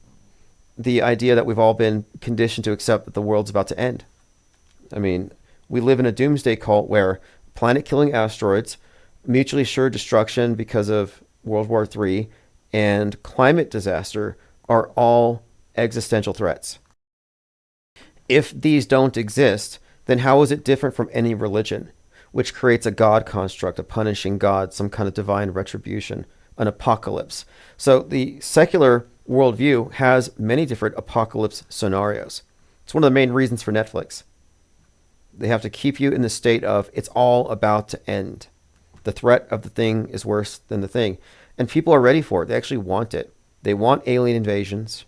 the idea that we've all been conditioned to accept that the world's about to end? I mean, we live in a doomsday cult where planet-killing asteroids, mutually assured destruction because of World War III, and climate disaster are all existential threats. If these don't exist, then how is it different from any religion, which creates a God construct, a punishing God, some kind of divine retribution, an apocalypse? So the secular worldview has many different apocalypse scenarios. It's one of the main reasons for Netflix. They have to keep you in the state of it's all about to end. The threat of the thing is worse than the thing. And people are ready for it. They actually want it. They want alien invasions.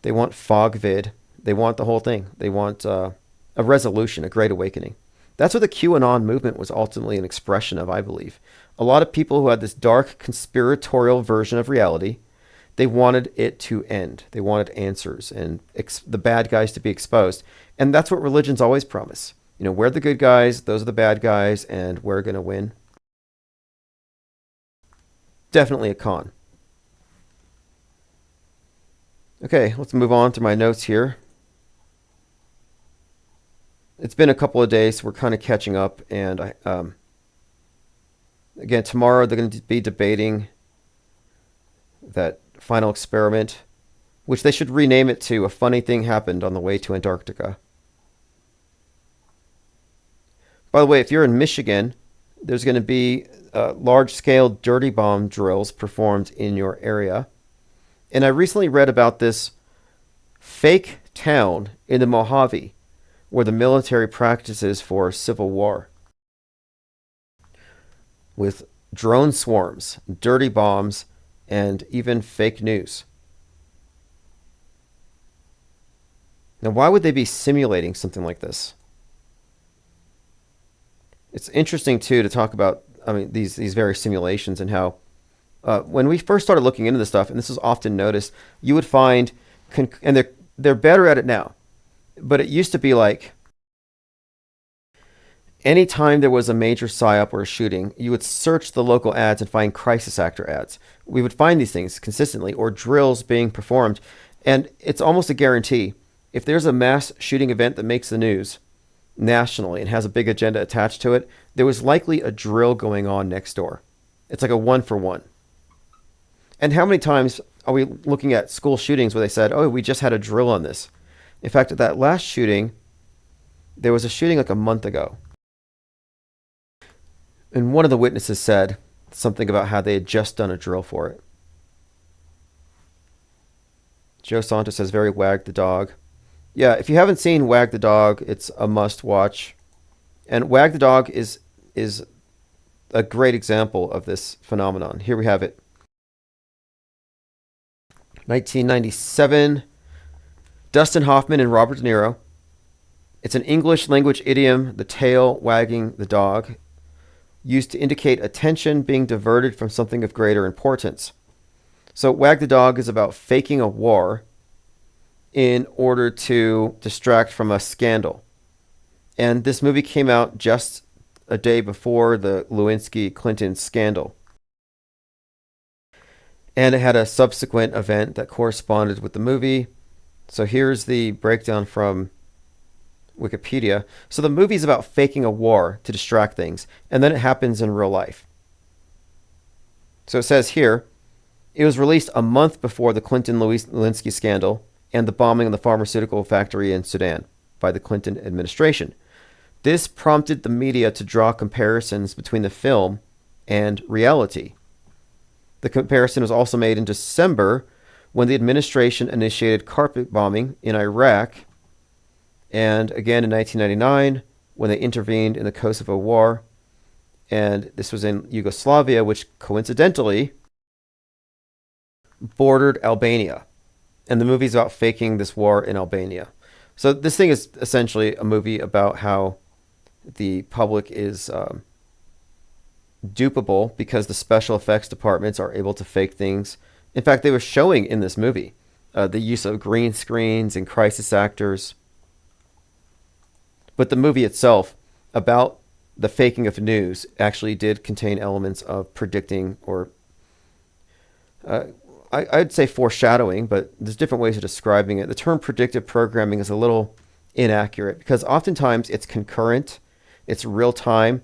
They want fog vid. They want the whole thing. They want a resolution, a great awakening. That's what the QAnon movement was ultimately an expression of, I believe. A lot of people who had this dark conspiratorial version of reality, they wanted it to end. They wanted answers and the bad guys to be exposed. And that's what religions always promise. You know, we're the good guys, those are the bad guys, and we're going to win. Definitely a con. Okay, let's move on to my notes here. It's been a couple of days, so we're kind of catching up, and again, tomorrow they're going to be debating that final experiment, which they should rename it to "A Funny Thing Happened on the Way to Antarctica." By the way, if you're in Michigan, there's going to be large-scale dirty bomb drills performed in your area. And I recently read about this fake town in the Mojave where the military practices for civil war, with drone swarms, dirty bombs, and even fake news. Now, why would they be simulating something like this? It's interesting, too, to talk about, these various simulations and how when we first started looking into this stuff, and this is often noticed, you would find, and they're better at it now, but it used to be like, anytime there was a major psyop or a shooting, you would search the local ads and find crisis actor ads. We would find these things consistently, or drills being performed, and it's almost a guarantee. If there's a mass shooting event that makes the news nationally and has a big agenda attached to it, there was likely a drill going on next door. It's like a 1-for-1. And how many times are we looking at school shootings where they said, oh, we just had a drill on this? In fact, at that last shooting, there was a shooting like a month ago. And one of the witnesses said something about how they had just done a drill for it. Joe Santos says, very Wag the Dog. Yeah, if you haven't seen Wag the Dog, it's a must-watch. And Wag the Dog is a great example of this phenomenon. Here we have it. 1997, Dustin Hoffman and Robert De Niro. It's an English language idiom, the tail wagging the dog, used to indicate attention being diverted from something of greater importance. So wag the dog is about faking a war in order to distract from a scandal. And this movie came out just a day before the Lewinsky-Clinton scandal. And it had a subsequent event that corresponded with the movie. So here's the breakdown from Wikipedia. So the movie's about faking a war to distract things, and then it happens in real life. So it says here, it was released a month before the Clinton-Lewinsky scandal and the bombing of the pharmaceutical factory in Sudan by the Clinton administration. This prompted the media to draw comparisons between the film and reality. The comparison was also made in December when the administration initiated carpet bombing in Iraq, and again in 1999 when they intervened in the Kosovo War, and this was in Yugoslavia, which coincidentally bordered Albania. And the movie's about faking this war in Albania. So this thing is essentially a movie about how the public is dupeable because the special effects departments are able to fake things. In fact, they were showing in this movie the use of green screens and crisis actors. But the movie itself, about the faking of news, actually did contain elements of predicting or I'd say foreshadowing, but there's different ways of describing it. The term predictive programming is a little inaccurate because oftentimes it's concurrent, it's real time.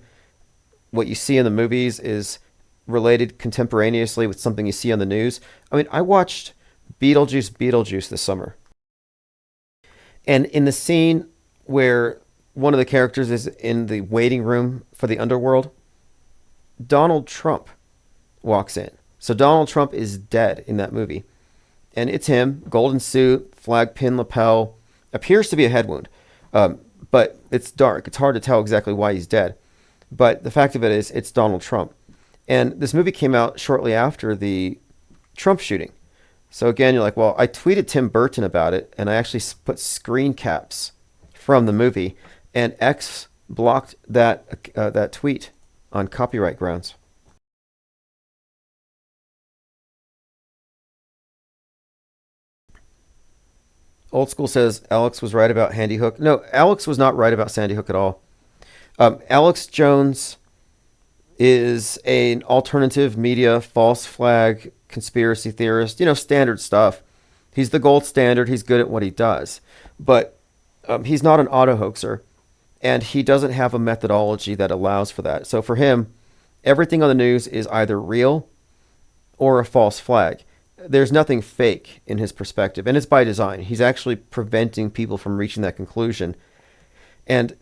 What you see in the movies is related contemporaneously with something you see on the news. I mean, I watched Beetlejuice this summer. And in the scene where one of the characters is in the waiting room for the underworld, Donald Trump walks in. So Donald Trump is dead in that movie. And it's him, golden suit, flag pin lapel, appears to be a head wound. But it's dark. It's hard to tell exactly why he's dead. But the fact of it is, it's Donald Trump. And this movie came out shortly after the Trump shooting. So again, you're like, well, I tweeted Tim Burton about it, and I actually put screen caps from the movie, and X blocked that tweet on copyright grounds. Old School says Alex was right about Sandy Hook. No, Alex was not right about Sandy Hook at all. Alex Jones is an alternative media false flag conspiracy theorist. You know, standard stuff. He's the gold standard. He's good at what he does. But he's not an auto hoaxer. And he doesn't have a methodology that allows for that. So for him, everything on the news is either real or a false flag. There's nothing fake in his perspective, and it's by design. He's actually preventing people from reaching that conclusion. And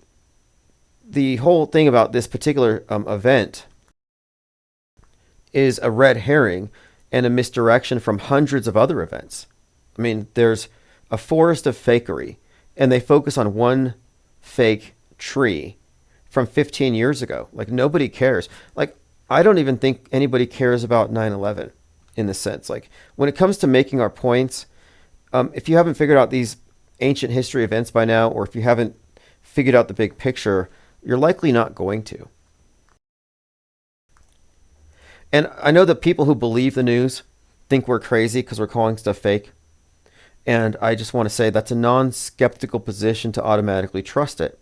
the whole thing about this particular event is a red herring and a misdirection from hundreds of other events. I mean, there's a forest of fakery, and they focus on one fake tree from 15 years ago. Like, nobody cares. Like, I don't even think anybody cares about 9/11. In this sense, like when it comes to making our points, if you haven't figured out these ancient history events by now, or if you haven't figured out the big picture, you're likely not going to. And I know that people who believe the news think we're crazy because we're calling stuff fake. And I just want to say that's a non-skeptical position to automatically trust it.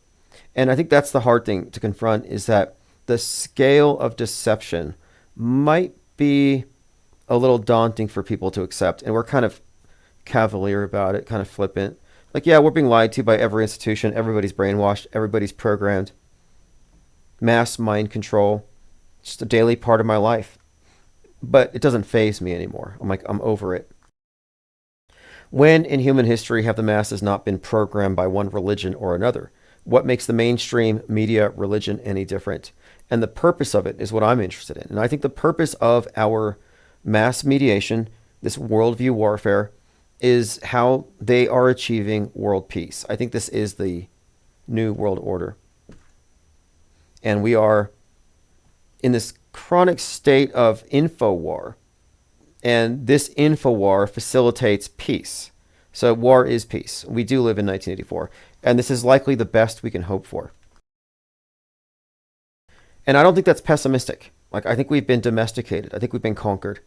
And I think that's the hard thing to confront, is that the scale of deception might be a little daunting for people to accept. And we're kind of cavalier about it, kind of flippant. Like, yeah, we're being lied to by every institution. Everybody's brainwashed. Everybody's programmed. Mass mind control. Just a daily part of my life. But it doesn't faze me anymore. I'm over it. When in human history have the masses not been programmed by one religion or another? What makes the mainstream media religion any different? And the purpose of it is what I'm interested in. And I think the purpose of our mass mediation, this worldview warfare, is how they are achieving world peace. I think this is the new world order. And we are in this chronic state of info war. And this infowar facilitates peace. So war is peace. We do live in 1984. And this is likely the best we can hope for. And I don't think that's pessimistic. Like, I think we've been domesticated. I think we've been conquered.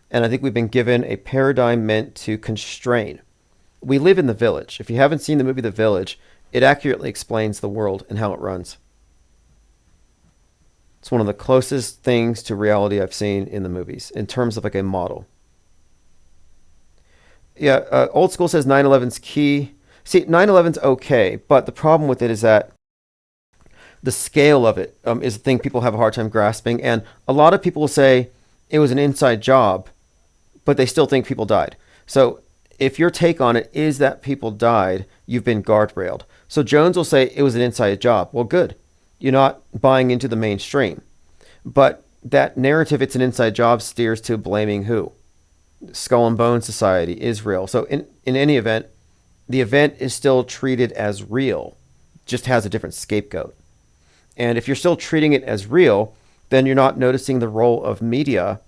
And I think we've been given a paradigm meant to constrain. We live in the village. If you haven't seen the movie The Village, it accurately explains the world and how it runs. It's one of the closest things to reality I've seen in the movies in terms of like a model. Yeah, Old School says 9/11's key. See, 9/11's okay, but the problem with it is that the scale of it is the thing people have a hard time grasping. And a lot of people say it was an inside job, but they still think people died. So if your take on it is that people died, you've been guardrailed. So Jones will say it was an inside job. Well, good. You're not buying into the mainstream. But that narrative, it's an inside job, steers to blaming who? Skull and Bone Society, Israel. So in any event, the event is still treated as real, just has a different scapegoat. And if you're still treating it as real, then you're not noticing the role of media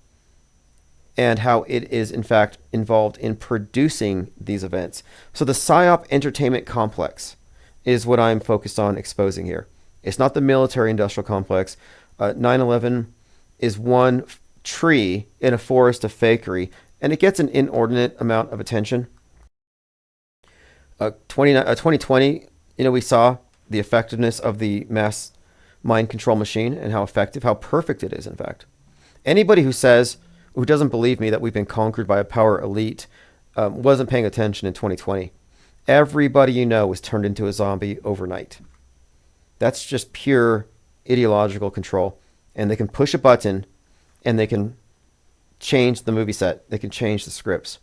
and how it is, in fact, involved in producing these events. So the PSYOP entertainment complex is what I'm focused on exposing here. It's not the military-industrial complex. 9/11 is one tree in a forest of fakery, and it gets an inordinate amount of attention. 2020, we saw the effectiveness of the mass mind control machine and how effective, how perfect it is, in fact. Anybody who doesn't believe me that we've been conquered by a power elite wasn't paying attention in 2020. Everybody you know was turned into a zombie overnight. That's just pure ideological control. And they can push a button and they can change the movie set. They can change the scripts.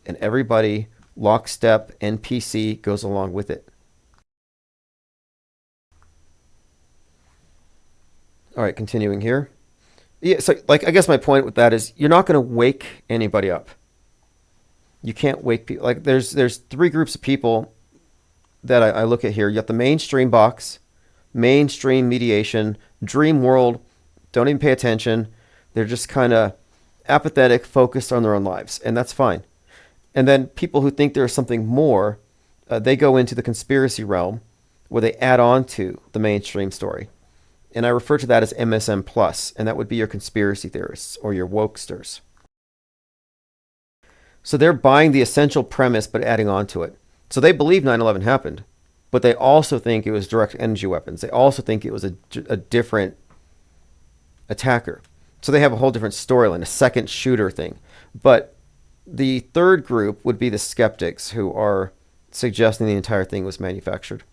And everybody, lockstep, NPC, goes along with it. All right, continuing here. Yeah, so I guess my point with that is you're not going to wake anybody up. You can't wake people. There's three groups of people that I look at here. You got the mainstream box, mainstream mediation, dream world, don't even pay attention. They're just kind of apathetic, focused on their own lives, and that's fine. And then people who think there's something more, they go into the conspiracy realm where they add on to the mainstream story. And I refer to that as MSM+, and that would be your conspiracy theorists or your wokesters. So they're buying the essential premise but adding on to it. So they believe 9/11 happened, but they also think it was direct energy weapons. They also think it was a different attacker. So they have a whole different storyline, a second shooter thing. But the third group would be the skeptics who are suggesting the entire thing was manufactured.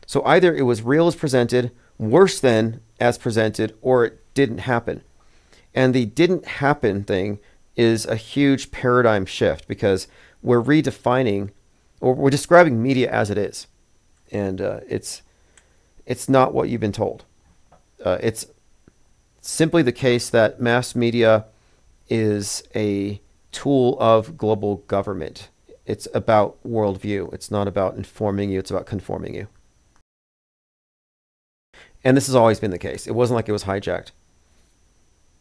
So either it was real as presented, worse than as presented, or it didn't happen. And the didn't happen thing is a huge paradigm shift because we're redefining, or we're describing media as it is. And it's not what you've been told. It's simply the case that mass media is a tool of global government. It's about worldview. It's not about informing you. It's about conforming you. And this has always been the case. It wasn't like it was hijacked.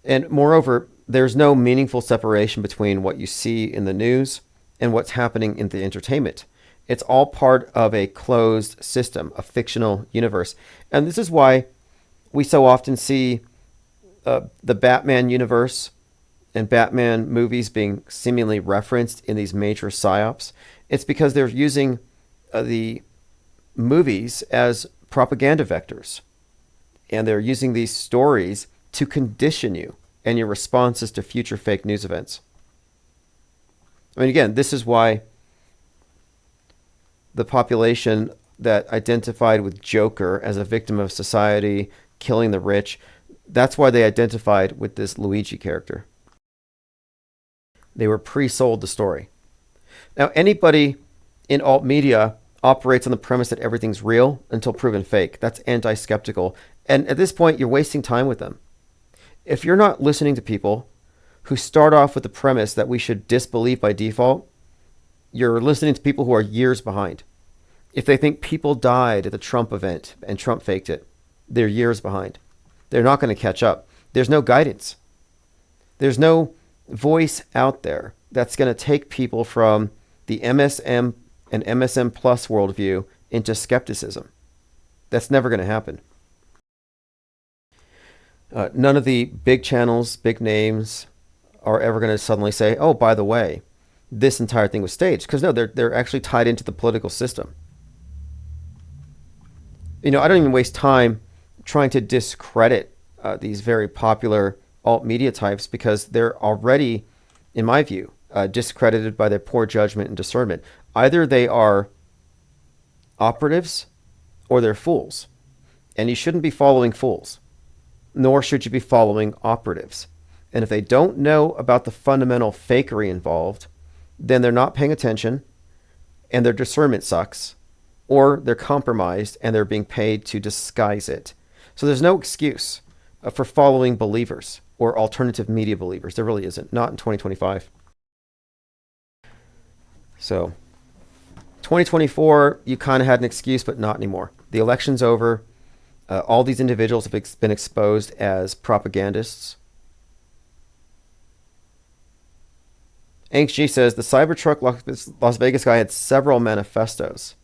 And moreover, there's no meaningful separation between what you see in the news and what's happening in the entertainment. It's all part of a closed system, a fictional universe. And this is why we so often see the Batman universe and Batman movies being seemingly referenced in these major psyops. It's because they're using the movies as propaganda vectors. And they're using these stories to condition you and your responses to future fake news events. I mean, again, this is why the population that identified with Joker as a victim of society, killing the rich, that's why they identified with this Luigi character. They were pre-sold the story. Now, anybody in alt media operates on the premise that everything's real until proven fake. That's anti-skeptical. And at this point, you're wasting time with them. If you're not listening to people who start off with the premise that we should disbelieve by default, you're listening to people who are years behind. If they think people died at the Trump event and Trump faked it, they're years behind. They're not going to catch up. There's no guidance. There's no voice out there that's going to take people from the MSM and MSM plus worldview into skepticism. That's never going to happen. None of the big channels, big names are ever going to suddenly say, oh, by the way, this entire thing was staged. Because no, they're actually tied into the political system. I don't even waste time trying to discredit these very popular alt media types, because they're already, in my view, discredited by their poor judgment and discernment. Either they are operatives or they're fools. And you shouldn't be following fools, nor should you be following operatives. And if they don't know about the fundamental fakery involved, then they're not paying attention and their discernment sucks, or they're compromised and they're being paid to disguise it. So there's no excuse for following believers or alternative media believers. There really isn't. Not in 2025. So 2024, you kind of had an excuse, but not anymore. The election's over. All these individuals have been exposed as propagandists. AnkG says the Cybertruck Las Vegas guy had several manifestos.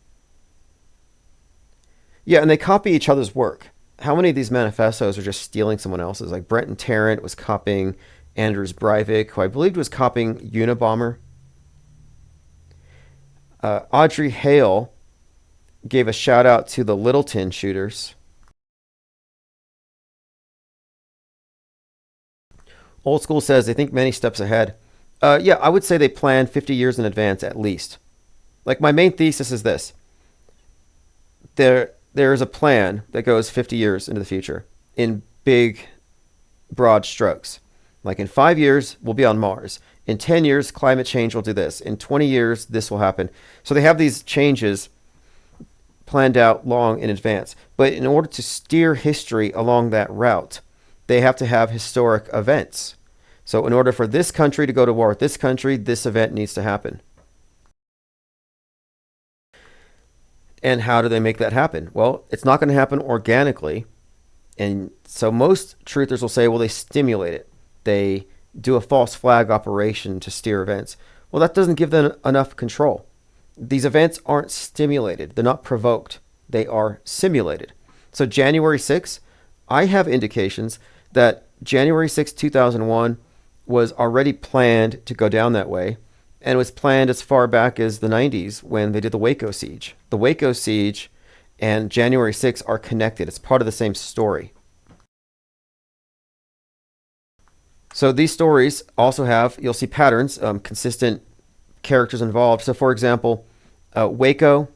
Yeah, and they copy each other's work. How many of these manifestos are just stealing someone else's? Like Brenton Tarrant was copying Anders Breivik, who I believed was copying Unabomber. Audrey Hale gave a shout out to the Littleton shooters. Old School says they think many steps ahead. Yeah, I would say they plan 50 years in advance at least. Like, my main thesis is this. There is a plan that goes 50 years into the future in big, broad strokes. Like, in 5 years, we'll be on Mars. In 10 years, climate change will do this. In 20 years, this will happen. So they have these changes planned out long in advance. But in order to steer history along that route, they have to have historic events. So in order for this country to go to war with this country, this event needs to happen. And how do they make that happen? Well, it's not going to happen organically. And so most truthers will say, well, they stimulate it. They do a false flag operation to steer events. Well, that doesn't give them enough control. These events aren't stimulated. They're not provoked. They are simulated. So January 6th, I have indications that January 6, 2001 was already planned to go down that way, and it was planned as far back as the 90s when they did the Waco siege. The Waco siege and January 6 are connected. It's part of the same story. So these stories also have, you'll see patterns, consistent characters involved. So for example, Waco.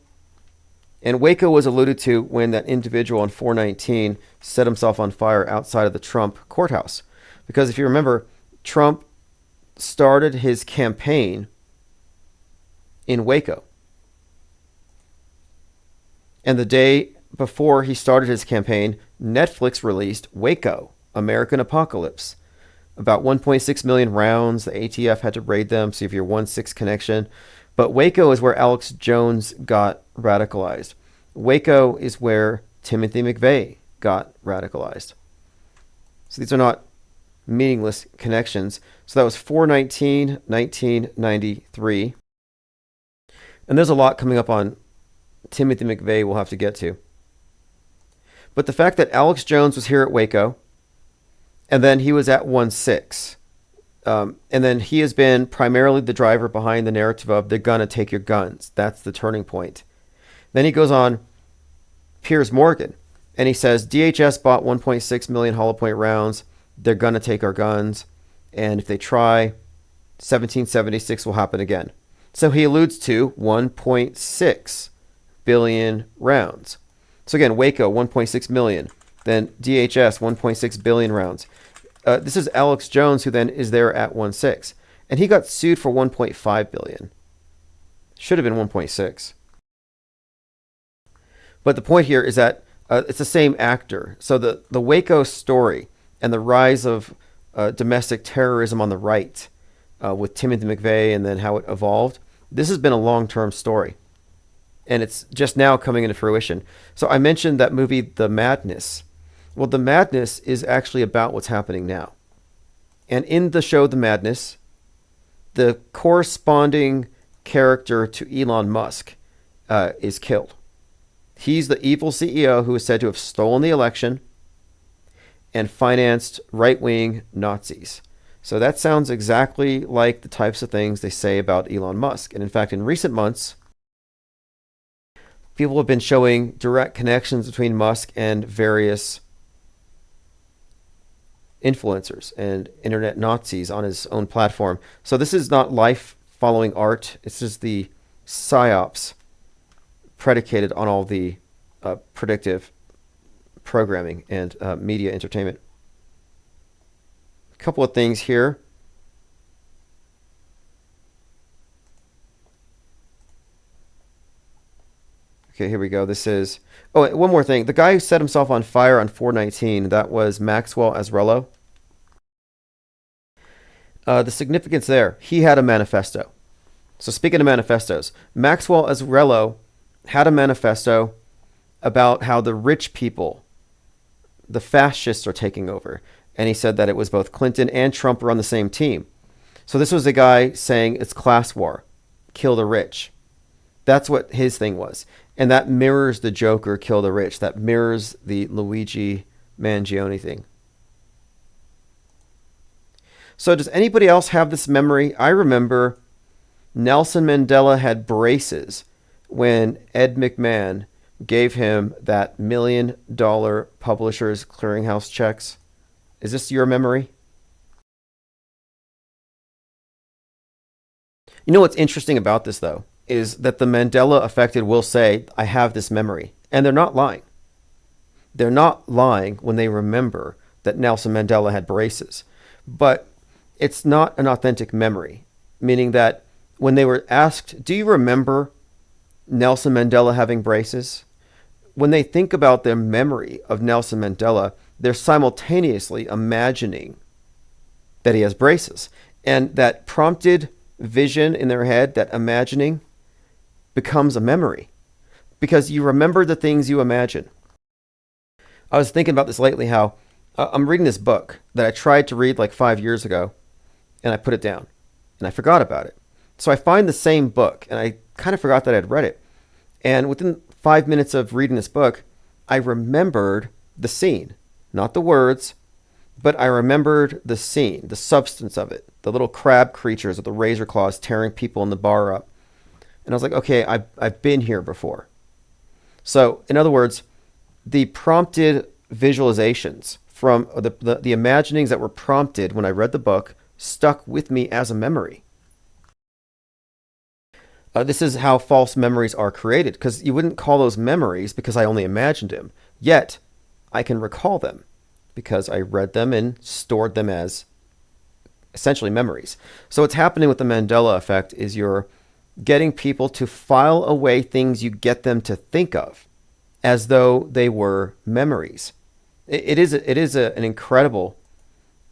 And Waco was alluded to when that individual on 419 set himself on fire outside of the Trump courthouse. Because if you remember, Trump started his campaign in Waco. And the day before he started his campaign, Netflix released Waco, American Apocalypse. About 1.6 million rounds. The ATF had to raid them, see if you're 1/6 connection. But Waco is where Alex Jones got radicalized. Waco is where Timothy McVeigh got radicalized. So these are not meaningless connections. So that was 4/19, 1993. And there's a lot coming up on Timothy McVeigh we'll have to get to. But the fact that Alex Jones was here at Waco, and then he was at 1/6, and then he has been primarily the driver behind the narrative of they're going to take your guns. That's the turning point. Then he goes on Piers Morgan, and he says DHS bought 1.6 million hollow point rounds. They're going to take our guns. And if they try, 1776 will happen again. So he alludes to 1.6 billion rounds. So again, Waco, 1.6 million. Then DHS, 1.6 billion rounds. This is Alex Jones, who then is there at 1/6. And he got sued for 1.5 billion. Should have been 1.6. But the point here is that it's the same actor. So the Waco story and the rise of domestic terrorism on the right with Timothy McVeigh and then how it evolved, this has been a long-term story. And it's just now coming into fruition. So I mentioned that movie, The Madness. Well, The Madness is actually about what's happening now. And in the show The Madness, the corresponding character to Elon Musk is killed. He's the evil CEO who is said to have stolen the election and financed right-wing Nazis. So that sounds exactly like the types of things they say about Elon Musk. And in fact, in recent months, people have been showing direct connections between Musk and various influencers and internet Nazis on his own platform. So this is not life following art. It's just the psyops predicated on all the predictive programming and media entertainment. A couple of things here. Okay, here we go. This is... Oh, one more thing. The guy who set himself on fire on 4/19, that was Maxwell Azrello. The significance there, he had a manifesto. So speaking of manifestos, Maxwell Azrello had a manifesto about how the rich people, the fascists, are taking over. And he said that it was both Clinton and Trump were on the same team. So this was a guy saying it's class war, kill the rich. That's what his thing was. And that mirrors the Joker, kill the rich. That mirrors the Luigi Mangione thing. So does anybody else have this memory? I remember Nelson Mandela had braces when Ed McMahon gave him that $1 million Publishers Clearinghouse checks. Is this your memory? You know what's interesting about this, though, is that the Mandela affected will say, I have this memory. And they're not lying. They're not lying when they remember that Nelson Mandela had braces. But it's not an authentic memory, meaning that when they were asked, do you remember Nelson Mandela having braces? When they think about their memory of Nelson Mandela, they're simultaneously imagining that he has braces. And that prompted vision in their head, that imagining, becomes a memory. Because you remember the things you imagine. I was thinking about this lately, how I'm reading this book that I tried to read like 5 years ago, and I put it down, and I forgot about it. So I find the same book, and I kind of forgot that I'd read it. And within 5 minutes of reading this book, I remembered the scene. Not the words, but I remembered the scene, the substance of it. The little crab creatures with the razor claws tearing people in the bar up. And I was like, okay, I've been here before. So, in other words, the prompted visualizations from the imaginings that were prompted when I read the book stuck with me as a memory. This is how false memories are created, because you wouldn't call those memories because I only imagined them. Yet, I can recall them because I read them and stored them as essentially memories. So what's happening with the Mandela effect is you're getting people to file away things you get them to think of as though they were memories. It is an incredible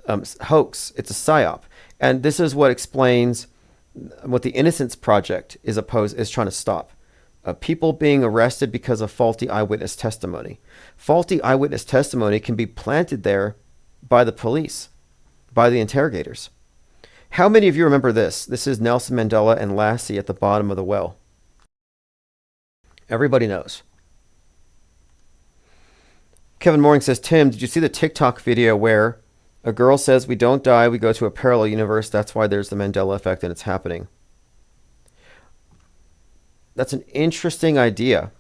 hoax. It's a psyop. And this is what explains what the Innocence Project is trying to stop. People being arrested because of faulty eyewitness testimony. Faulty eyewitness testimony can be planted there by the police, by the interrogators. How many of you remember this? This is Nelson Mandela and Lassie at the bottom of the well. Everybody knows. Kevin Mooring says, Tim, did you see the TikTok video where a girl says we don't die, we go to a parallel universe, that's why there's the Mandela effect and it's happening? That's an interesting idea.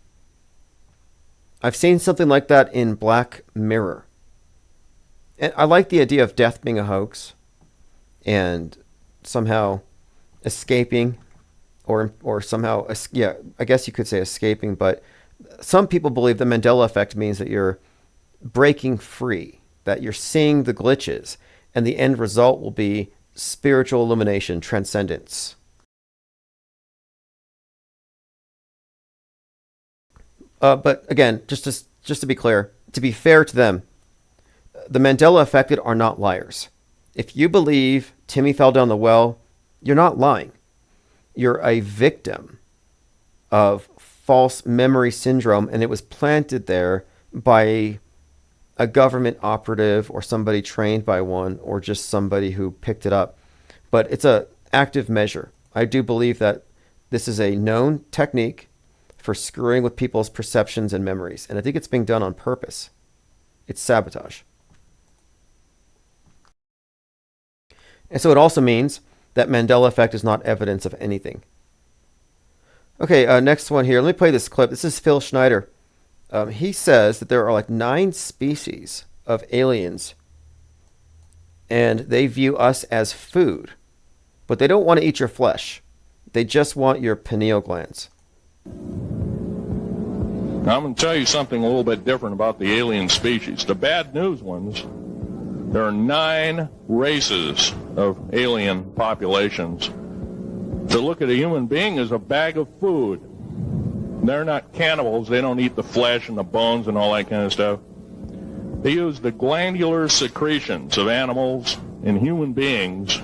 I've seen something like that in Black Mirror. And I like the idea of death being a hoax and somehow escaping or somehow, yeah, I guess you could say escaping, but some people believe the Mandela effect means that you're breaking free, that you're seeing the glitches, and the end result will be spiritual illumination, transcendence. But again, just to be clear, to be fair to them, the Mandela affected are not liars. If you believe Timmy fell down the well, you're not lying. You're a victim of false memory syndrome, and it was planted there by a government operative or somebody trained by one or just somebody who picked it up. But it's a active measure. I do believe that this is a known technique for screwing with people's perceptions and memories. And I think it's being done on purpose. It's sabotage. And so it also means that Mandela effect is not evidence of anything. Okay, next one here. Let me play this clip. This is Phil Schneider. He says that there are like 9 species of aliens, and they view us as food, but they don't want to eat your flesh. They just want your pineal glands. Now, I'm going to tell you something a little bit different about the alien species. The bad news ones, there are 9 races of alien populations that look at a human being as a bag of food. They're not cannibals. They don't eat the flesh and the bones and all that kind of stuff. They use the glandular secretions of animals and human beings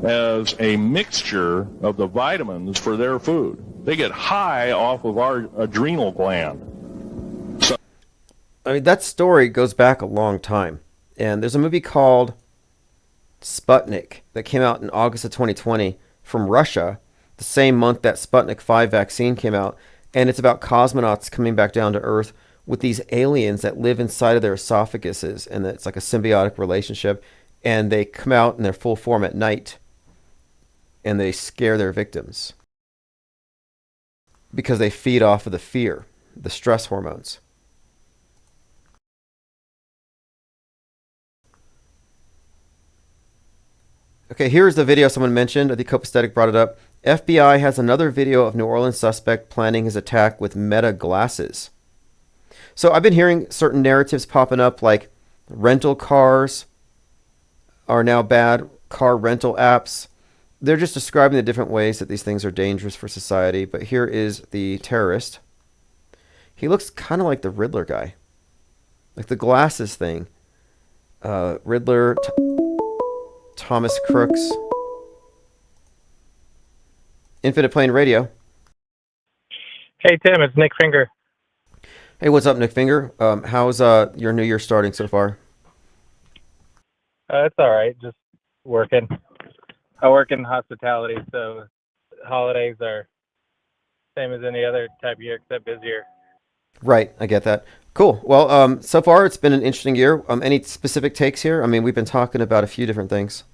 as a mixture of the vitamins for their food. They get high off of our adrenal gland. So, I mean, that story goes back a long time. And there's a movie called Sputnik that came out in August of 2020 from Russia, the same month that Sputnik 5 vaccine came out. And it's about cosmonauts coming back down to Earth with these aliens that live inside of their esophaguses. And it's like a symbiotic relationship. And they come out in their full form at night. And they scare their victims. Because they feed off of the fear, the stress hormones. Okay, here's the video someone mentioned. I think Copacetic brought it up. FBI has another video of New Orleans suspect planning his attack with Meta glasses. So I've been hearing certain narratives popping up like rental cars are now bad, car rental apps. They're just describing the different ways that these things are dangerous for society. But here is the terrorist. He looks kind of like the Riddler guy. Like the glasses thing. Riddler, Thomas Crooks. Infinite Plane Radio. Hey, Tim, it's Nick Finger. Hey, what's up, Nick Finger? How's your new year starting so far? It's all right, just working. I work in hospitality, so holidays are same as any other type of year except busier. Right, I get that. Cool. Well, so far it's been an interesting year. Any specific takes here? I mean, we've been talking about a few different things.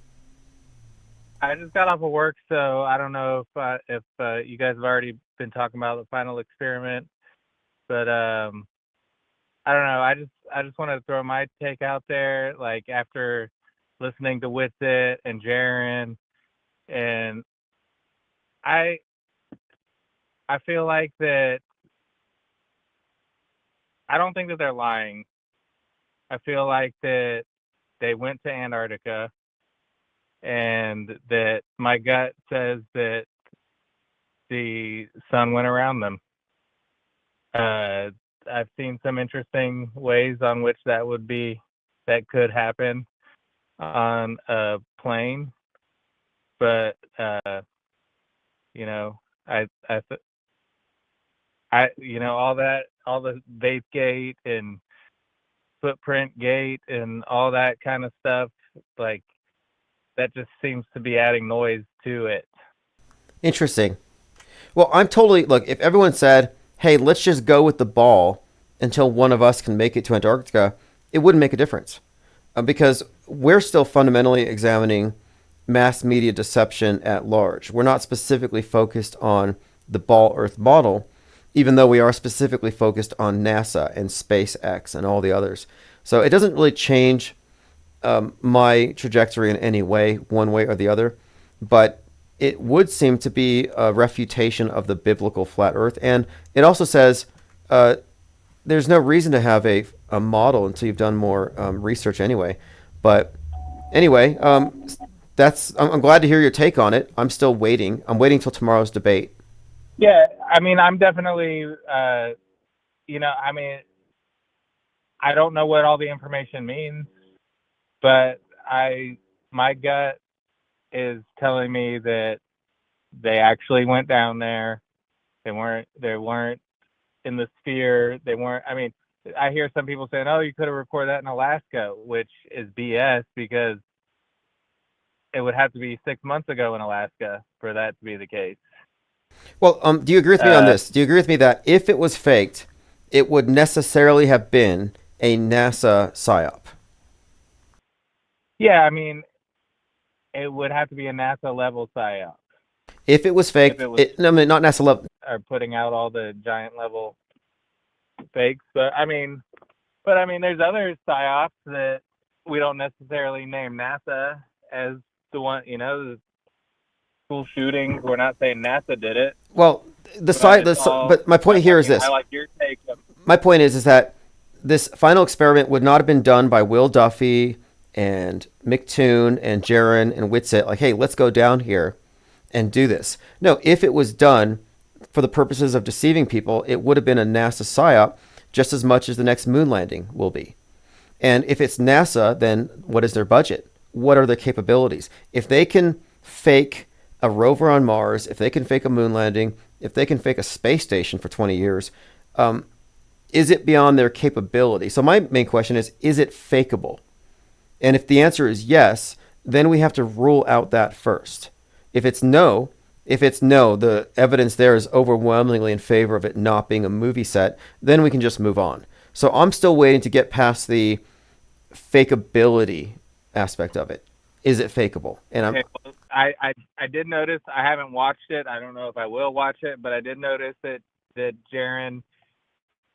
I just got off of work, so I don't know if you guys have already been talking about the final experiment, but I don't know. I just wanted to throw my take out there, like after listening to Witsit and Jaron, and I feel like that. I don't think that they're lying. I feel like that they went to Antarctica, and that my gut says that the sun went around them. I've seen some interesting ways on which that could happen on a plane, but all the Vapegate and footprint gate and all that kind of stuff, like that just seems to be adding noise to it. Interesting. Well, I'm totally, look, if everyone said, hey, let's just go with the ball until one of us can make it to Antarctica, it wouldn't make a difference. Because we're still fundamentally examining mass media deception at large. We're not specifically focused on the ball Earth model, even though we are specifically focused on NASA and SpaceX and all the others. So it doesn't really change my trajectory in any way, one way or the other. But it would seem to be a refutation of the biblical flat Earth. And it also says there's no reason to have a model until you've done more research anyway. But anyway, I'm glad to hear your take on it. I'm still waiting. I'm waiting till tomorrow's debate. Yeah, I mean, I'm definitely, I don't know what all the information means, but my gut is telling me that they actually went down there. They weren't in the sphere. They weren't, I mean, I hear some people saying, "Oh, you could have recorded that in Alaska," which is BS because it would have to be 6 months ago in Alaska for that to be the case. Well, do you agree with me on this? Do you agree with me that if it was faked, it would necessarily have been a NASA psyop? Yeah, I mean, it would have to be a NASA level psyop. If it was faked, no, I mean, not NASA level. Are putting out all the giant level fakes, but I mean, there's other psyops that we don't necessarily name NASA as the one. The school shootings. We're not saying NASA did it. Well, but my point here is this. I like your take. My point is that this final experiment would not have been done by Will Duffy and McToon and Jaron and Whitsett. Like, hey, let's go down here and do this. No, if it was done for the purposes of deceiving people, it would have been a NASA psyop just as much as the next moon landing will be. And if it's NASA, then what is their budget? What are their capabilities? If they can fake a rover on Mars, if they can fake a moon landing, if they can fake a space station for 20 years, is it beyond their capability? So my main question is it fakeable? And if the answer is yes, then we have to rule out that first. If it's no, the evidence there is overwhelmingly in favor of it not being a movie set, then we can just move on. So I'm still waiting to get past the fakeability aspect of it. Is it fakeable? And I did notice, I haven't watched it. I don't know if I will watch it, but I did notice that Jaron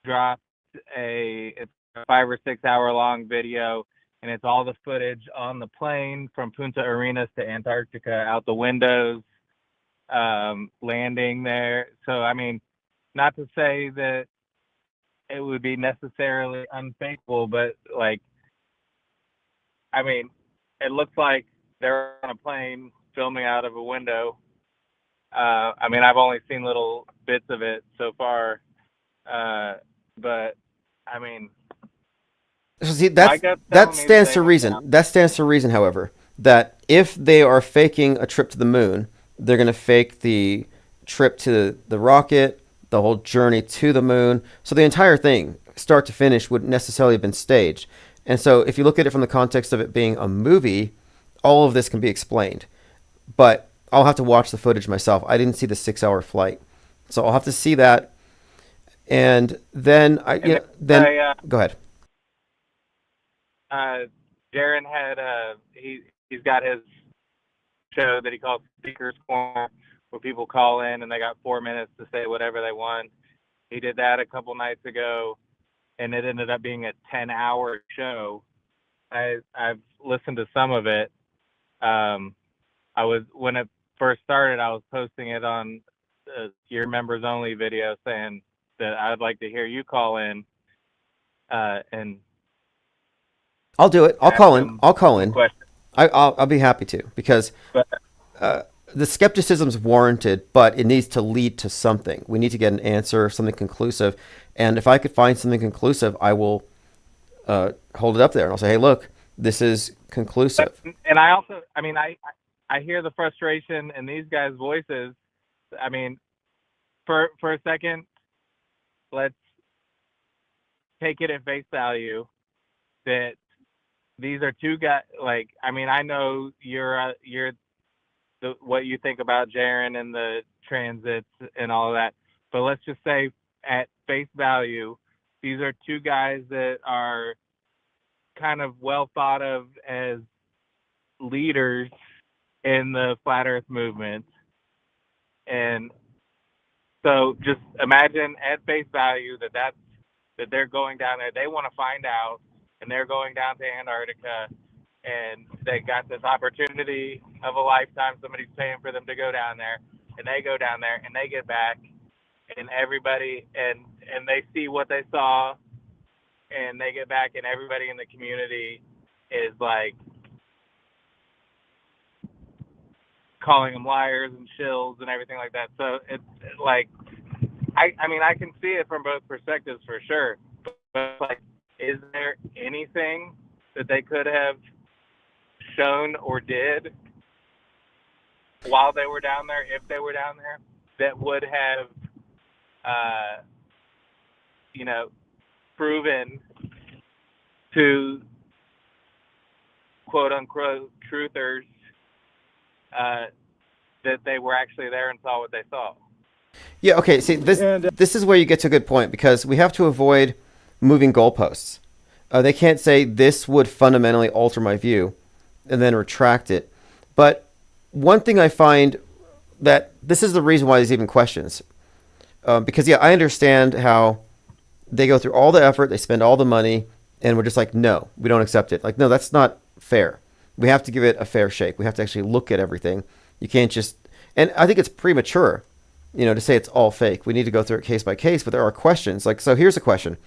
dropped it's a 5 or 6 hour long video, and it's all the footage on the plane from Punta Arenas to Antarctica, out the windows, landing there. So, I mean, not to say that it would be necessarily unfakeable, but like, I mean, it looks like they're on a plane filming out of a window. I mean, I've only seen little bits of it so far, but I mean, see, that stands to reason. That stands to reason, however, that if they are faking a trip to the moon, they're going to fake the trip to the rocket, the whole journey to the moon. So the entire thing, start to finish, wouldn't necessarily have been staged. And so if you look at it from the context of it being a movie, all of this can be explained. But I'll have to watch the footage myself. I didn't see the 6 hour flight. So I'll have to see that. And then go ahead. Jaron had he's got his show that he calls Speaker's Corner, where people call in and they got 4 minutes to say whatever they want. He did that a couple nights ago, and it ended up being a 10-hour show. I've listened to some of it. When it first started, I was posting it on your members only video saying that I'd like to hear you call in, and I'll do it. I'll call in. I'll be happy to, because the skepticism's warranted, but it needs to lead to something. We need to get an answer, something conclusive. And if I could find something conclusive, I will hold it up there and I'll say, hey, look, this is conclusive. And I also, I mean, I hear the frustration in these guys' voices. I mean, for a second, let's take it at face value that these are two guys. Like, I mean, I know you're what you think about Jaron and the transits and all of that, but let's just say at face value, these are two guys that are kind of well thought of as leaders in the flat earth movement. And so just imagine at face value that they're going down there. They want to find out, and they're going down to Antarctica, and they got this opportunity of a lifetime. Somebody's paying for them to go down there, and they go down there, and they get back, and everybody, and they see what they saw, and they get back, and everybody in the community is like calling them liars and shills and everything like that. So it's like, I mean, I can see it from both perspectives for sure, but like, is there anything that they could have shown or did while they were down there, if they were down there, that would have, proven to quote unquote truthers that they were actually there and saw what they saw. Yeah, okay, see, this is where you get to a good point, because we have to avoid moving goalposts. They can't say this would fundamentally alter my view and then retract it. But one thing I find that this is the reason why there's even questions. Because, yeah, I understand how they go through all the effort, they spend all the money, and we're just like, no, we don't accept it. Like, no, that's not fair. We have to give it a fair shake. We have to actually look at everything. You can't just, and I think it's premature, to say it's all fake. We need to go through it case by case, but there are questions. Like, so here's a question.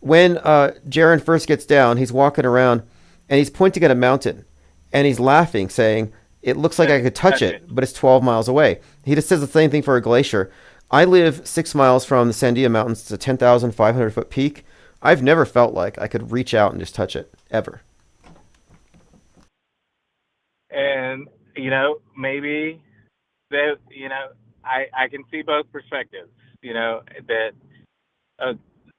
When Jaren first gets down, he's walking around and he's pointing at a mountain and he's laughing, saying, it looks like I could touch it, but it's 12 miles away. He just says the same thing for a glacier. I live 6 miles from the Sandia Mountains. It's a 10,500 foot peak. I've never felt like I could reach out and just touch it, ever. And, maybe they, I can see both perspectives, that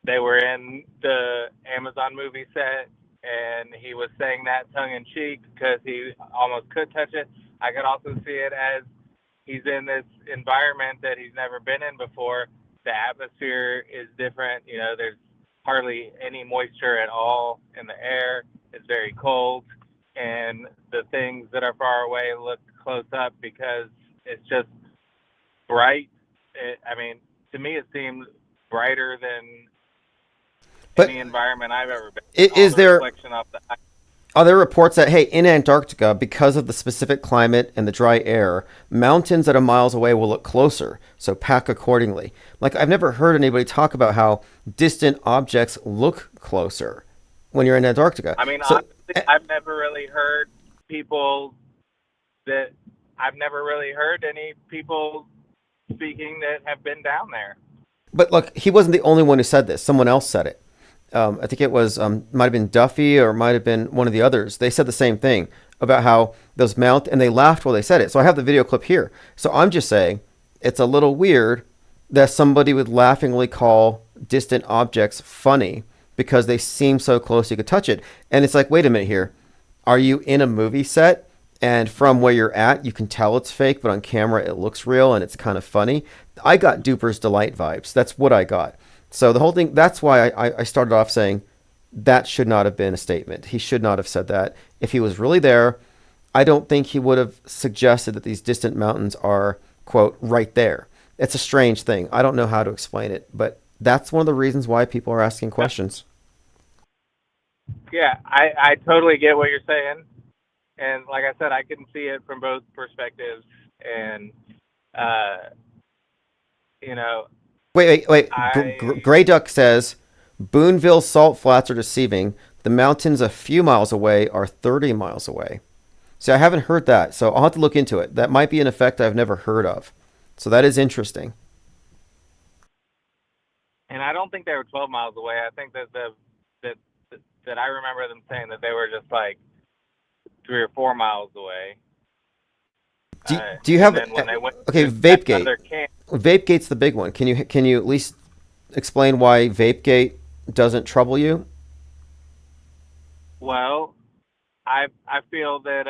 they were in the Amazon movie set and he was saying that tongue in cheek because he almost could touch it. I could also see it as he's in this environment that he's never been in before. The atmosphere is different. There's hardly any moisture at all in the air. It's very cold. And the things that are far away look close up because it's just bright. To me, it seems brighter than any environment I've ever been. Are there reports that, hey, in Antarctica, because of the specific climate and the dry air, mountains that are miles away will look closer, so pack accordingly? Like, I've never heard anybody talk about how distant objects look closer when you're in Antarctica. Honestly, I've never really heard any people speaking that have been down there. But look, he wasn't the only one who said this. Someone else said it. I think it was, might have been Duffy or might have been one of the others. They said the same thing about how those and they laughed while they said it. So I have the video clip here. So I'm just saying it's a little weird that somebody would laughingly call distant objects funny because they seem so close you could touch it. And it's like, wait a minute here. Are you in a movie set? And from where you're at, you can tell it's fake, but on camera it looks real and it's kind of funny. I got Duper's Delight vibes. That's what I got. So the whole thing, that's why I started off saying that should not have been a statement. He should not have said that. If he was really there, I don't think he would have suggested that these distant mountains are, quote, right there. It's a strange thing. I don't know how to explain it, but that's one of the reasons why people are asking questions. Yeah, I totally get what you're saying. And like I said, I can see it from both perspectives. And, Wait. Grey Duck says, Boonville salt flats are deceiving. The mountains a few miles away are 30 miles away. See, I haven't heard that, so I'll have to look into it. That might be an effect I've never heard of. So that is interesting. And I don't think they were 12 miles away. I think that that I remember them saying that they were just like 3 or 4 miles away. Do you have Vapegate? Vapegate's the big one. Can you at least explain why Vapegate doesn't trouble you? Well, I feel that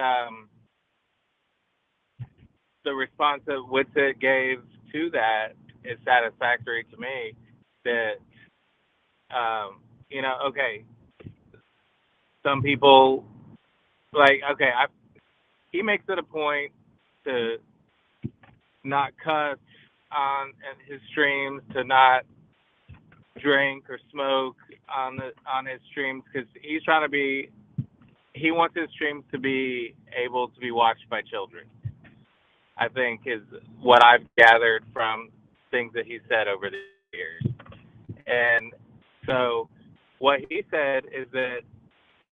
the response that Whitsitt gave to that is satisfactory to me. That okay, some people he makes it a point to not cuss on his streams, to not drink or smoke on his streams, because he wants his streams to be able to be watched by children, I think, is what I've gathered from things that he said over the years. And so what he said is that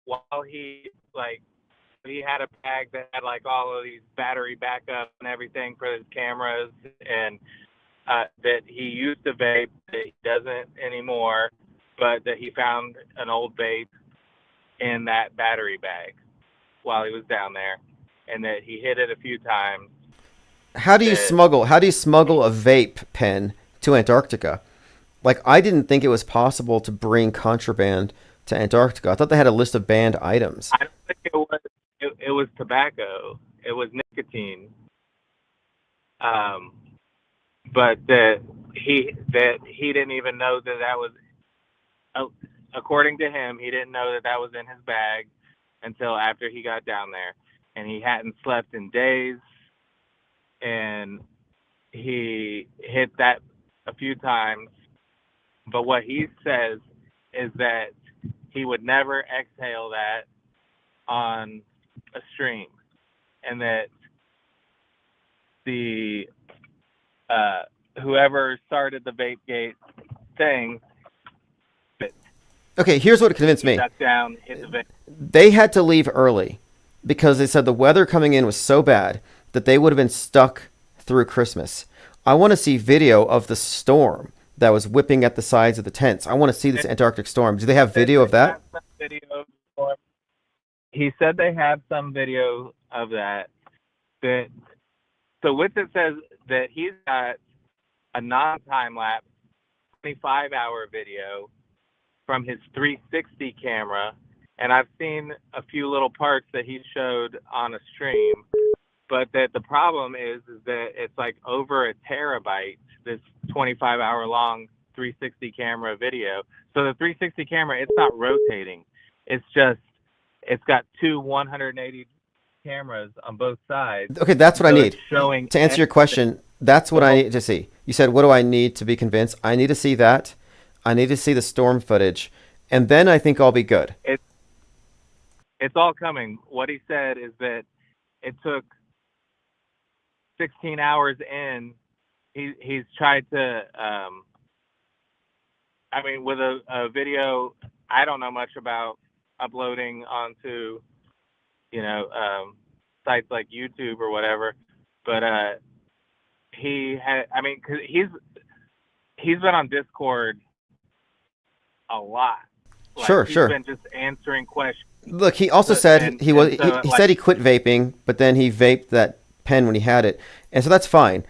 while he had a bag that had all of these battery backup and everything for his cameras, and that he used to vape, that he doesn't anymore, but that he found an old vape in that battery bag while he was down there, and that he hit it a few times. How do you smuggle a vape pen to Antarctica? Like, I didn't think it was possible to bring contraband to Antarctica. I thought they had a list of banned items. I don't think it was. It was tobacco. It was nicotine. Um, but that he didn't even know that was. According to him, he didn't know that was in his bag until after he got down there, and he hadn't slept in days, and he hit that a few times. But what he says is that he would never exhale that on a stream, and that the whoever started the Vapegate thing. Okay, here's what convinced me. Shut down, hit the vape. They had to leave early because they said the weather coming in was so bad that they would have been stuck through Christmas. I want to see video of the storm that was whipping at the sides of the tents. I want to see this Antarctic storm. Do they have video of that? He said they have some video of that. So Whitsitt says that he's got a non-time lapse 25-hour video from his 360 camera, and I've seen a few little parts that he showed on a stream, but that the problem is that it's like over a terabyte, this 25-hour long 360 camera video. So the 360 camera, it's not rotating. It's got two 180 cameras on both sides. Okay, that's what I need. Showing to answer your question, that's what I need to see. You said, what do I need to be convinced? I need to see that. I need to see the storm footage, and then I think I'll be good. It's all coming. What he said is that it took 16 hours in. He's tried to, with a video, I don't know much about uploading onto, sites like YouTube or whatever, but cause he's been on Discord a lot. Sure. He's been just answering questions. Look, he also said he said he quit vaping, but then he vaped that pen when he had it, and so that's fine.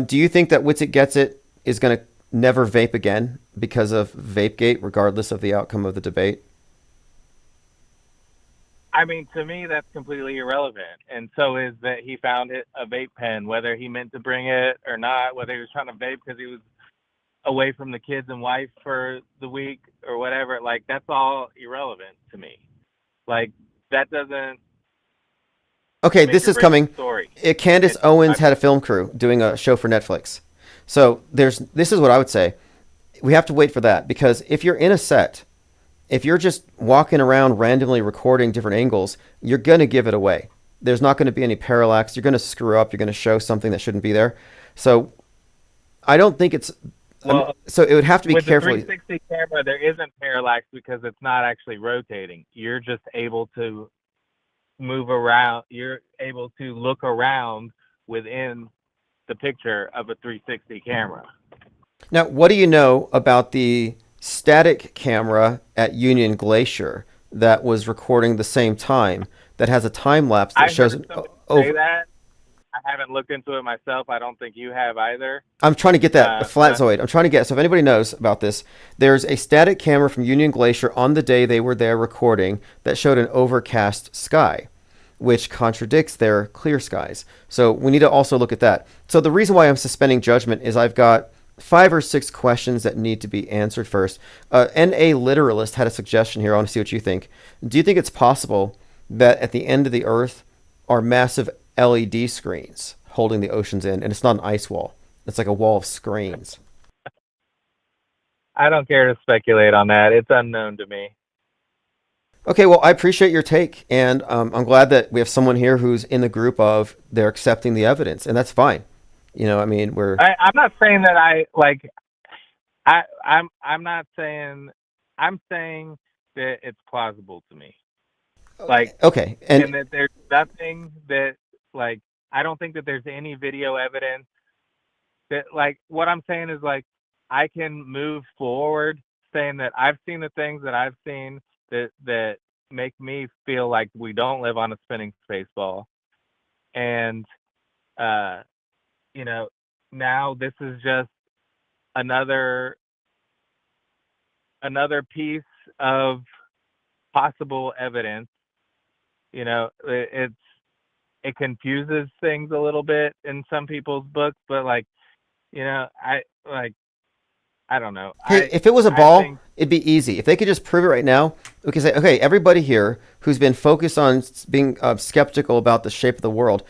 Do you think that Whitsitt Gets It is going to never vape again because of Vapegate, regardless of the outcome of the debate? To me, that's completely irrelevant. And so is that he found a vape pen, whether he meant to bring it or not, whether he was trying to vape because he was away from the kids and wife for the week or whatever. Like, that's all irrelevant to me. Like, that doesn't. Okay, this is coming. Candace Owens had a film crew doing a show for Netflix. So this is what I would say. We have to wait for that, because if you're in a set, if you're just walking around randomly recording different angles, you're going to give it away. There's not going to be any parallax. You're going to screw up. You're going to show something that shouldn't be there. So I don't think it's... so it would have to be carefully... With the 360 camera, there isn't parallax because it's not actually rotating. You're just able to move around. You're able to look around within the picture of a 360 camera. Now, what do you know about the static camera at Union Glacier that was recording the same time, that has a time lapse that shows say that. I haven't looked into it myself. I don't think you have either. I'm trying to get that flatzoid. I'm trying to get, so if anybody knows about this, there's a static camera from Union Glacier on the day they were there recording that showed an overcast sky, which contradicts their clear skies. So we need to also look at that. So the reason why I'm suspending judgment is I've got 5 or 6 questions that need to be answered first. N.A. Literalist had a suggestion here. I want to see what you think. Do you think it's possible that at the end of the Earth are massive LED screens holding the oceans in, and it's not an ice wall? It's like a wall of screens. I don't care to speculate on that. It's unknown to me. Okay, well, I appreciate your take, and I'm glad that we have someone here who's in the group of they're accepting the evidence, and that's fine. I'm not saying that I'm not saying. I'm saying that it's plausible to me. Okay, and that there's nothing that I don't think that there's any video evidence that what I'm saying is I can move forward saying that I've seen the things that I've seen that make me feel like we don't live on a spinning space ball, and now this is just another another piece of possible evidence. You know, it confuses things a little bit in some people's books, but like, you know, I don't know. Hey, if it was a I ball, think it'd be easy. If they could just prove it right now, we could say, okay, everybody here who's been focused on being skeptical about the shape of the world,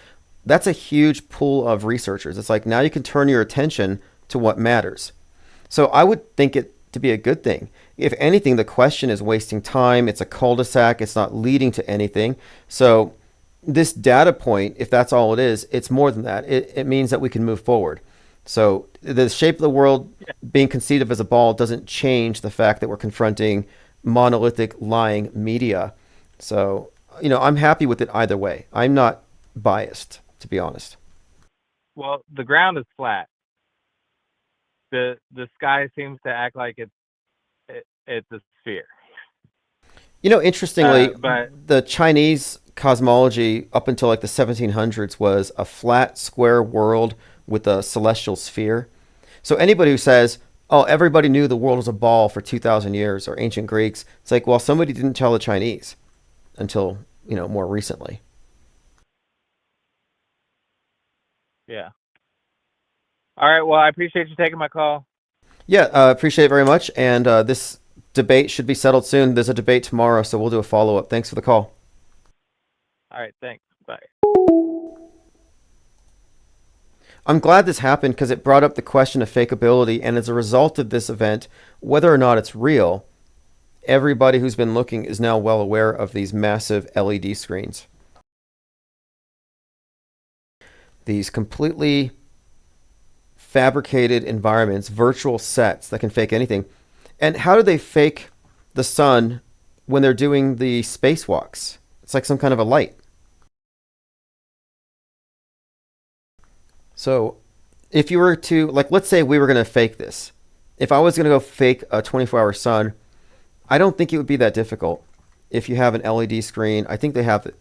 that's a huge pool of researchers. It's like now you can turn your attention to what matters. So I would think it to be a good thing. If anything, the question is wasting time. It's a cul-de-sac. It's not leading to anything. So this data point, if that's all it is, it's more than that. It means that we can move forward. So the shape of the world being conceived of as a ball doesn't change the fact that we're confronting monolithic lying media. So, you know, I'm happy with it either way. I'm not biased, to be honest. well, the ground is flat. The sky seems to act like it's a sphere. You know, interestingly, But the Chinese cosmology up until like the 1700s was a flat, square world with a celestial sphere. So anybody who says, oh, everybody knew the world was a ball for 2,000 years, or ancient Greeks, it's like, well, somebody didn't tell the Chinese until, you know, more recently. yeah. All right. Well, I appreciate you taking my call. Yeah, appreciate it very much. And this debate should be settled soon. There's a debate tomorrow, so we'll do a follow-up. Thanks for the call. All right. Thanks. Bye. I'm glad this happened because it brought up the question of fakeability, and as a result of this event, whether or not it's real, everybody who's been looking is now well aware of these massive LED screens. These completely fabricated environments, virtual sets that can fake anything. And how do they fake the sun when they're doing the spacewalks? It's like some kind of a light. So if you were to, like, let's say we were going to fake this. If I was going to go fake a 24-hour sun, I don't think it would be that difficult. If you have an LED screen, I think they have it.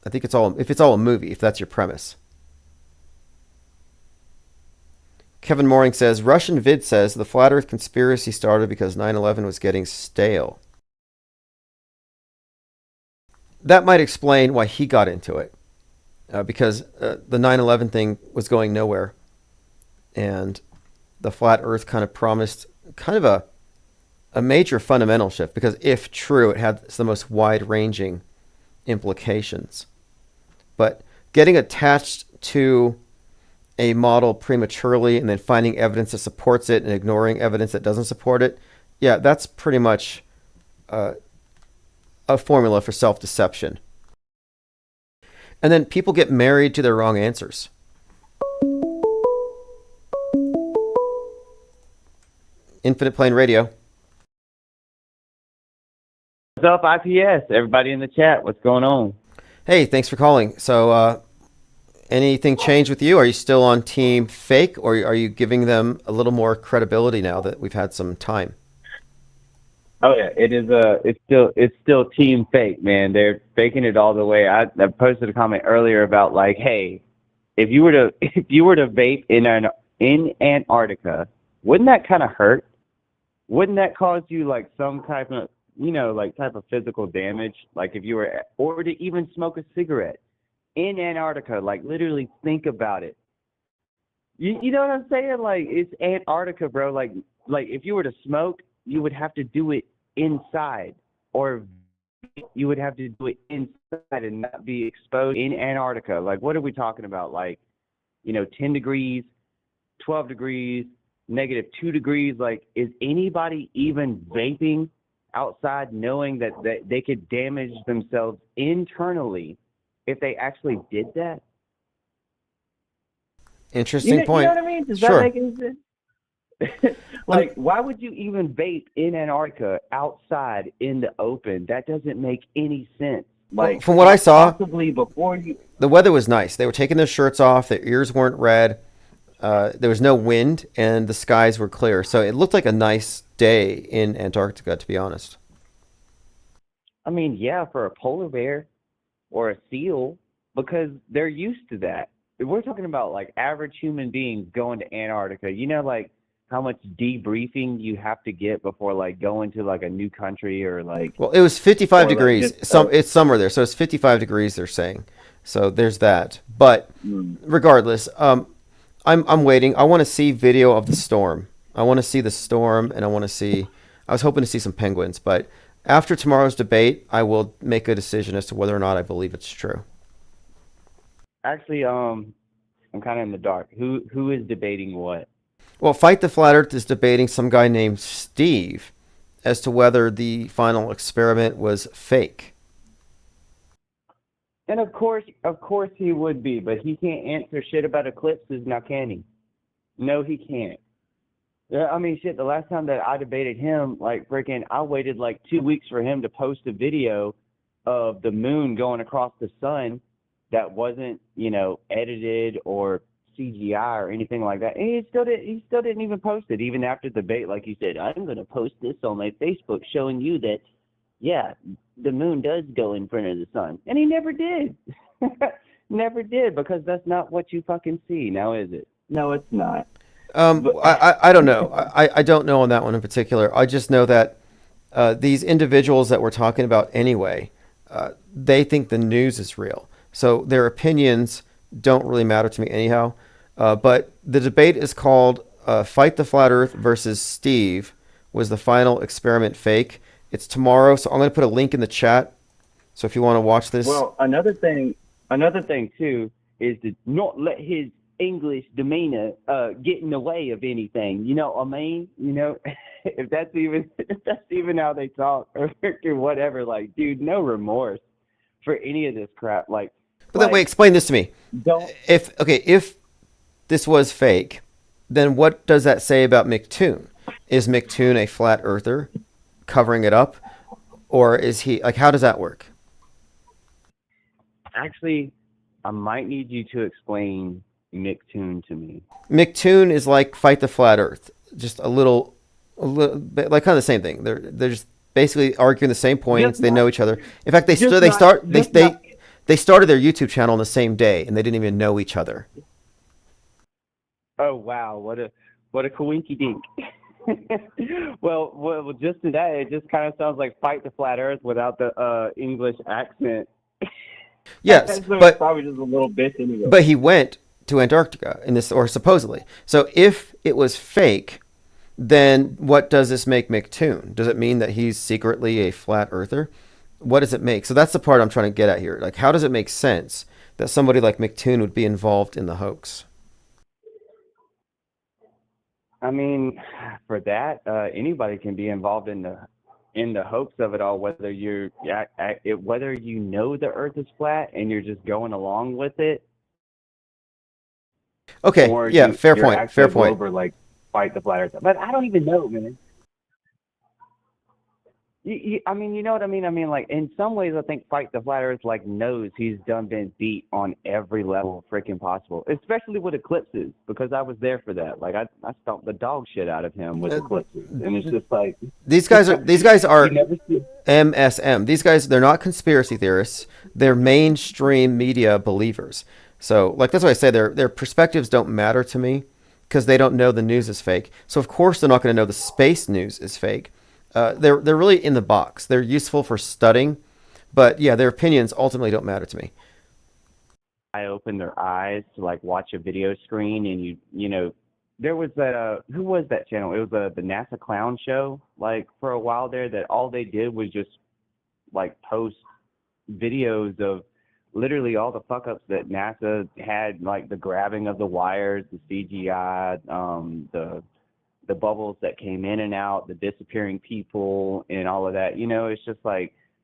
I think it's all, if it's all a movie, if that's your premise. Kevin Mooring says, Russian vid says the flat earth conspiracy started because 9/11 was getting stale. That might explain why he got into it. Because the 9/11 thing was going nowhere. And the flat earth kind of promised kind of a major fundamental shift. Because if true, it had the most wide-ranging implications. But getting attached to a model prematurely and then finding evidence that supports it and ignoring evidence that doesn't support it, yeah, that's pretty much a formula for self-deception. And then people get married to their wrong answers. Infinite Plane Radio. What's up, IPS? Everybody in the chat, what's going on? Hey, thanks for calling. So, anything changed with you? Are you still on team fake, or are you giving them a little more credibility now that we've had some time? Oh yeah, it's still team fake, man. They're faking it all the way. I posted a comment earlier about like, hey, if you were to vape in Antarctica, wouldn't that kind of hurt? Wouldn't that cause you like some type of type of physical damage? Like if you were, or to even smoke a cigarette in Antarctica, like literally think about it. You know what I'm saying? Like it's Antarctica, bro. Like if you were to smoke, you would have to do it inside, or you would have to do it inside and not be exposed in Antarctica. Like what are we talking about? Like, 10 degrees, 12 degrees, -2 degrees. Like, is anybody even vaping outside knowing that they could damage themselves internally if they actually did that? Interesting point. You know what I mean? Does that make any sense? Like, why would you even vape in Antarctica outside in the open? That doesn't make any sense. Like, from what I saw, possibly before you, the weather was nice. They were taking their shirts off. Their ears weren't red. There was no wind, and the skies were clear. So it looked like a nice day in Antarctica, to be honest. I mean, yeah, for a polar bear or a seal, because they're used to that. We're talking about like average human beings going to Antarctica. Like debriefing you have to get before like going to like a new country or like. Well, it was 55 or, like, degrees. just, It's somewhere there, so it's 55 degrees. They're saying, so there's that. But regardless, I'm waiting. I want to see video of the storm. I want to see the storm, and I want to see. I was hoping to see some penguins, but after tomorrow's debate, I will make a decision as to whether or not I believe it's true. Actually, I'm kind of in the dark. Who is debating what? Well, Fight the Flat Earth is debating some guy named Steve as to whether the final experiment was fake. And of course he would be, but he can't answer shit about eclipses now, can he? No, he can't. Yeah, I mean, shit, the last time that I debated him, like, freaking, I waited like 2 weeks for him to post a video of the moon going across the sun that wasn't, edited or CGI or anything like that. And he still didn't even post it, even after the debate. Like he said, I'm going to post this on my Facebook showing you that, yeah, the moon does go in front of the sun. And he never did. Never did, because that's not what you fucking see now, is it? No, it's not. I don't know. I don't know on that one in particular. I just know that these individuals that we're talking about anyway, they think the news is real. So their opinions don't really matter to me anyhow. But the debate is called Fight the Flat Earth versus Steve. Was the final experiment fake? It's tomorrow, so I'm going to put a link in the chat. So if you want to watch this. Well, another thing too is to not let his English demeanor get in the way of anything. You know what I mean? If that's even how they talk or whatever, like, dude, no remorse for any of this crap. But then wait, explain this to me. If this was fake, then what does that say about McToon? Is McToon a flat earther covering it up, or is he how does that work? Actually, I might need you to explain McToon to me. McToon is like Fight the Flat Earth, just a little bit, like kind of the same thing. They're just basically arguing the same points. They know each other. In fact, they started their YouTube channel on the same day, and they didn't even know each other. Oh wow, what a coinky dink. well, just to that, it just kind of sounds like Fight the Flat Earth without the English accent. Yes, so but probably just a little bit anyway. But he went to Antarctica in this, or supposedly. So if it was fake, then what does this make McToon? Does it mean that he's secretly a flat earther? What does it make? So that's the part I'm trying to get at here. How does it make sense that somebody like McToon would be involved in the hoax? I mean, for that, anybody can be involved in the hoax of it all, whether you know the Earth is flat and you're just going along with it. Okay. Yeah. Fair point. Fair point. Over, Fight the Flat Earth, but I don't even know, man. I mean, you know what I mean? I mean, in some ways, I think Fight the Flat Earth, knows he's done been beat on every level freaking possible, especially with eclipses, because I was there for that. I stomped the dog shit out of him with eclipses, and it's just these guys are MSM. These guys, they're not conspiracy theorists. They're mainstream media believers. So, that's why I say their perspectives don't matter to me, because they don't know the news is fake. So, of course, they're not going to know the space news is fake. They're really in the box. They're useful for studying, but yeah, their opinions ultimately don't matter to me. I opened their eyes to watch a video screen, and there was that who was that channel? It was the NASA Clown Show. For a while there, that all they did was just post videos of literally all the fuck ups that NASA had, the grabbing of the wires, the CGI, the bubbles that came in and out, the disappearing people, and all of that. It's just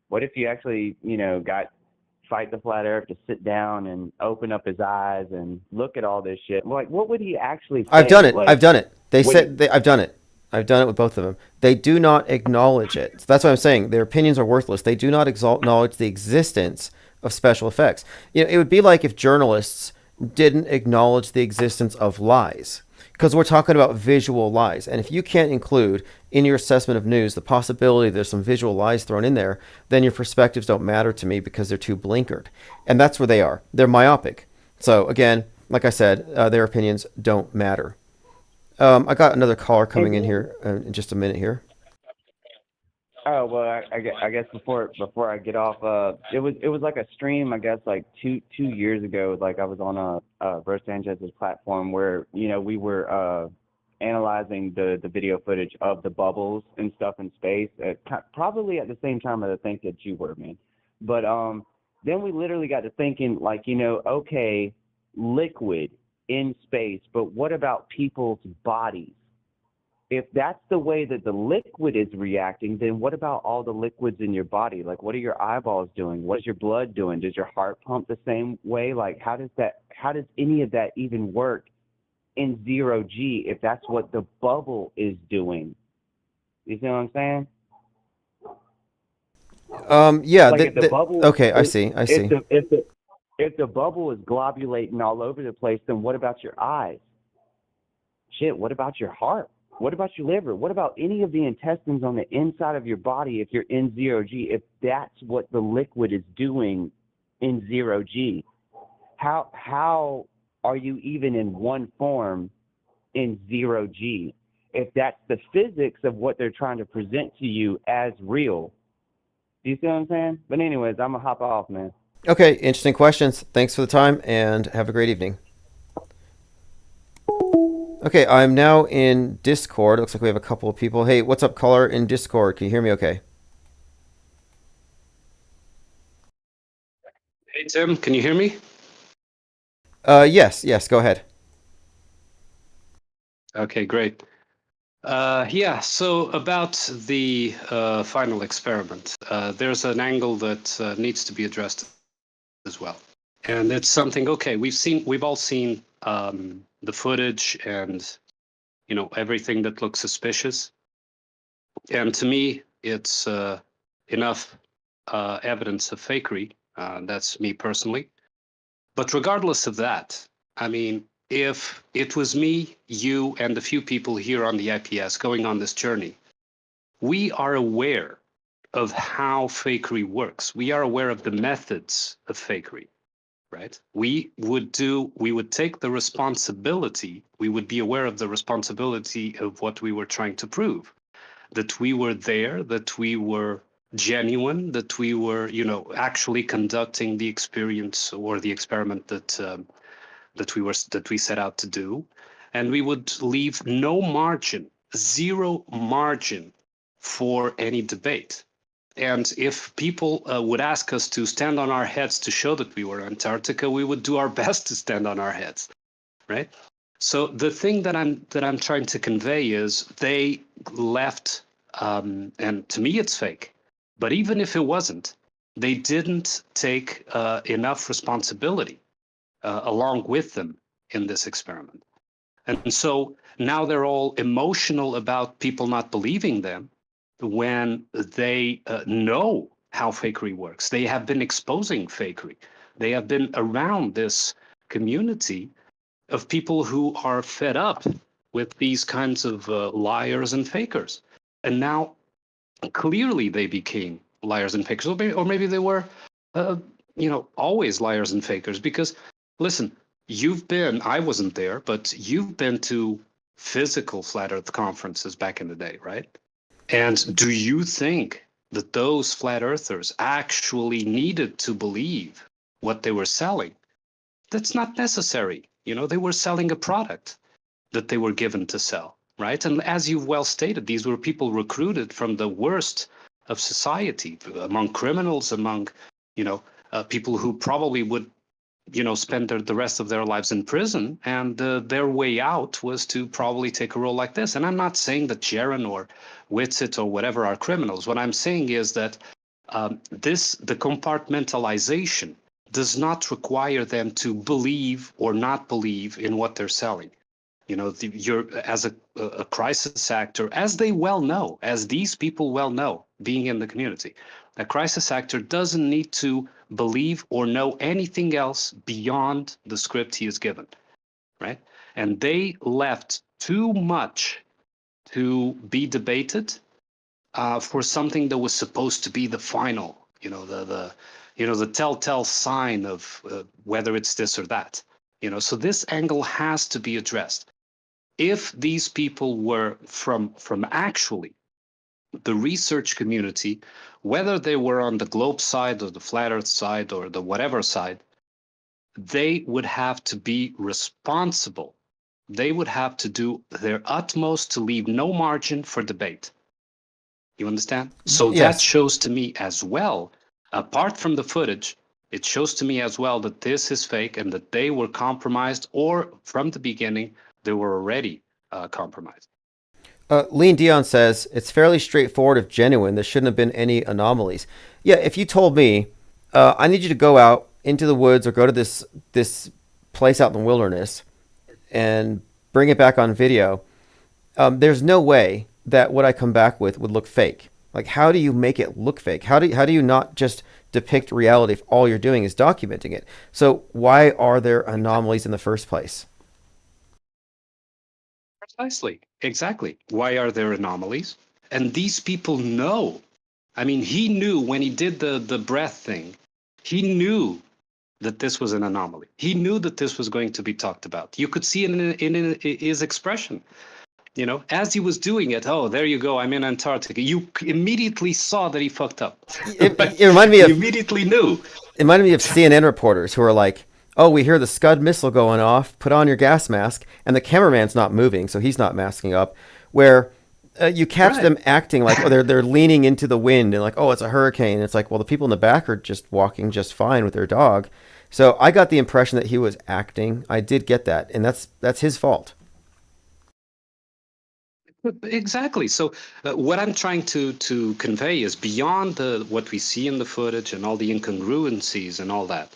what if you actually, got Fight the Flat Earth to sit down and open up his eyes and look at all this shit? What would he actually say? I've done it. I've done it. I've done it. I've done it with both of them. They do not acknowledge it. So that's what I'm saying. Their opinions are worthless. They do not acknowledge the existence of special effects. It would be like if journalists didn't acknowledge the existence of lies. Because we're talking about visual lies. And if you can't include in your assessment of news the possibility there's some visual lies thrown in there, then your perspectives don't matter to me because they're too blinkered. And that's where they are. They're myopic. So again, like I said, their opinions don't matter. I got another caller coming And in then, here in just a minute here. oh well, I guess before I get off, it was like a stream, I guess like two years ago. Like I was on a Verse Sanchez's platform where we were analyzing the video footage of the bubbles and stuff in space, probably at the same time I think that you were, man. But then we literally got to thinking, like, okay, liquid in space, but what about people's bodies? If that's the way that the liquid is reacting, then what about all the liquids in your body? Like, what are your eyeballs doing? What is your blood doing? Does your heart pump the same way? Like, how does any of that even work in 0G if that's what the bubble is doing? You see what I'm saying? Yeah. Like if the bubble, Okay, I see. I if see. the bubble is globulating all over the place, then what about your eyes? Shit, what about your heart? What about your liver? What about any of the intestines on the inside of your body if you're in 0G? If that's what the liquid is doing in 0G, how are you even in one form in 0G? If that's the physics of what they're trying to present to you as real. Do you see what I'm saying? But anyways, I'm going to hop off, man. Okay, interesting questions. Thanks for the time, and have a great evening. Okay, I'm now in Discord. Looks like we have a couple of people. Hey, what's up, caller in Discord? Can you hear me okay? Hey, Tim, can you hear me? Yes, go ahead. Okay, great. Yeah, so about the final experiment, there's an angle that needs to be addressed as well. And it's something, okay, we've all seen the footage and, everything that looks suspicious. And to me, it's enough evidence of fakery. That's me personally. But regardless of that, I mean, if it was me, you, and a few people here on the IPS going on this journey, we are aware of how fakery works. We are aware of the methods of fakery, right? We would take the responsibility, we would be aware of the responsibility of what we were trying to prove, that we were there, that we were genuine, that we were, actually conducting the experience or the experiment that we set out to do, and we would leave no margin, zero margin for any debate. And if people would ask us to stand on our heads to show that we were Antarctica, we would do our best to stand on our heads, right? So the thing that I'm trying to convey is they left, and to me it's fake. But even if it wasn't, they didn't take enough responsibility along with them in this experiment. And so now they're all emotional about people not believing them when they know how fakery works. They have been exposing fakery. They have been around this community of people who are fed up with these kinds of liars and fakers. And now clearly they became liars and fakers, or maybe they were, always liars and fakers. Because listen, I wasn't there, but you've been to physical flat earth conferences back in the day, right? And do you think that those flat earthers actually needed to believe what they were selling? That's not necessary. They were selling a product that they were given to sell, right? And as you've well stated, these were people recruited from the worst of society, among criminals, among, people who probably would, spend the rest of their lives in prison. And their way out was to probably take a role like this. And I'm not saying that Jaron or Whitsitt or whatever are criminals. What I'm saying is that the compartmentalization does not require them to believe or not believe in what they're selling. You're as a crisis actor, as they well know, as these people well know, being in the community, a crisis actor doesn't need to believe or know anything else beyond the script he is given, right? And they left too much to be debated for something that was supposed to be the final, the telltale sign of whether it's this or that. So this angle has to be addressed. if these people were from actually the research community, whether they were on the globe side or the flat earth side or the whatever side, they would have to be responsible. They would have to do their utmost to leave no margin for debate. You understand? So that Yes. shows to me as well, apart from the footage, it shows to me as well that this is fake and that they were compromised, or from the beginning, they were already compromised. Lean Dion says it's fairly straightforward if genuine. There shouldn't have been any anomalies. Yeah, if you told me, I need you to go out into the woods or go to this place out in the wilderness and bring it back on video, there's no way that what I come back with would look fake. Like, how do you make it look fake? How do you not just depict reality if all you're doing is documenting it? So why are there anomalies in the first place? Precisely. Exactly. Why are there anomalies? And these people know. I mean, he knew when he did the breath thing, he knew that this was an anomaly. He knew that this was going to be talked about. You could see it in his expression. You know, as he was doing it, oh, there you go, I'm in Antarctica. You immediately saw that he fucked up. It reminded me of, you immediately knew. It reminded me of CNN reporters who are like, oh, we hear the Scud missile going off, put on your gas mask, and the cameraman's not moving, so he's not masking up, where you catch them acting like, oh, they're leaning into the wind and like, oh, it's a hurricane. And it's like, well, the people in the back are just walking just fine with their dog. So I got the impression that he was acting. I did get that, and that's his fault. Exactly. So what I'm trying to convey is beyond what we see in the footage and all the incongruencies and all that,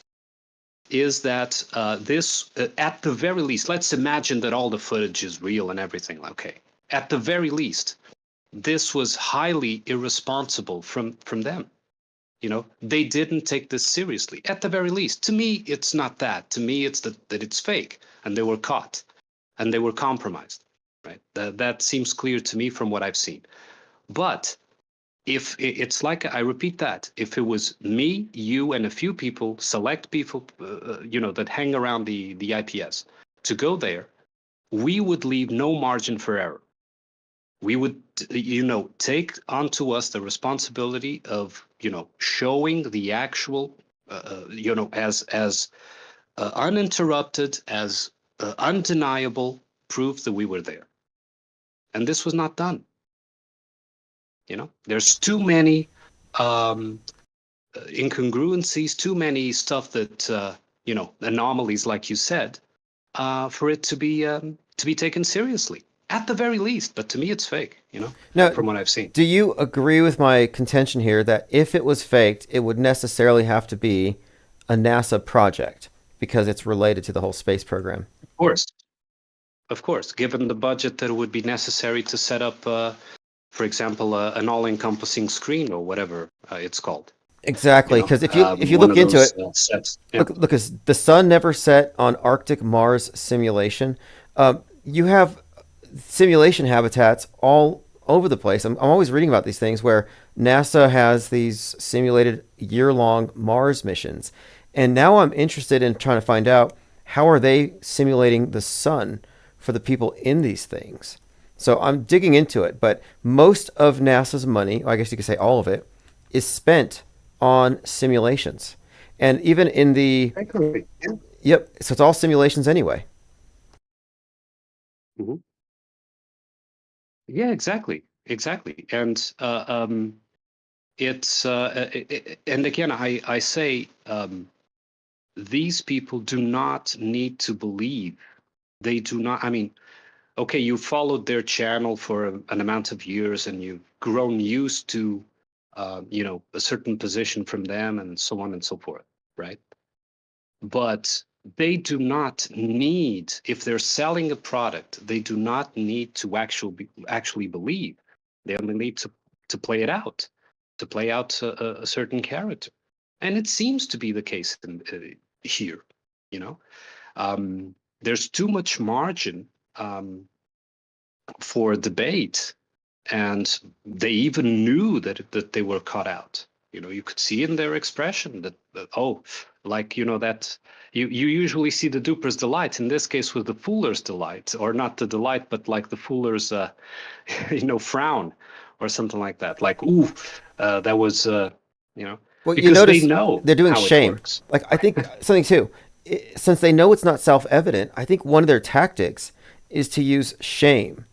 is that this, at the very least, let's imagine that all the footage is real and everything. Okay. At the very least, this was highly irresponsible from them. You know, they didn't take this seriously. At the very least, to me, it's not that. To me, it's that it's fake, and they were caught, and they were compromised. Right? That seems clear to me from what I've seen. But if it's like, I repeat that, if it was me, you, and a few people, select people, that hang around the IPS to go there, we would leave no margin for error. We would, take onto us the responsibility of, showing the actual, as uninterrupted, as undeniable proof that we were there. And this was not done. There's too many incongruencies, too many stuff that, anomalies, like you said, for it to be taken seriously. At the very least, but to me it's fake, Now, from what I've seen. Do you agree with my contention here that if it was faked, it would necessarily have to be a NASA project because it's related to the whole space program? Of course, given the budget that would be necessary to set up, for example, an all-encompassing screen or whatever it's called. Exactly, because if you look into it, look, the sun never set on Arctic Mars simulation. You have simulation habitats all over the place. I'm always reading about these things where NASA has these simulated year-long Mars missions. And now I'm interested in trying to find out, how are they simulating the sun for the people in these things? So I'm digging into it, but most of NASA's money, I guess you could say all of it, is spent on simulations. And even in the... Yep, so it's all simulations anyway. Mm-hmm. Yeah, exactly. And it's and again, I say these people do not need to believe. They do not. I mean, okay, you followed their channel for an amount of years, and you've grown used to, a certain position from them, and so on and so forth, right? But they do not need, if they're selling a product, they do not need to actually believe. They only need to play it out, to play out a certain character. And it seems to be the case here, There's too much margin for debate, and they even knew that they were caught out. You could see in their expression that oh, Like, that you usually see the duper's delight. In this case, with the fooler's delight, or not the delight, but like the fooler's, frown, or something like that. Like, ooh, that was, Well, you because they notice know they're doing how it shame. works. Like I think something too, since they know it's not self-evident, I think one of their tactics is to use shame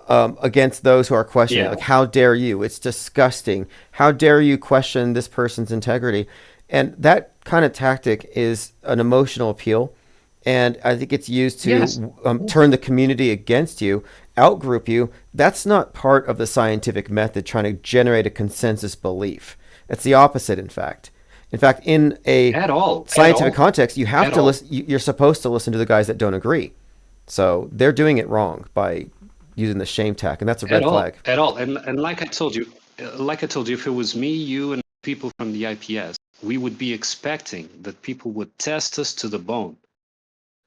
against those who are questioning. Yeah. Like, how dare you? It's disgusting. How dare you question this person's integrity? And that kind of tactic is an emotional appeal. And I think it's used to Yes. turn the community against you, outgroup you. That's not part of the scientific method trying to generate a consensus belief. It's the opposite, in fact. In fact, in a At all. scientific At all. context, you have At to all. listen. You're supposed to listen to the guys that don't agree. So they're doing it wrong by using the shame tack, and that's a red At all. flag. At all. And like I told you, if it was me, you, and people from the IPS, we would be expecting that people would test us to the bone.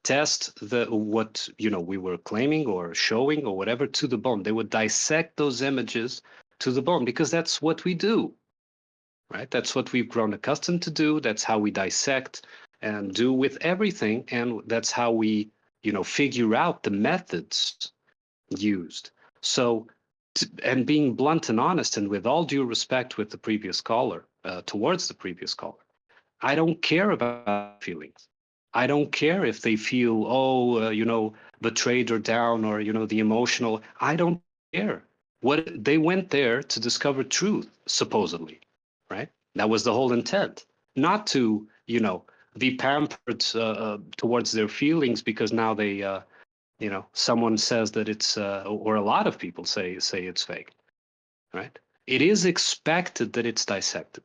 Test what we were claiming or showing or whatever to the bone. They would dissect those images to the bone, because that's what we do, right? That's what we've grown accustomed to do. That's how we dissect and do with everything, and that's how we figure out the methods used. So, and being blunt and honest, and with all due respect with the previous caller, towards the previous caller, I don't care about feelings. I don't care if they feel, betrayed or down, or, the emotional. I don't care. What they went there to discover truth, supposedly, right? That was the whole intent. Not to, be pampered towards their feelings because now they, someone says that it's, or a lot of people say it's fake, right? It is expected that it's dissected.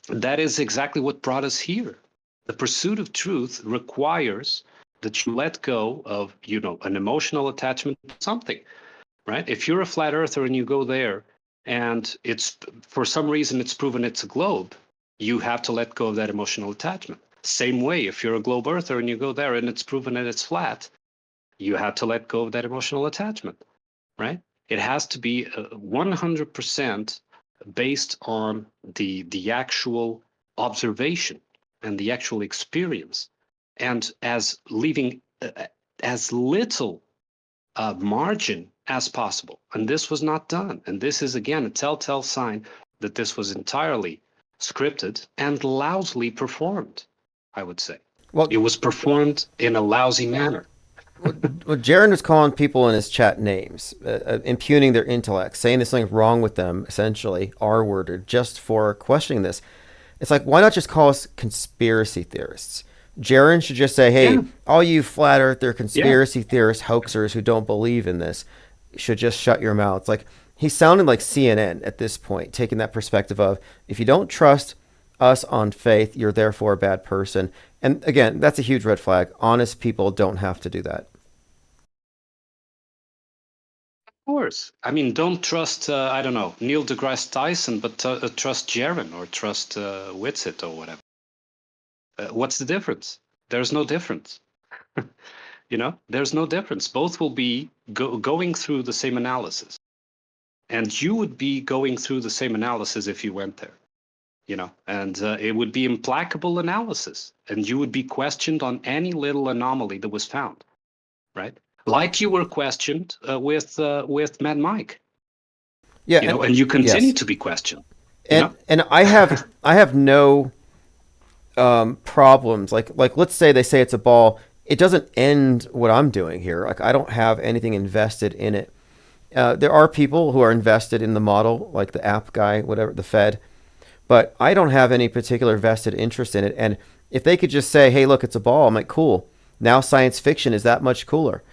That is exactly what brought us here. The pursuit of truth requires that you let go of, an emotional attachment to something, right? If you're a flat earther and you go there and it's, for some reason, it's proven it's a globe, you have to let go of that emotional attachment. Same way, if you're a globe earther and you go there and it's proven that it's flat, you have to let go of that emotional attachment, right? It has to be 100% based on the actual observation and the actual experience, and as leaving as little margin as possible. And this was not done. And this is, again, a telltale sign that this was entirely scripted and lousily performed, I would say. Well, it was performed in a lousy manner. Well, Jaron was calling people in his chat names, impugning their intellect, saying there's something wrong with them, essentially R-worded, just for questioning this. It's like, why not just call us conspiracy theorists? Jaron should just say, hey, all you flat earther conspiracy theorists, hoaxers who don't believe in this, should just shut your mouths. Like, he sounded like CNN at this point, taking that perspective of, if you don't trust us on faith, you're therefore a bad person. And again, that's a huge red flag. Honest people don't have to do that. Of course. I mean, don't trust, I don't know, Neil deGrasse Tyson, but trust Jaron or trust Whitsitt or whatever. What's the difference? There's no difference. There's no difference. Both will be going through the same analysis. And you would be going through the same analysis if you went there. And it would be implacable analysis, and you would be questioned on any little anomaly that was found, right? Like you were questioned with Mad Mike. Yeah, and you continue to be questioned. And I have no problems. Like let's say they say it's a ball. It doesn't end what I'm doing here. Like, I don't have anything invested in it. There are people who are invested in the model, like the app guy, whatever, the Fed. But I don't have any particular vested interest in it. And if they could just say, hey, look, it's a ball, I'm like, cool. Now science fiction is that much cooler.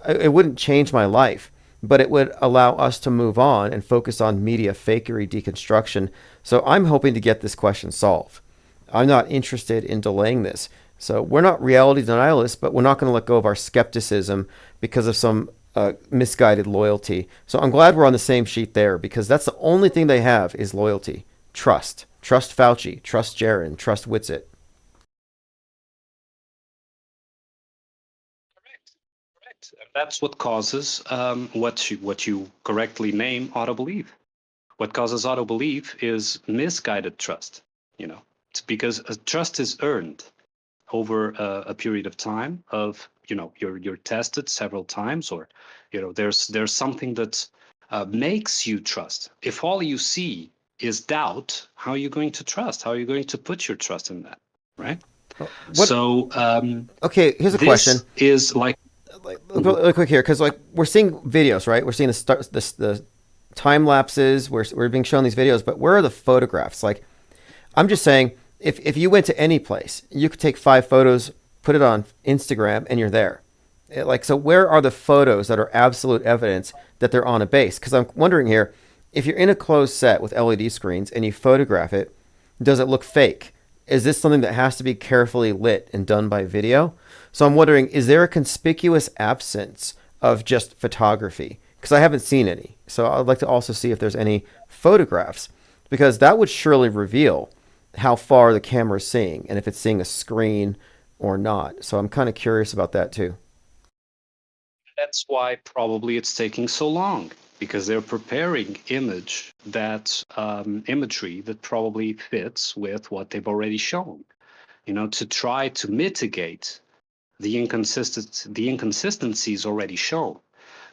It wouldn't change my life, but it would allow us to move on and focus on media fakery deconstruction. So I'm hoping to get this question solved. I'm not interested in delaying this. So we're not reality denialists, but we're not going to let go of our skepticism because of some misguided loyalty. So I'm glad we're on the same sheet there, because that's the only thing they have is loyalty. Trust. Trust Fauci. Trust Jaron. Trust Whitsitt. Correct. And that's what causes what you correctly name auto-belief. What causes auto-belief is misguided trust. because trust is earned over a period of time of, you're tested several times, or, there's something that makes you trust. If all you see is doubt, how are you going to trust? How are you going to put your trust in that, right? So okay, here's a question. Is like really quick here, because like we're seeing videos, right? We're seeing the time lapses. We're being shown these videos, but where are the photographs? Like, I'm just saying, if you went to any place, you could take 5 photos, put it on Instagram, and you're there. So where are the photos that are absolute evidence that they're on a base? Because I'm wondering here, if you're in a closed set with LED screens and you photograph it, does it look fake? Is this something that has to be carefully lit and done by video? So I'm wondering, is there a conspicuous absence of just photography? Because I haven't seen any. So I'd like to also see if there's any photographs, because that would surely reveal how far the camera is seeing and if it's seeing a screen or not. So I'm kind of curious about that too. That's why probably it's taking so long, because they're preparing imagery that probably fits with what they've already shown, to try to mitigate the inconsistencies already shown.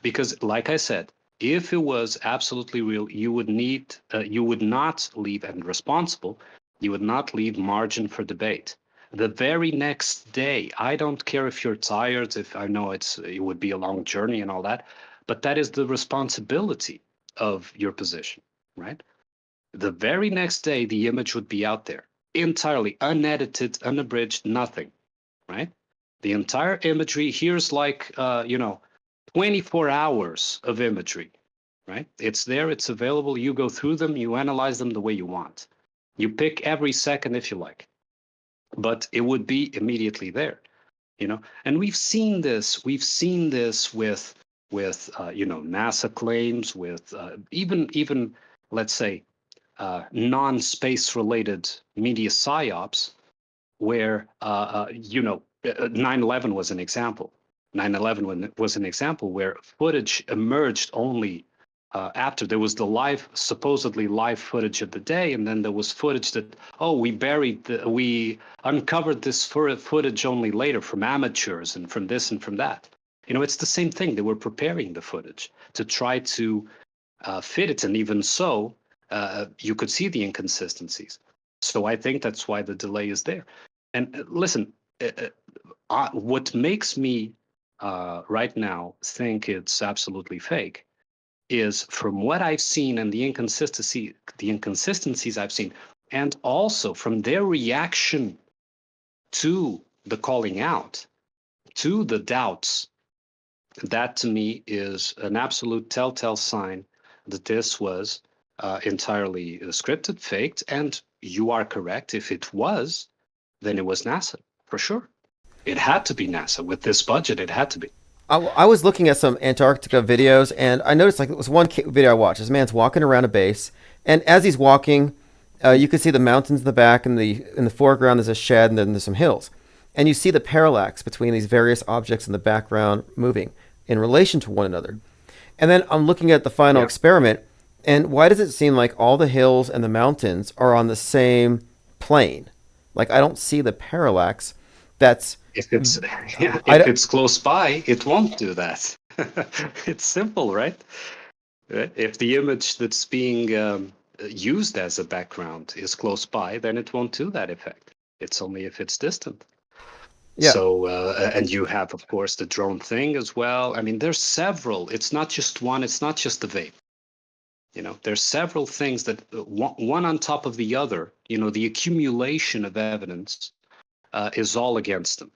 Because, like I said, if it was absolutely real, you would not leave, and responsible, you would not leave margin for debate. The very next day, I don't care if you're tired, if I know it would be a long journey and all that, but that is the responsibility of your position, right? The very next day, the image would be out there, entirely unedited, unabridged, nothing, right? The entire imagery, here's 24 hours of imagery, right? It's there, it's available, you go through them, you analyze them the way you want. You pick every second if you like, but it would be immediately there, And we've seen this with NASA claims, with even let's say non-space related media psyops, where 9/11 was an example. 9/11 was an example where footage emerged only after there was the supposedly live footage of the day, and then there was footage that, we uncovered this footage only later from amateurs and from this and from that. It's the same thing. They were preparing the footage to try to fit it, and even so, you could see the inconsistencies. So I think that's why the delay is there. And listen, what makes me right now think it's absolutely fake is, from what I've seen and the inconsistencies I've seen, and also from their reaction to the calling out, to the doubts, that to me is an absolute telltale sign that this was entirely scripted, faked, and you are correct. If it was, then it was NASA, for sure. It had to be NASA. With this budget, it had to be. I was looking at some Antarctica videos, and I noticed, it was one video I watched. This man's walking around a base, and as he's walking, you can see the mountains in the back, and in the foreground there's a shed, and then there's some hills. And you see the parallax between these various objects in the background moving in relation to one another. And then I'm looking at the final experiment, and why does it seem like all the hills and the mountains are on the same plane? I don't see the parallax. If it's close by, it won't do that. It's simple, right? If the image that's being used as a background is close by, then it won't do that effect. It's only if it's distant. Yeah. So, and you have, of course, the drone thing as well. I mean, there's several. It's not just one. It's not just the vape. There's several things that one on top of the other. The accumulation of evidence is all against them.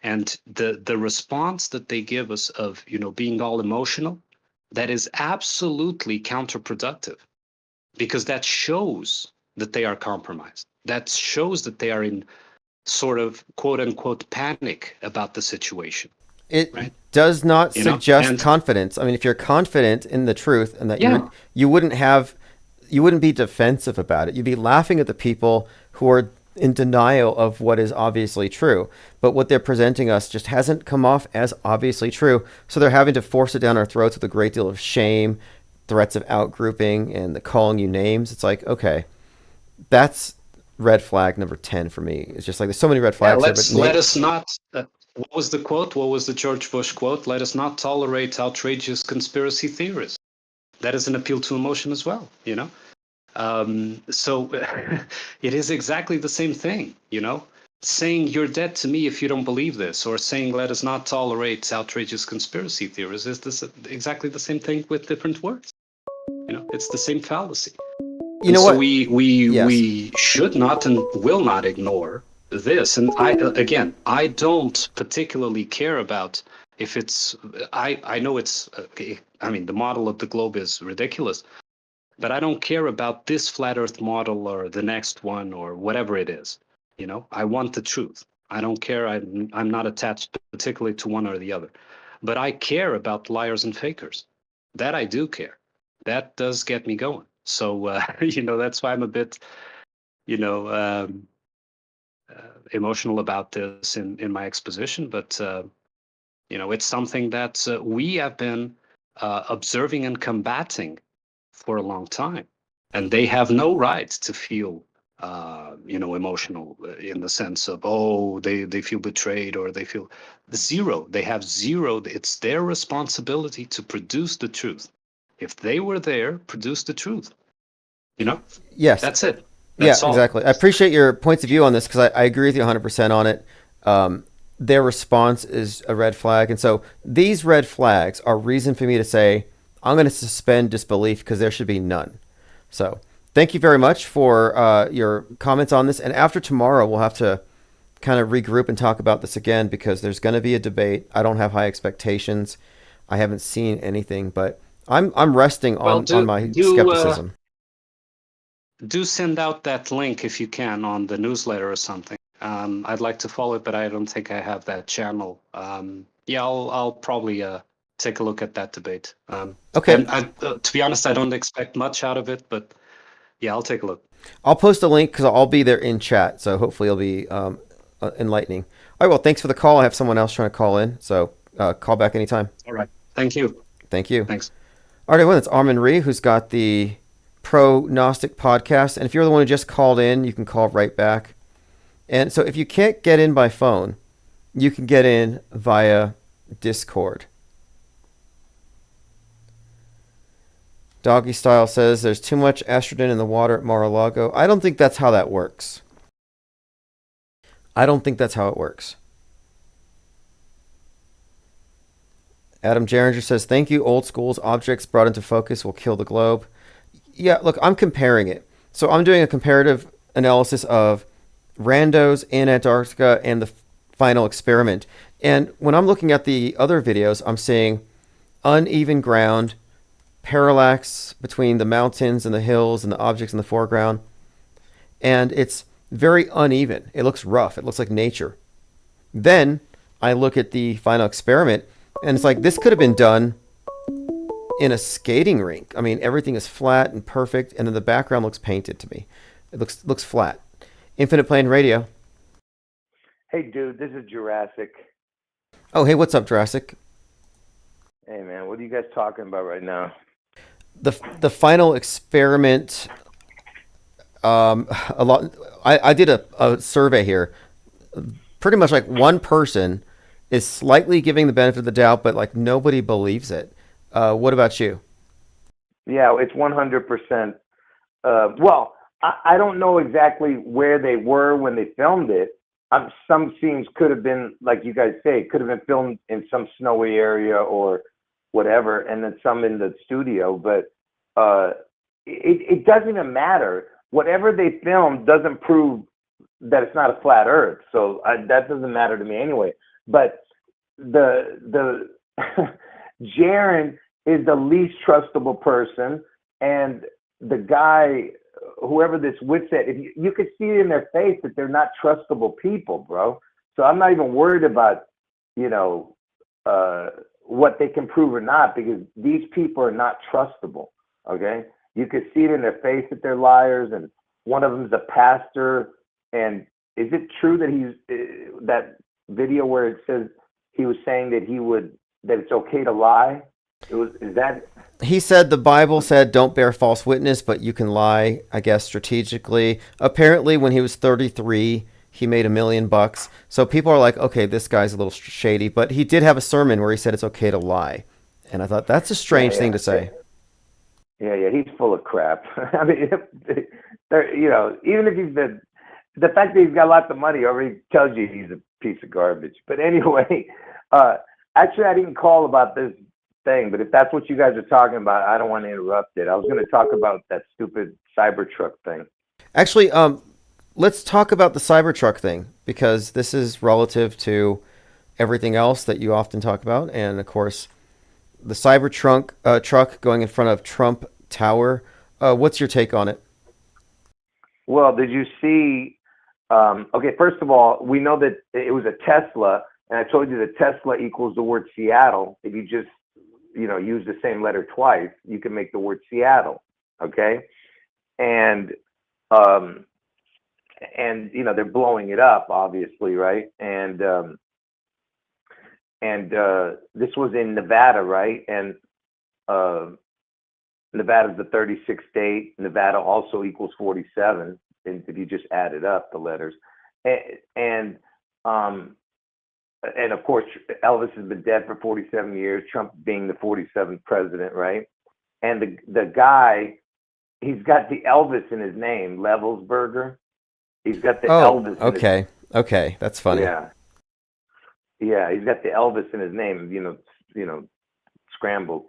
And the response that they give us of being all emotional, that is absolutely counterproductive, because that shows that they are compromised. That shows that they are in sort of quote unquote panic about the situation. It does not suggest confidence. I mean, if you're confident in the truth and that you wouldn't be defensive about it. You'd be laughing at the people who are in denial of what is obviously true. But what they're presenting us just hasn't come off as obviously true. So they're having to force it down our throats with a great deal of shame, threats of outgrouping, and the calling you names. It's like, okay, that's red flag number 10 for me. It's just like there's so many red Yeah, flags here, but let us not. What was the quote? What was the George Bush quote? Let us not tolerate outrageous conspiracy theories. That is an appeal to emotion as well, you know? So it is exactly the same thing, you know? Saying you're dead to me if you don't believe this, or saying let us not tolerate outrageous conspiracy theories is this exactly the same thing with different words. You know, it's the same fallacy. you And know so what? Yes. we should not and will not ignore this. And I don't particularly care about if it's. I know it's. I mean, the model of the globe is ridiculous, but I don't care about this flat Earth model or the next one or whatever it is. You know, I want the truth. I don't care. I'm not attached particularly to one or the other, but I care about liars and fakers. That I do care. That does get me going. So you know, that's why I'm a bit, you know, emotional about this in my exposition. But you know, it's something that we have been observing and combating for a long time, and they have no right to feel, you know, emotional in the sense of they feel betrayed or they feel zero. They have zero. It's their responsibility to produce the truth. If they were there, produce the truth. You know? Yes. That's it. Yeah, That's all. exactly. I appreciate your points of view on this because I agree with you 100% on it. Their response is a red flag. And so these red flags are reason for me to say, I'm going to suspend disbelief because there should be none. So thank you very much for your comments on this. And after tomorrow, we'll have to kind of regroup and talk about this again because there's going to be a debate. I don't have high expectations. I haven't seen anything, but I'm resting on my skepticism. Do send out that link if you can on the newsletter or something. I'd like to follow it, but I don't think I have that channel. Yeah, I'll probably take a look at that debate. Okay. And to be honest, I don't expect much out of it, but yeah, I'll take a look. I'll post a link because I'll be there in chat, so hopefully it'll be enlightening. All right, well, thanks for the call. I have someone else trying to call in, so call back anytime. All right. Thank you. Thank you. Thanks. All right, well, it's Armin Ree, who's got the Pro-Gnostic podcast. And if you're the one who just called in, you can call right back. And so if you can't get in by phone, you can get in via Discord. Doggy Style says there's too much estrogen in the water at Mar-a-Lago. I don't think that's how that works. I don't think that's how it works. Adam Geringer says, thank you. Old school's objects brought into focus will kill the globe. Yeah, look, I'm comparing it. So I'm doing a comparative analysis of randos in Antarctica and the final experiment. And when I'm looking at the other videos, I'm seeing uneven ground, parallax between the mountains and the hills and the objects in the foreground. And it's very uneven. It looks rough. It looks like nature. Then I look at the final experiment, and it's like this could have been done in a skating rink. I mean, everything is flat and perfect, and then the background looks painted to me. It looks flat. Infinite Plane Radio. Hey, dude, this is Jurassic. Oh, hey, what's up, Jurassic? Hey, man, what are you guys talking about right now? The final experiment. A lot. I did a survey here. Pretty much like one person is slightly giving the benefit of the doubt, but like nobody believes it. What about you? Yeah, it's 100%. Well, I don't know exactly where they were when they filmed it. Some scenes could have been, like you guys say, could have been filmed in some snowy area or whatever, and then some in the studio. But it doesn't even matter. Whatever they filmed doesn't prove that it's not a flat Earth. So that doesn't matter to me anyway. But the Jaron is the least trustable person, and the guy, whoever this Witset, if you could see it in their face that they're not trustable people, bro. So I'm not even worried about, what they can prove or not, because these people are not trustable. Okay, you could see it in their face that they're liars, and one of them's a pastor. And is it true that that video where it says he was saying that that it's okay to lie? Is that He said the Bible said don't bear false witness, but you can lie, I guess, strategically. Apparently, when he was 33, he made $1 million. So people are like, okay, this guy's a little shady. But he did have a sermon where he said it's okay to lie. And I thought that's a strange thing to say. Yeah, he's full of crap. I mean, even if he's the fact that he's got lots of money already tells you he's a piece of garbage. But anyway, actually, I didn't call about this thing, but if that's what you guys are talking about, I don't want to interrupt it. I was going to talk about that stupid Cybertruck thing. Actually, let's talk about the Cybertruck thing, because this is relative to everything else that you often talk about. And of course, the Cybertruck truck going in front of Trump Tower. What's your take on it? Well, did you see? Okay, first of all, we know that it was a Tesla, and I told you that Tesla equals the word Seattle. If you just use the same letter twice, you can make the word Seattle. Okay, and they're blowing it up, obviously, right? And this was in Nevada, right? And Nevada's the 36th state. Nevada also equals 47, and if you just added up the letters. And of course, Elvis has been dead for 47 years, Trump being the 47th president, right? And the guy, he's got the Elvis in his name, Levelsberger. He's got the Elvis in his name. Okay, that's funny. Yeah, he's got the Elvis in his name, scrambled.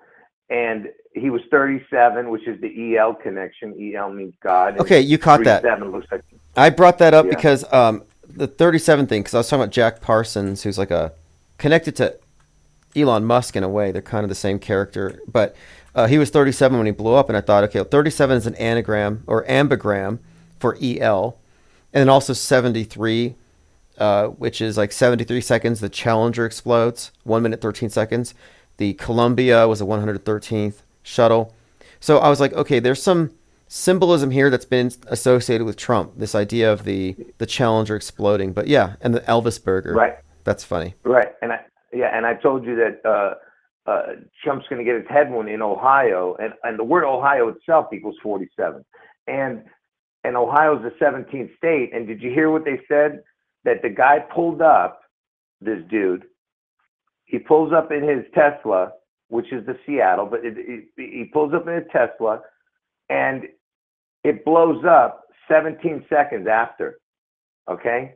And he was 37, which is the EL connection. EL means God. Okay, you caught that. Looks like, I brought that up because the 37 thing, because I was talking about Jack Parsons, who's like connected to Elon Musk in a way. They're kind of the same character. But he was 37 when he blew up, and I thought, okay, 37 is an anagram or ambigram for EL. And then also 73, which is like 73 seconds, the Challenger explodes, 1 minute, 13 seconds. The Columbia was a 113th shuttle. So I was like, okay, there's some symbolism here that's been associated with Trump, this idea of the Challenger exploding. But yeah, and the Elvis burger. Right. That's funny. Right. And I told you that Trump's going to get his head wound in Ohio. And the word Ohio itself equals 47. And Ohio's the 17th state. And did you hear what they said? That the guy pulled up, this dude, he pulls up in his Tesla, which is the Seattle, but he pulls up in his Tesla, and it blows up 17 seconds after, okay?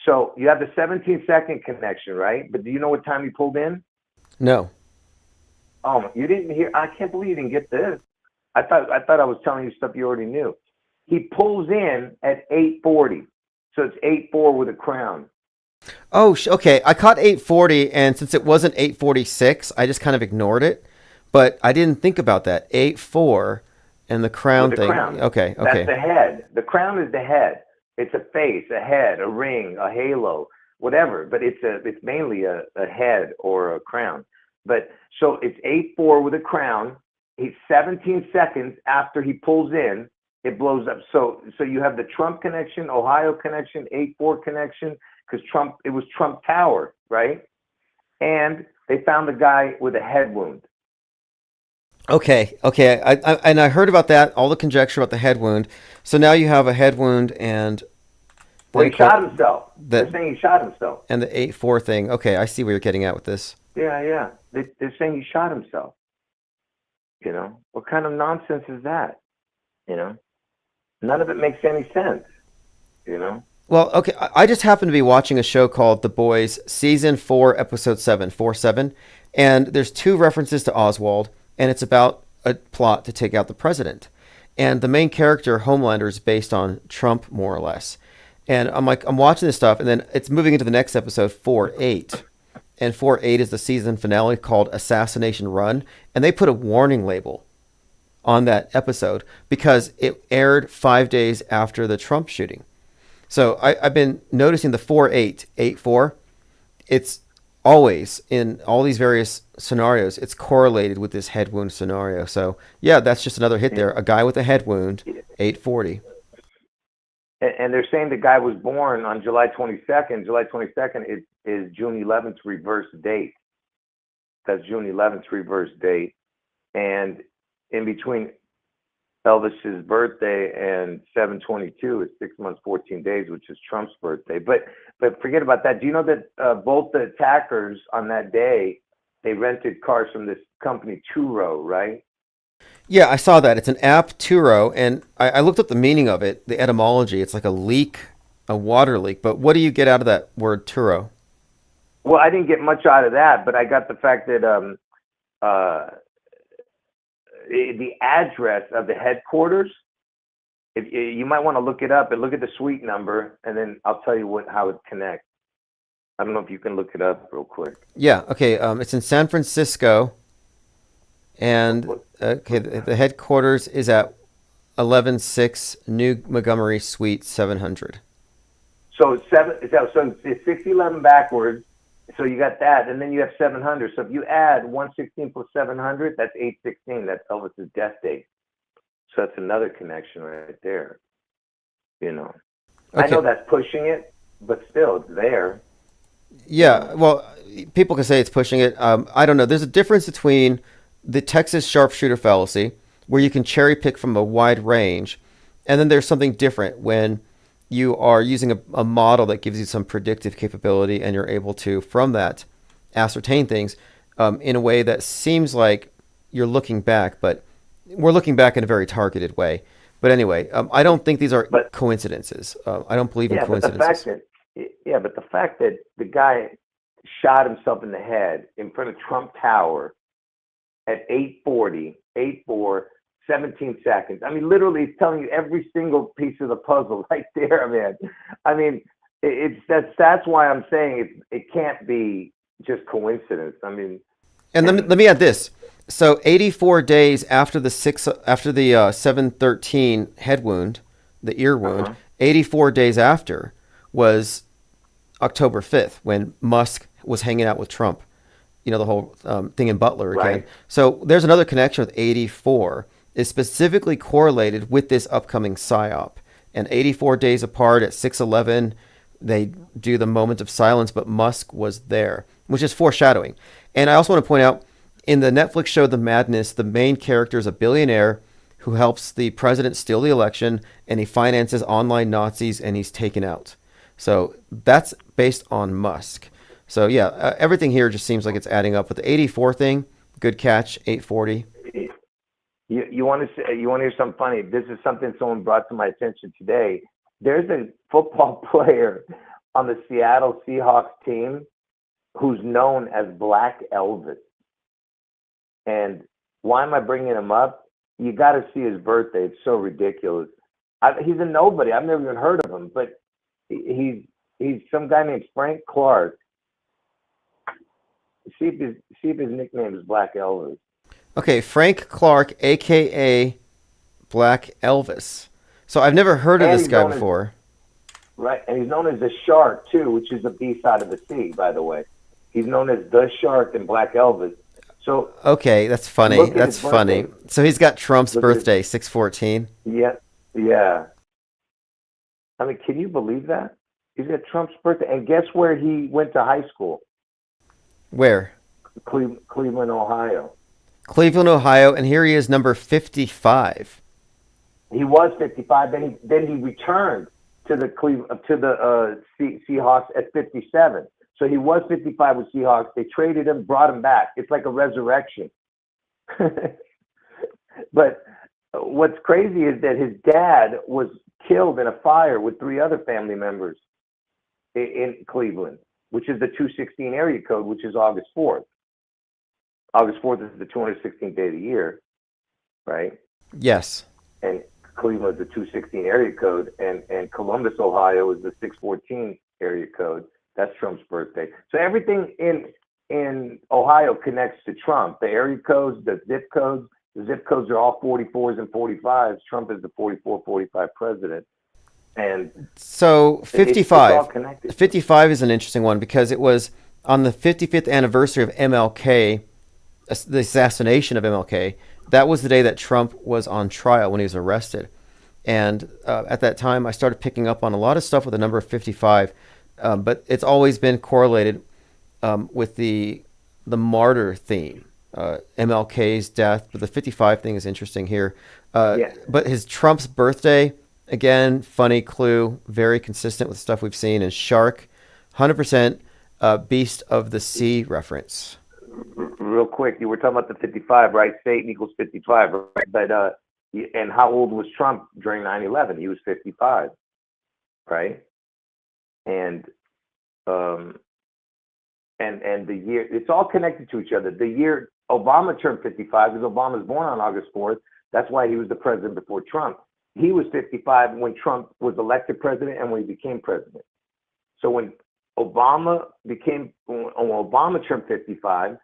So you have the 17-second connection, right? But do you know what time he pulled in? No. Oh, you didn't hear? I can't believe you didn't get this. I thought I was telling you stuff you already knew. He pulls in at 8:40, so it's 8-4 with a crown. Oh, okay. I caught 8:40, and since it wasn't 8:46, I just kind of ignored it. But I didn't think about that. 8-4 and the crown With the thing. crown. Okay. That's the head. The crown is the head. It's a face, a head, a ring, a halo, whatever. But it's mainly a head or a crown. But so it's 8-4 with a crown. He's 17 seconds after he pulls in, it blows up. So you have the Trump connection, Ohio connection, 8-4 connection, because it was Trump Tower, right? And they found the guy with a head wound. Okay. I heard about that, all the conjecture about the head wound. So now you have a head wound and... Well, he shot himself. They're saying he shot himself. And the 8-4 thing. Okay, I see where you're getting at with this. Yeah. They're saying he shot himself. What kind of nonsense is that? None of it makes any sense. Well, okay, I just happened to be watching a show called The Boys, Season 4, Episode 7, 4-7, and there's 2 references to Oswald, and it's about a plot to take out the president. And the main character, Homelander, is based on Trump, more or less. And I'm watching this stuff, and then it's moving into the next episode, 4-8. And 4-8 is the season finale called Assassination Run, and they put a warning label on that episode because it aired 5 days after the Trump shooting. So I've been noticing the 4-8, 8-4. It's always in all these various scenarios, it's correlated with this head wound scenario. So yeah, that's just another hit there. A guy with a head wound, 840. And they're saying the guy was born on July 22nd. July 22nd is June 11th reverse date. That's June 11th reverse date. and in between Elvis's birthday and 7/22 is 6 months, 14 days, which is Trump's birthday. But forget about that. Do you know that both the attackers on that day, they rented cars from this company Turo, right? Yeah, I saw that. It's an app, Turo, and I looked up the meaning of it, the etymology. It's like a leak, a water leak. But what do you get out of that word Turo? Well, I didn't get much out of that, but I got the fact that the address of the headquarters, if you might want to look it up and look at the suite number, and then I'll tell you how it connects. I don't know if you can look it up real quick. Yeah, okay. It's in San Francisco, and okay, the headquarters is at 116 New Montgomery Suite 700. So it's 611 backwards. So you got that, and then you have 700. So if you add 116 plus 700, that's 816. That's Elvis's death date. So that's another connection right there. You know, okay. I know that's pushing it, but still, it's there. Yeah, well, people can say it's pushing it. I don't know. There's a difference between the Texas sharpshooter fallacy, where you can cherry pick from a wide range, and then there's something different when you are using a model that gives you some predictive capability, and you're able to, from that, ascertain things in a way that seems like you're looking back, but we're looking back in a very targeted way. But anyway, I don't think these are coincidences. I don't believe in coincidences. But the fact that the guy shot himself in the head in front of Trump Tower at 8:40, 8:4, 17 seconds. I mean, literally, it's telling you every single piece of the puzzle right there, man. I mean, that's why I'm saying it can't be just coincidence. I mean, and let me add this. So 84 days after the 713 head wound, the ear wound, 84 days after was October 5th when Musk was hanging out with Trump. You know, the whole thing in Butler again. Right. So there's another connection with 84 is specifically correlated with this upcoming PSYOP. And 84 days apart at 6/11, they do the moment of silence, but Musk was there, which is foreshadowing. And I also want to point out, in the Netflix show The Madness, the main character is a billionaire who helps the president steal the election, and he finances online Nazis, and he's taken out. So that's based on Musk. So yeah, everything here just seems like it's adding up. With the 84 thing, good catch, 840. You want to hear something funny? This is something someone brought to my attention today. There's a football player on the Seattle Seahawks team who's known as Black Elvis. And why am I bringing him up? You got to see his birthday. It's so ridiculous. He's a nobody. I've never even heard of him, but he's some guy named Frank Clark. See if his nickname is Black Elvis. Okay, Frank Clark, a.k.a. Black Elvis. So I've never heard of this guy before. Right, and he's known as the Shark, too, which is the B side of the sea, by the way. He's known as the Shark and Black Elvis. So okay, that's funny. That's funny. So he's got Trump's birthday, 6/14. Yeah. I mean, can you believe that? He's got Trump's birthday. And guess where he went to high school? Where? Cleveland, Ohio. Cleveland, Ohio, and here he is, number 55. He was 55. Then he returned to the Seahawks at 57. So he was 55 with Seahawks. They traded him, brought him back. It's like a resurrection. But what's crazy is that his dad was killed in a fire with 3 other family members in Cleveland, which is the 216 area code, which is August 4th. August 4th is the 216th day of the year, right? Yes. And Cleveland is the 216 area code, and Columbus, Ohio is the 614 area code. That's Trump's birthday. So everything in Ohio connects to Trump. The area codes, the zip codes are all 44s and 45s. Trump is the 44, 45 president. And so 55. It's all connected. 55 is an interesting one because it was on the 55th anniversary of MLK, the assassination of MLK. That was the day that Trump was on trial when he was arrested. And at that time, I started picking up on a lot of stuff with the number of 55. But it's always been correlated with the martyr theme. MLK's death, but the 55 thing is interesting here. Yeah. But his Trump's birthday, again, funny clue, very consistent with stuff we've seen. And shark, 100% beast of the sea reference. Real quick, you were talking about the 55, right? Satan equals 55, right? But and how old was Trump during 9/11? He was 55, right? And the year, it's all connected to each other. The year Obama turned 55 because Obama was born on August 4th. That's why he was the president before Trump. He was 55 when Trump was elected president and when he became president. So when Obama turned 55,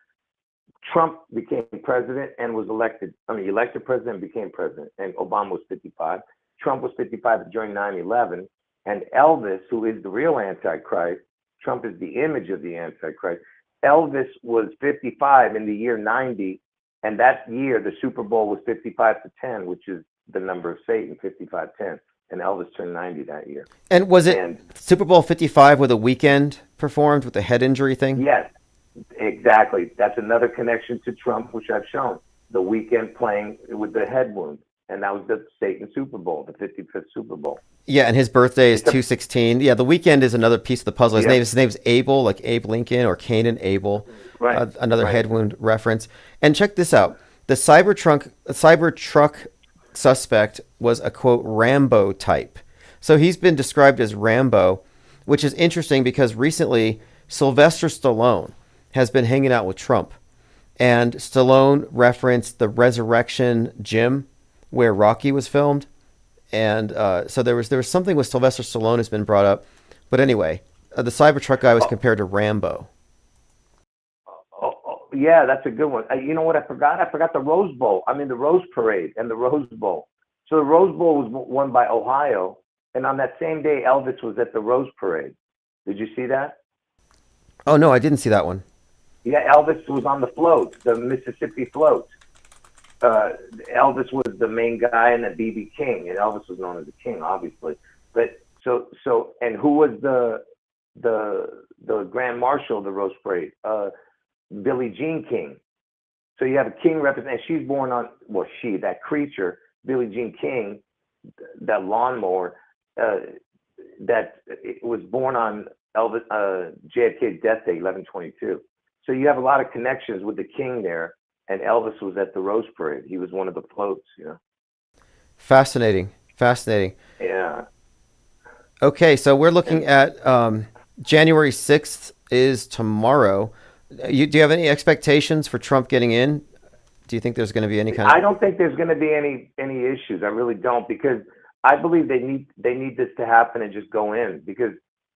Trump became president and was elected. Elected president and became president. And Obama was 55. Trump was 55 during 9/11. And Elvis, who is the real Antichrist, Trump is the image of the Antichrist. Elvis was 55 in the year 90. And that year, the Super Bowl was 55-10, which is the number of Satan, 55-10. And Elvis turned 90 that year. And was it Super Bowl 55 with a Weekend performed with the head injury thing? Yes, exactly. That's another connection to Trump, which I've shown. The Weekend playing with the head wound. And that was the Satan Super Bowl, the 55th Super Bowl. Yeah, and his birthday is 2/16. Yeah, the Weekend is another piece of the puzzle. His name's Abel, like Abe Lincoln or Canaan Abel. Right. Another head wound reference. And check this out. The Cybertruck suspect was a, quote, Rambo type. So he's been described as Rambo, which is interesting because recently Sylvester Stallone has been hanging out with Trump. And Stallone referenced the Resurrection Gym where Rocky was filmed. And so there was something with Sylvester Stallone has been brought up. But anyway, the Cybertruck guy was compared to Rambo. Yeah, that's a good one. You know what I forgot? I forgot the Rose Bowl. The Rose Parade and the Rose Bowl. So the Rose Bowl was won by Ohio. And on that same day, Elvis was at the Rose Parade. Did you see that? Oh, no, I didn't see that one. Yeah, Elvis was on the float, the Mississippi float. Elvis was the main guy and the BB King. And Elvis was known as the King, obviously. But and who was the Grand Marshal of the Rose Parade? Billie Jean King. So you have a king representing, she's born on, that creature, Billie Jean King, that lawnmower, that was born on Elvis, JFK's death day, 11/22. So you have a lot of connections with the king there, and Elvis was at the Rose Parade. He was one of the floats, Fascinating. Yeah. Okay, so we're looking at January 6th is tomorrow. Do you have any expectations for Trump getting in? Do you think there's going to be any kind of... I don't think there's going to be any issues. I really don't, because I believe they need this to happen and just go in, because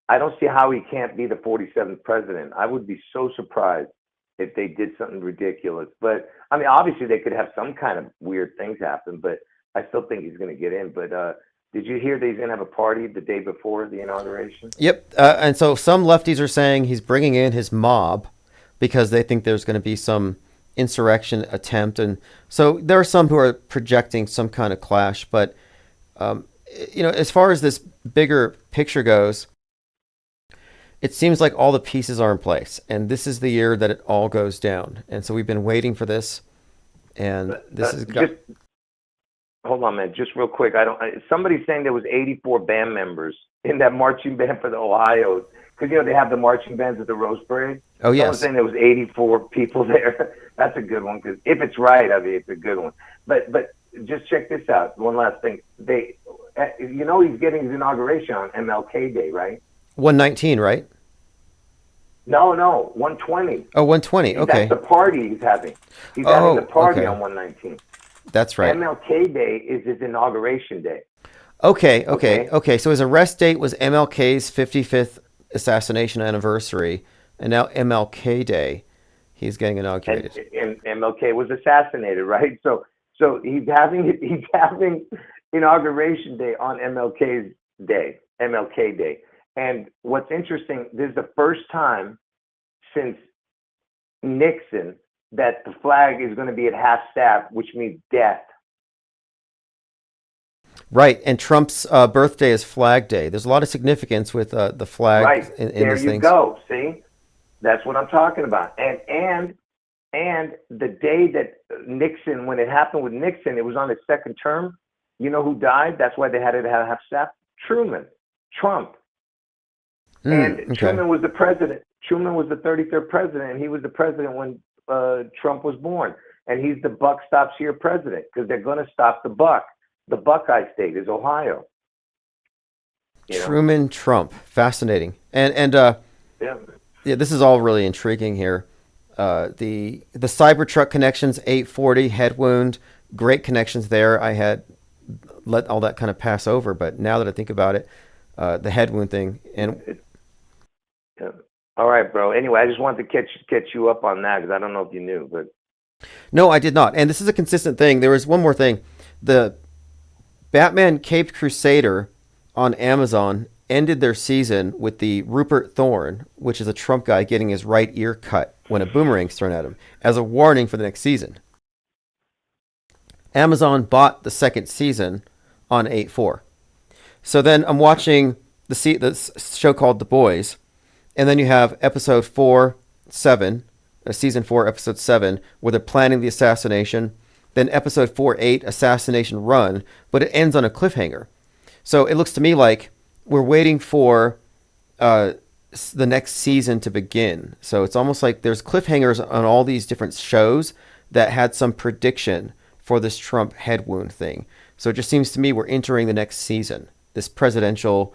I don't see how he can't be the 47th president. I would be so surprised if they did something ridiculous. But obviously they could have some kind of weird things happen, but I still think he's going to get in. But did you hear that he's going to have a party the day before the inauguration? Yep. And so some lefties are saying he's bringing in his mob because they think there's going to be some insurrection attempt. And so there are some who are projecting some kind of clash. But, as far as this bigger picture goes, it seems like all the pieces are in place. And this is the year that it all goes down. And so we've been waiting for this. And this is... Hold on, man. Just real quick. Somebody's saying there was 84 band members in that marching band for the Ohio. Because, they have the marching bands at the Rose Parade. Oh, yes. Someone's saying there was 84 people there. That's a good one. Because if it's right, it's a good one. But just check this out. One last thing. He's getting his inauguration on MLK Day, right? 119, right? No, 120. Oh, 120. Okay. That's the party he's having. He's having the party on 119. That's right. MLK Day is his inauguration day. Okay. So his arrest date was MLK's 55th assassination anniversary, and now MLK Day, he's getting inaugurated. And MLK was assassinated, right? So he's having inauguration day on MLK Day. And what's interesting, this is the first time since Nixon that the flag is going to be at half-staff, which means death. Right, and Trump's birthday is Flag Day. There's a lot of significance with the flag in there these you things. Go. See, that's what I'm talking about. And And the day that Nixon, when it happened with Nixon, it was on his second term. You know who died? That's why they had it have staff. Trump. And okay. Truman was the president. Truman was the 33rd president, and he was the president when Trump was born. And he's the buck stops here president, because they're going to stop the buck. The Buckeye state is Ohio. Truman Trump, fascinating. And yeah, this is all really intriguing here. The Cybertruck connections, 840 head wound, great connections there. I had let all that kind of pass over, but now that I think about it, the head wound thing and. Yeah. All right, bro. Anyway, I just wanted to catch you up on that, because I don't know if you knew, but No, I did not. And this is a consistent thing. There was one more thing. The Batman Caped Crusader on Amazon ended their season with the Rupert Thorne, which is a Trump guy getting his right ear cut when a boomerang's thrown at him, as a warning for the next season. Amazon bought the second season on 8/4. So then I'm watching the show called The Boys, and then you have episode 4/7, season 4, episode 7, where they're planning the assassination. Then episode 4/8, assassination run, but it ends on a cliffhanger. So it looks to me like we're waiting for the next season to begin. So it's almost like there's cliffhangers on all these different shows that had some prediction for this Trump head wound thing. So it just seems to me we're entering the next season. This presidential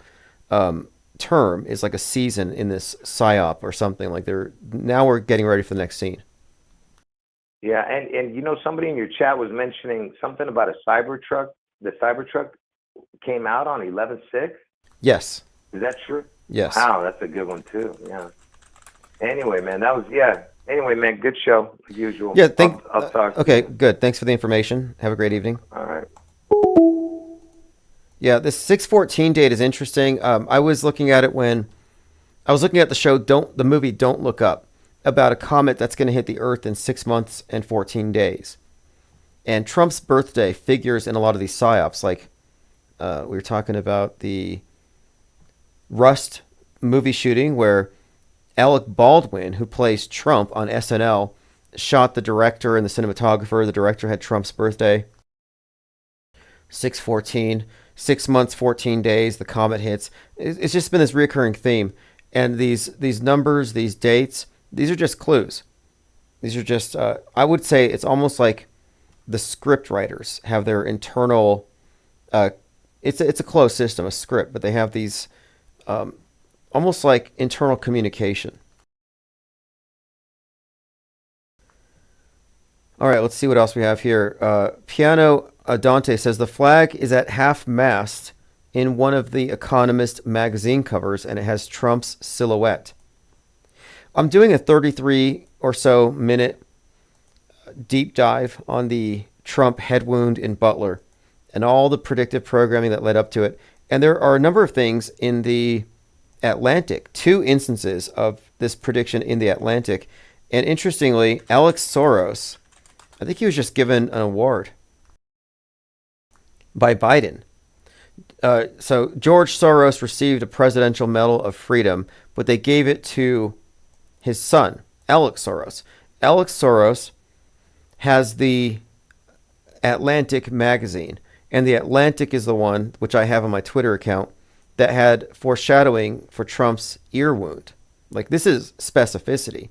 term is like a season in this psyop or something. Like now we're getting ready for the next scene. yeah, and you know, somebody in your chat was mentioning something about a Cybertruck. The Cybertruck came out on 11/6. Yes. Is that true? Yes. Wow, that's a good one too. Yeah. Anyway, man, Anyway, man, good show as usual. Yeah. I'll talk. Okay, good. Thanks for the information. Have a great evening. All right. Yeah, this 6/14 date is interesting. I was looking at it when I was looking at the show, the movie Don't Look Up, about a comet that's going to hit the Earth in 6 months and 14 days. And Trump's birthday figures in a lot of these psyops. Like we were talking about the Rust movie shooting where Alec Baldwin, who plays Trump on SNL, shot the director and the cinematographer. The director had Trump's birthday. 6/14. 6 months, 14 days, the comet hits. It's just been this recurring theme. And these numbers, these dates, these are just clues. These are just, I would say it's almost like the script writers have their internal, it's a closed system, a script, but they have these almost like internal communication. All right, let's see what else we have here. Piano Dante says the flag is at half-mast in one of the Economist magazine covers, and it has Trump's silhouette. I'm doing a 33 or so minute deep dive on the Trump head wound in Butler and all the predictive programming that led up to it. And there are a number of things in the Atlantic, 2 instances of this prediction in the Atlantic. And interestingly, Alex Soros, I think he was just given an award by Biden. So George Soros received a Presidential Medal of Freedom, but they gave it to his son, Alex Soros. Alex Soros has the Atlantic magazine, and the Atlantic is the one, which I have on my Twitter account, that had foreshadowing for Trump's ear wound. Like, this is specificity.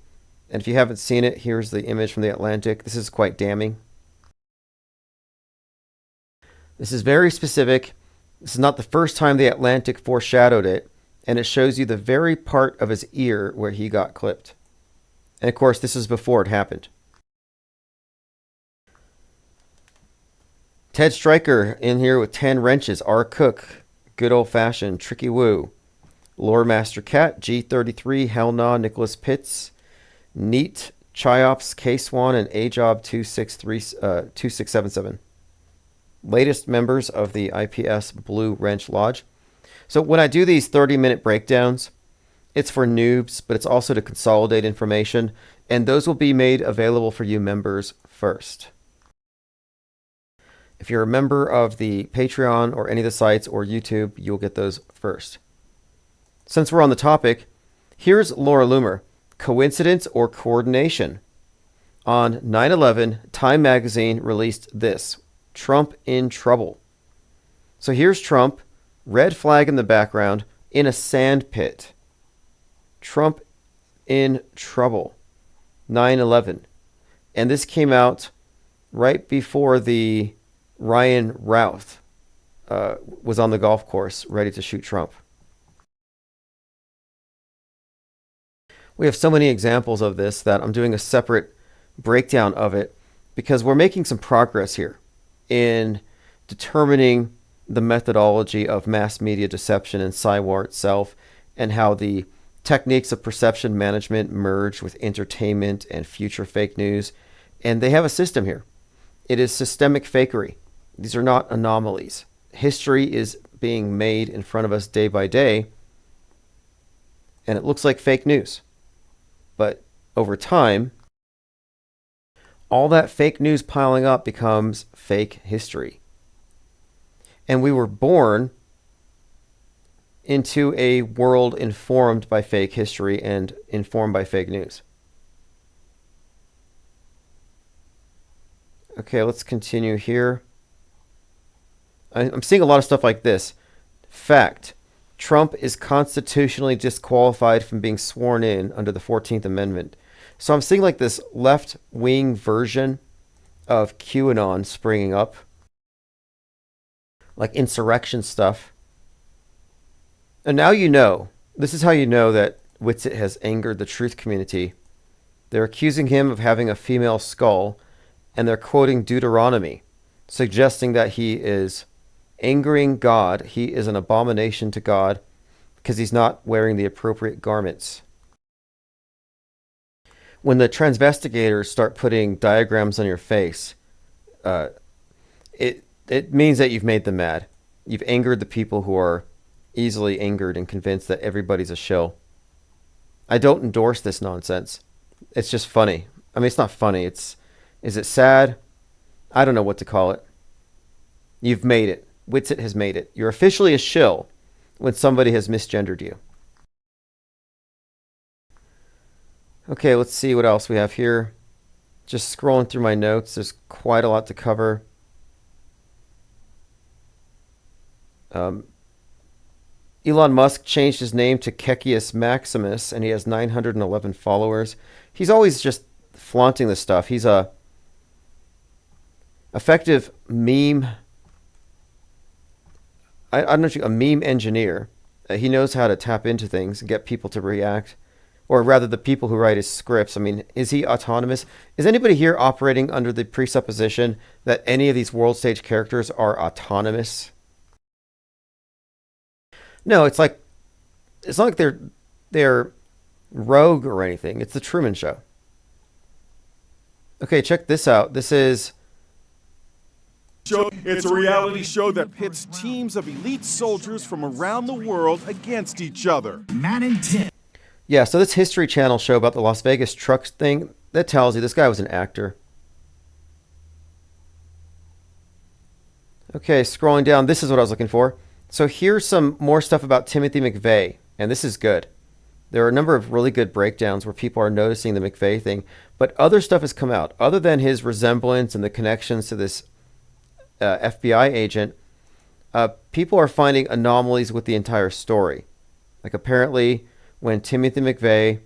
And if you haven't seen it, here's the image from the Atlantic. This is quite damning. This is very specific. This is not the first time the Atlantic foreshadowed it, and it shows you the very part of his ear where he got clipped. And of course, this is before it happened. Ted Stryker in here with 10 wrenches. R. Cook, good old-fashioned Tricky Woo. Lore Master Cat, G33, Hell Nah, Nicholas Pitts, Neat, Chiops, K-Swan, and A-Job 2677. Latest members of the IPS Blue Wrench Lodge. So when I do these 30-minute breakdowns, it's for noobs, but it's also to consolidate information, and those will be made available for you members first. If you're a member of the Patreon or any of the sites or YouTube, you'll get those first. Since we're on the topic, here's Laura Loomer. Coincidence or coordination? On 9/11, Time magazine released this: Trump in trouble. So here's Trump, red flag in the background, in a sand pit. Trump in trouble. 9/11. And this came out right before the Ryan Routh was on the golf course ready to shoot Trump. We have so many examples of this that I'm doing a separate breakdown of it because we're making some progress here in determining the methodology of mass media deception and CyWar itself, and how the techniques of perception management merge with entertainment and future fake news. And they have a system here. It is systemic fakery. These are not anomalies. History is being made in front of us day by day, and it looks like fake news. But over time, all that fake news piling up becomes fake history. And we were born into a world informed by fake history and informed by fake news. Okay, let's continue here. I'm seeing a lot of stuff like this. Fact: Trump is constitutionally disqualified from being sworn in under the 14th Amendment. So I'm seeing like this left-wing version of QAnon springing up, like insurrection stuff. And now you know, this is how you know that Whitsitt has angered the truth community. They're accusing him of having a female skull, and they're quoting Deuteronomy, suggesting that he is angering God. He is an abomination to God because he's not wearing the appropriate garments. When the transvestigators start putting diagrams on your face, it means that you've made them mad. You've angered the people who are easily angered and convinced that everybody's a shill. I don't endorse this nonsense. It's just funny. I mean, it's not funny. Is it sad? I don't know what to call it. You've made it. Whitsitt has made it. You're officially a shill when somebody has misgendered you. Okay, let's see what else we have here. Just scrolling through my notes. There's quite a lot to cover. Elon Musk changed his name to Kekius Maximus, and he has 911 followers. He's always just flaunting this stuff. He's a effective meme. I don't know, a meme engineer. He knows how to tap into things and get people to react, or rather the people who write his scripts. I mean, is he autonomous? Is anybody here operating under the presupposition that any of these world stage characters are autonomous? No, it's not like they're rogue or anything. It's the Truman Show. Okay, check this out. This is It's a reality show that pits teams of elite soldiers from around the world against each other. Man and Tim. Yeah, so this History Channel show about the Las Vegas trucks thing, that tells you this guy was an actor. Okay, scrolling down, this is what I was looking for. So here's some more stuff about Timothy McVeigh, and this is good. There are a number of really good breakdowns where people are noticing the McVeigh thing, but other stuff has come out. Other than his resemblance and the connections to this FBI agent, people are finding anomalies with the entire story. Like apparently when Timothy McVeigh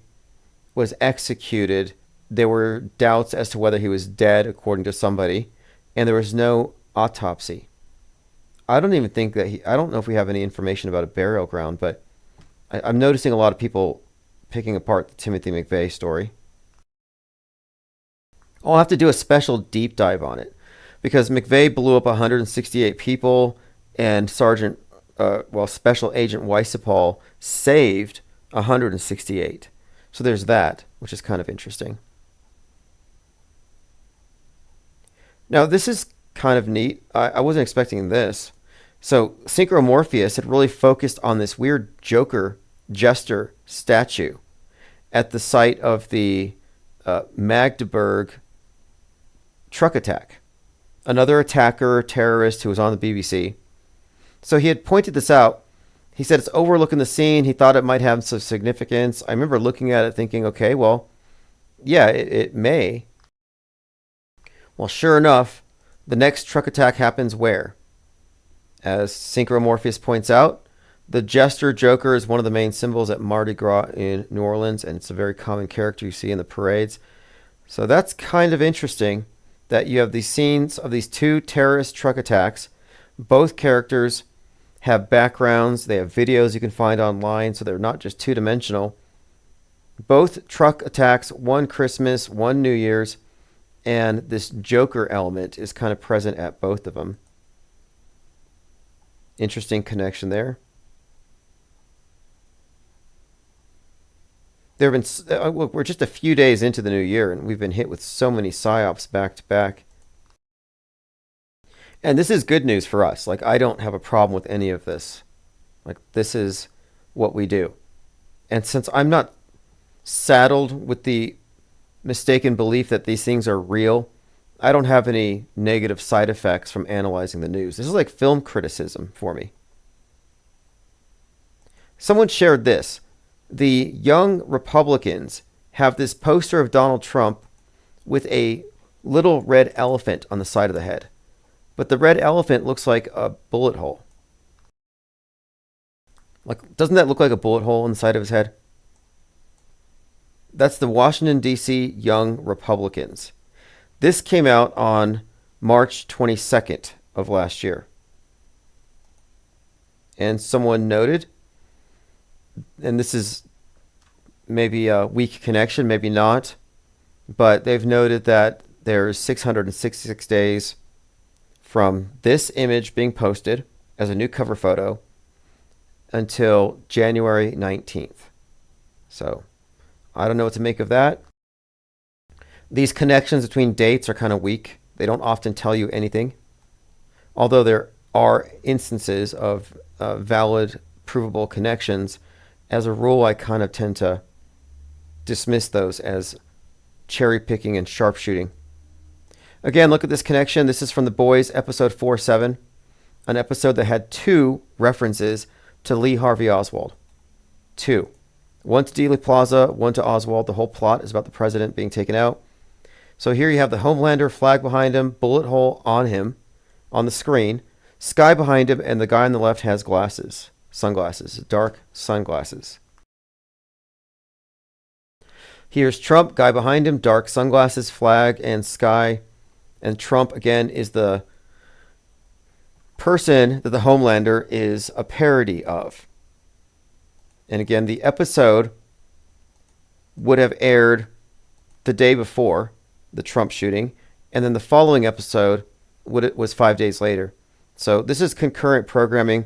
was executed, there were doubts as to whether he was dead, according to somebody, and there was no autopsy. I don't even think that I don't know if we have any information about a burial ground, but I'm noticing a lot of people picking apart the Timothy McVeigh story. I'll have to do a special deep dive on it because McVeigh blew up 168 people, and Special Agent Weissapal saved 168. So there's that, which is kind of interesting. Now, this is kind of neat. I wasn't expecting this. So Synchromorpheus had really focused on this weird Joker jester statue at the site of the Magdeburg truck attack. Another attacker, terrorist who was on the BBC. So he had pointed this out. He said it's overlooking the scene. He thought it might have some significance. I remember looking at it thinking, okay, well, yeah, it may. Well, sure enough, the next truck attack happens where? As Synchromorpheus points out, the Jester Joker is one of the main symbols at Mardi Gras in New Orleans, and it's a very common character you see in the parades. So that's kind of interesting that you have these scenes of these two terrorist truck attacks. Both characters have backgrounds. They have videos you can find online, so they're not just two-dimensional. Both truck attacks, one Christmas, one New Year's, and this Joker element is kind of present at both of them. Interesting connection there. There have been, look, we're just a few days into the new year, and we've been hit with so many psyops back to back. And this is good news for us. Like, I don't have a problem with any of this. Like, this is what we do. And since I'm not saddled with the mistaken belief that these things are real, I don't have any negative side effects from analyzing the news. This is like film criticism for me. Someone shared this. The young Republicans have this poster of Donald Trump with a little red elephant on the side of the head. But the red elephant looks like a bullet hole. Like, doesn't that look like a bullet hole on the side of his head? That's the Washington, D.C. Young Republicans. This came out on March 22nd of last year. And someone noted, and this is maybe a weak connection, maybe not, but they've noted that there's 666 days from this image being posted as a new cover photo until January 19th. So I don't know what to make of that. These connections between dates are kind of weak. They don't often tell you anything. Although there are instances of valid, provable connections, as a rule, I kind of tend to dismiss those as cherry picking and sharpshooting. Again, look at this connection. This is from The Boys, episode 4-7, an episode that had two references to Lee Harvey Oswald. Two. One to Dealey Plaza, one to Oswald. The whole plot is about the president being taken out. So here you have the Homelander flag behind him, bullet hole on him on the screen, sky behind him, and the guy on the left has glasses, sunglasses, dark sunglasses. Here's Trump, guy behind him, dark sunglasses, flag, and sky. And Trump, again, is the person that the Homelander is a parody of. And again, the episode would have aired the day before the Trump shooting, and then the following episode was 5 days later. So this is concurrent programming.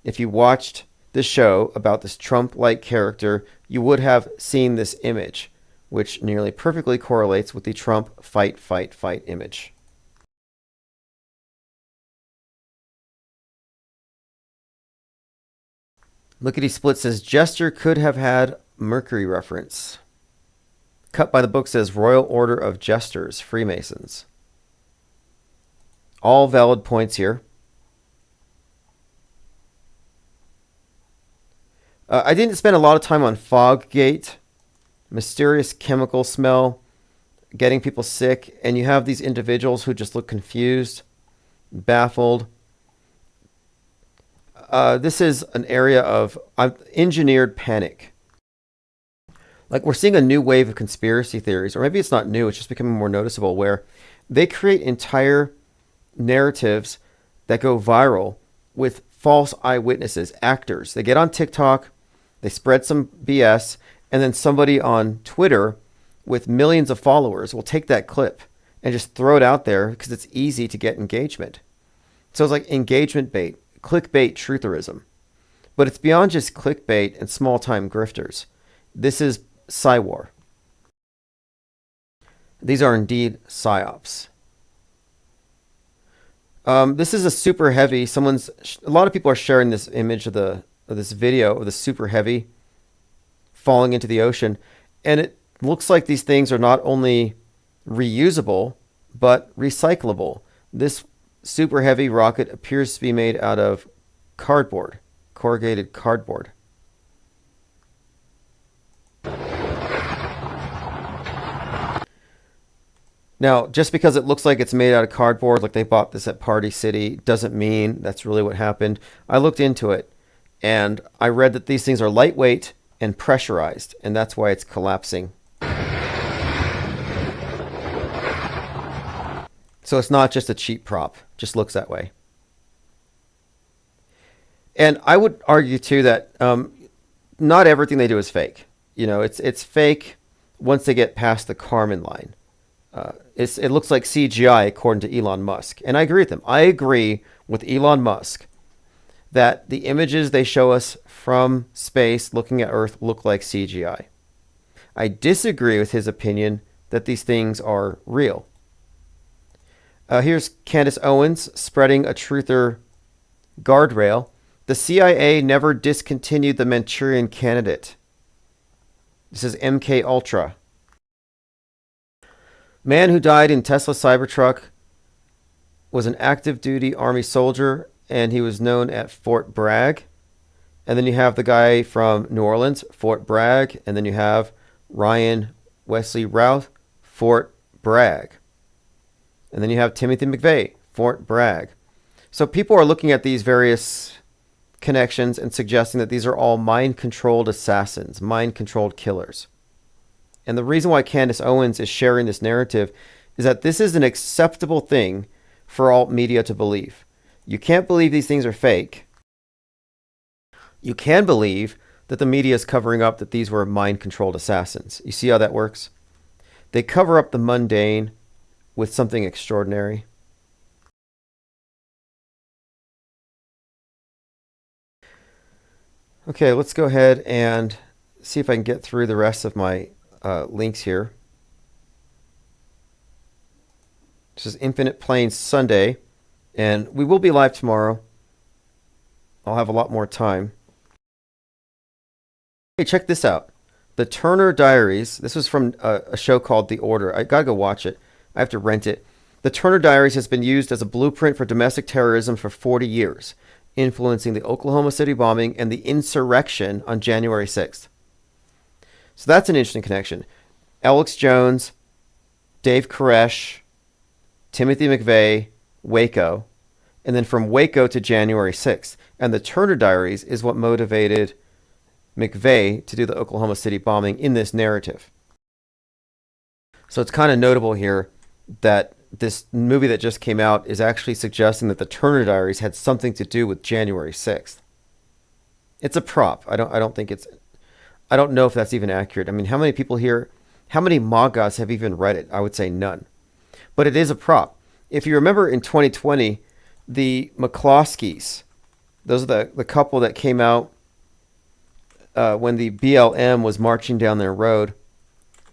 If you watched this show about this Trump-like character, you would have seen this image, which nearly perfectly correlates with the Trump fight, fight, fight image. Lickety Split says, Jester could have had Mercury reference. Cut by the Book says, Royal Order of Jesters, Freemasons. All valid points here. I didn't spend a lot of time on Foggate. Mysterious chemical smell, getting people sick, and you have these individuals who just look confused, baffled. This is an area of engineered panic. Like, we're seeing a new wave of conspiracy theories, or maybe it's not new, it's just becoming more noticeable, where they create entire narratives that go viral with false eyewitnesses, actors. They get on TikTok, they spread some BS, and then somebody on Twitter with millions of followers will take that clip and just throw it out there because it's easy to get engagement. So it's like engagement bait, clickbait trutherism. But it's beyond just clickbait and small-time grifters. This is psywar. These are indeed psyops. This is a super heavy. A lot of people are sharing this image of this video of the super heavy falling into the ocean, and it looks like these things are not only reusable but recyclable. This super heavy rocket appears to be made out of cardboard, corrugated cardboard. Now, just because it looks like it's made out of cardboard, like they bought this at Party City, doesn't mean that's really what happened. I looked into it, and I read that these things are lightweight and pressurized, and that's why it's collapsing. So it's not just a cheap prop, just looks that way. And I would argue too that not everything they do is fake. It's fake once they get past the Kármán line. It looks like CGI according to Elon Musk, and I agree with him. I agree with Elon Musk that the images they show us from space looking at Earth look like CGI. I disagree with his opinion that these things are real. Here's Candace Owens spreading a truther guardrail. The CIA never discontinued the Manchurian Candidate. This is MK Ultra. Man who died in Tesla Cybertruck was an active duty Army soldier, and he was known at Fort Bragg. And then you have the guy from New Orleans, Fort Bragg, and then you have Ryan Wesley Routh, Fort Bragg. And then you have Timothy McVeigh, Fort Bragg. So people are looking at these various connections and suggesting that these are all mind-controlled assassins, mind-controlled killers. And the reason why Candace Owens is sharing this narrative is that this is an acceptable thing for alt media to believe. You can't believe these things are fake. You can believe that the media is covering up that these were mind-controlled assassins. You see how that works? They cover up the mundane with something extraordinary. Okay, let's go ahead and see if I can get through the rest of my links here. This is Infinite Planes Sunday, and we will be live tomorrow. I'll have a lot more time. Hey, check this out. The Turner Diaries. This was from a show called The Order. I gotta go watch it. I have to rent it. The Turner Diaries has been used as a blueprint for domestic terrorism for 40 years, influencing the Oklahoma City bombing and the insurrection on January 6th. So that's an interesting connection. Alex Jones, Dave Koresh, Timothy McVeigh, Waco, and then from Waco to January 6th. And the Turner Diaries is what motivated McVeigh to do the Oklahoma City bombing in this narrative. So it's kind of notable here that this movie that just came out is actually suggesting that the Turner Diaries had something to do with January 6th. It's a prop. I don't know if that's even accurate. I mean, how many people here, how many MAGAs have even read it? I would say none. But it is a prop. If you remember in 2020, the McCloskeys, those are the couple that came out when the BLM was marching down their road,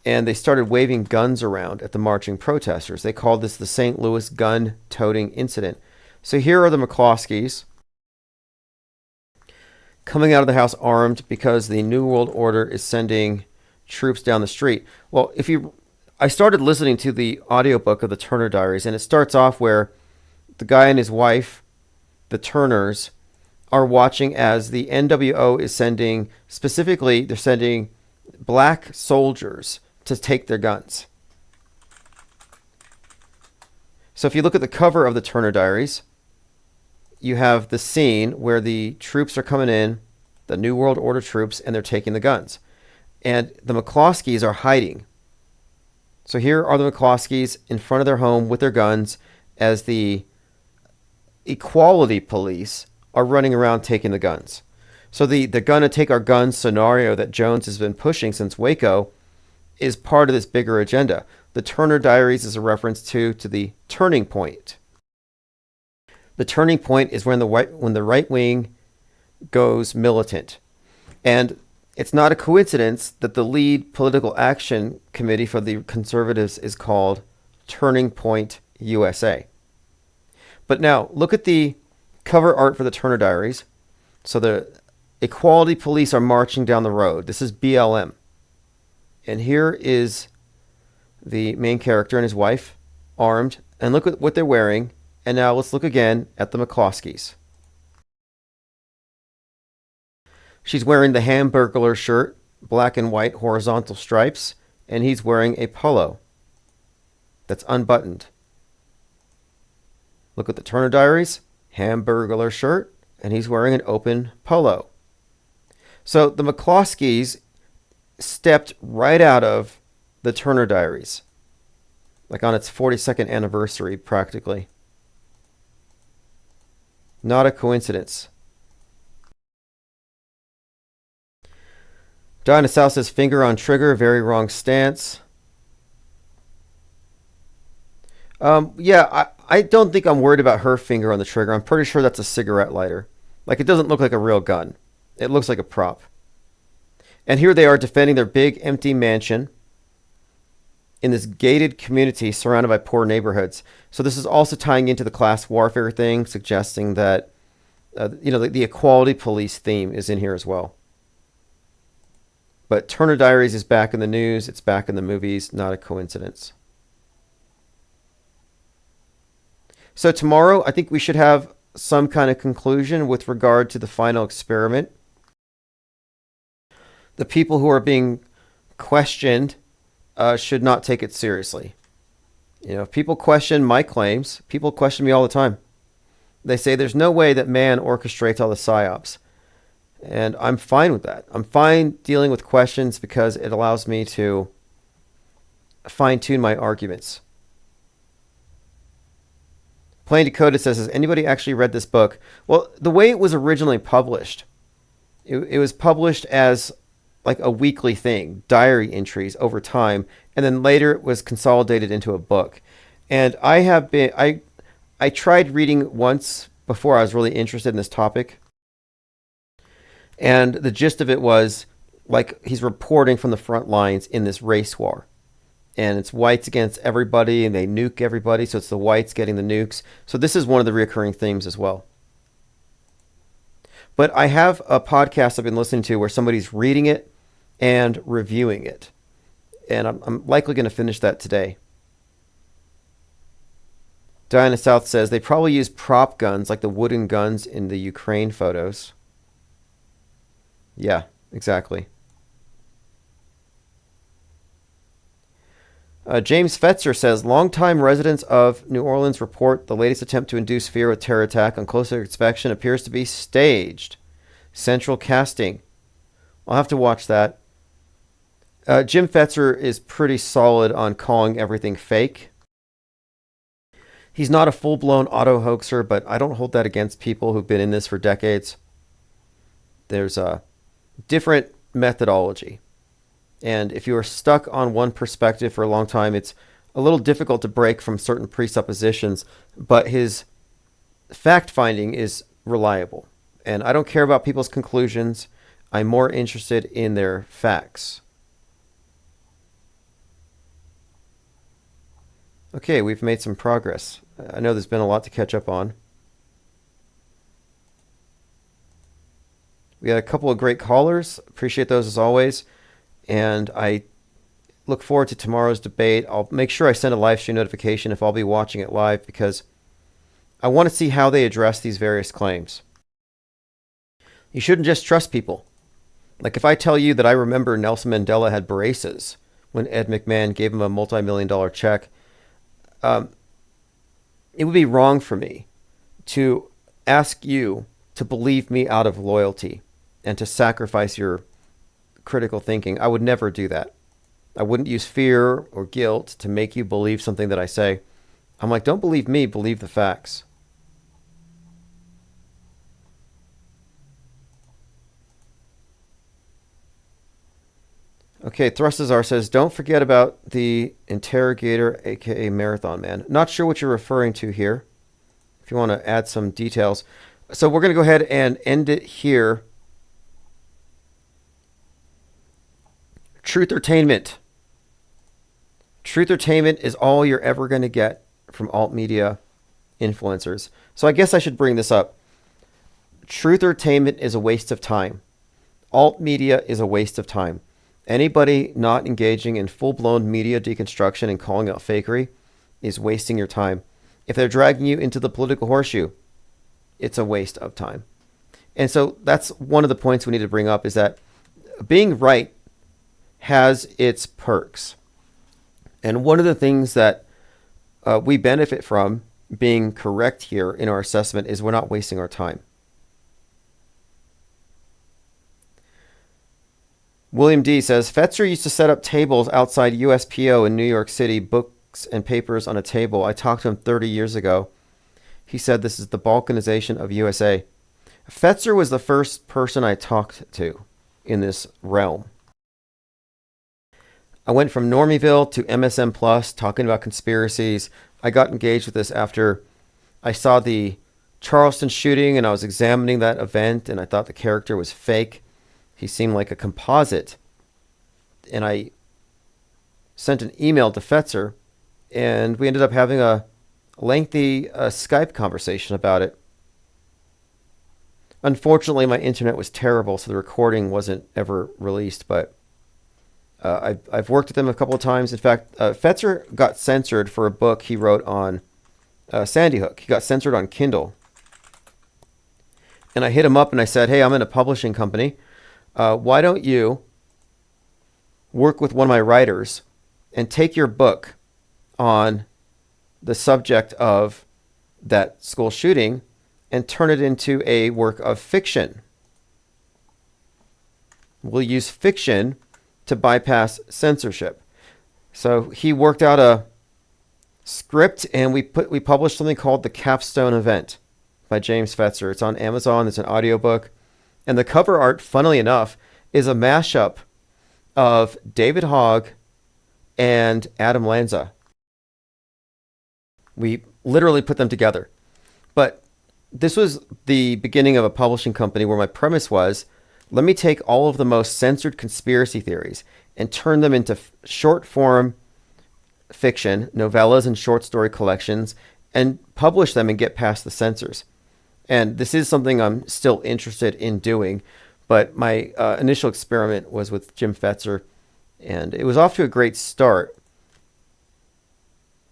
and they started waving guns around at the marching protesters. They called this the St. Louis gun-toting incident. So here are the McCloskeys coming out of the house armed because the New World Order is sending troops down the street. Well, I started listening to the audiobook of the Turner Diaries, and it starts off where the guy and his wife, the Turners, are watching as the NWO is sending, specifically, they're sending black soldiers to take their guns. So if you look at the cover of the Turner Diaries, you have the scene where the troops are coming in, the New World Order troops, and they're taking the guns. And the McCloskeys are hiding. So here are the McCloskeys in front of their home with their guns as the equality police are running around taking the guns. So the gonna take our guns scenario that Jones has been pushing since Waco is part of this bigger agenda. The Turner Diaries is a reference to the turning point. The turning point is when the right wing goes militant. And it's not a coincidence that the lead political action committee for the conservatives is called Turning Point USA. But now look at the cover art for the Turner Diaries. So the equality police are marching down the road. This is BLM. And here is the main character and his wife armed. And look at what they're wearing. And now let's look again at the McCloskeys. She's wearing the Hamburglar shirt, black and white horizontal stripes, and he's wearing a polo. that's unbuttoned. Look at the Turner Diaries, Hamburglar shirt, and he's wearing an open polo. So the McCloskeys stepped right out of the Turner Diaries, like on its 42nd anniversary, practically. Not a coincidence. Diana South says, finger on trigger, very wrong stance. Yeah, I don't think I'm worried about her finger on the trigger. I'm pretty sure that's a cigarette lighter. Like, it doesn't look like a real gun. It looks like a prop. And here they are defending their big empty mansion in this gated community surrounded by poor neighborhoods. So this is also tying into the class warfare thing, suggesting that, the equality police theme is in here as well. But Turner Diaries is back in the news. It's back in the movies. Not a coincidence. So tomorrow, I think we should have some kind of conclusion with regard to the final experiment. The people who are being questioned should not take it seriously. If people question my claims, people question me all the time. They say there's no way that man orchestrates all the psyops. And I'm fine with that. I'm fine dealing with questions because it allows me to fine-tune my arguments. Plain Dakota says, has anybody actually read this book? Well, the way it was originally published, it was published as like a weekly thing, diary entries over time, and then later it was consolidated into a book. And I tried reading once before I was really interested in this topic. And the gist of it was like he's reporting from the front lines in this race war. And it's whites against everybody, and they nuke everybody, so it's the whites getting the nukes. So this is one of the recurring themes as well. But I have a podcast I've been listening to where somebody's reading it and reviewing it. And I'm likely going to finish that today. Diana South says they probably use prop guns like the wooden guns in the Ukraine photos. Yeah, exactly. James Fetzer says, longtime residents of New Orleans report the latest attempt to induce fear with terror attack on closer inspection appears to be staged. Central casting. I'll have to watch that. Jim Fetzer is pretty solid on calling everything fake. He's not a full-blown auto-hoaxer, but I don't hold that against people who've been in this for decades. There's a different methodology. And if you are stuck on one perspective for a long time, it's a little difficult to break from certain presuppositions, but his fact-finding is reliable. And I don't care about people's conclusions. I'm more interested in their facts. Okay, we've made some progress. I know there's been a lot to catch up on. We had a couple of great callers. Appreciate those as always. And I look forward to tomorrow's debate. I'll make sure I send a live stream notification if I'll be watching it live, because I want to see how they address these various claims. You shouldn't just trust people. Like if I tell you that I remember Nelson Mandela had braces when Ed McMahon gave him a multi-million-dollar check, it would be wrong for me to ask you to believe me out of loyalty and to sacrifice your critical thinking. I would never do that. I wouldn't use fear or guilt to make you believe something that I say. I'm like, don't believe me, believe the facts. Okay, Thrustazar says, don't forget about the interrogator, aka Marathon Man. Not sure what you're referring to here. If you want to add some details. So we're going to go ahead and end it here. Truth-ertainment. Truth-ertainment is all you're ever going to get from alt media influencers. So I guess I should bring this up. Truth-ertainment is a waste of time. Alt media is a waste of time. Anybody not engaging in full-blown media deconstruction and calling out fakery is wasting your time. If they're dragging you into the political horseshoe, it's a waste of time. And so that's one of the points we need to bring up, is that being right has its perks. And one of the things that we benefit from being correct here in our assessment is we're not wasting our time. William D. says, Fetzer used to set up tables outside USPO in New York City, books and papers on a table. I talked to him 30 years ago. He said this is the balkanization of USA. Fetzer was the first person I talked to in this realm. I went from Normieville to MSM Plus, talking about conspiracies. I got engaged with this after I saw the Charleston shooting, and I was examining that event, and I thought the character was fake. He seemed like a composite. And I sent an email to Fetzer, and we ended up having a lengthy Skype conversation about it. Unfortunately, my internet was terrible, so the recording wasn't ever released, but I've worked with him a couple of times. In fact, Fetzer got censored for a book he wrote on Sandy Hook. He got censored on Kindle. And I hit him up and I said, hey, I'm in a publishing company. Why don't you work with one of my writers and take your book on the subject of that school shooting and turn it into a work of fiction? We'll use fiction to bypass censorship. So he worked out a script, and we published something called The Capstone Event by James Fetzer. It's on Amazon. It's an audiobook. And the cover art, funnily enough, is a mashup of David Hogg and Adam Lanza. We literally put them together. But this was the beginning of a publishing company where my premise was, let me take all of the most censored conspiracy theories and turn them into short form fiction, novellas and short story collections, and publish them and get past the censors. And this is something I'm still interested in doing, but my initial experiment was with Jim Fetzer, and it was off to a great start.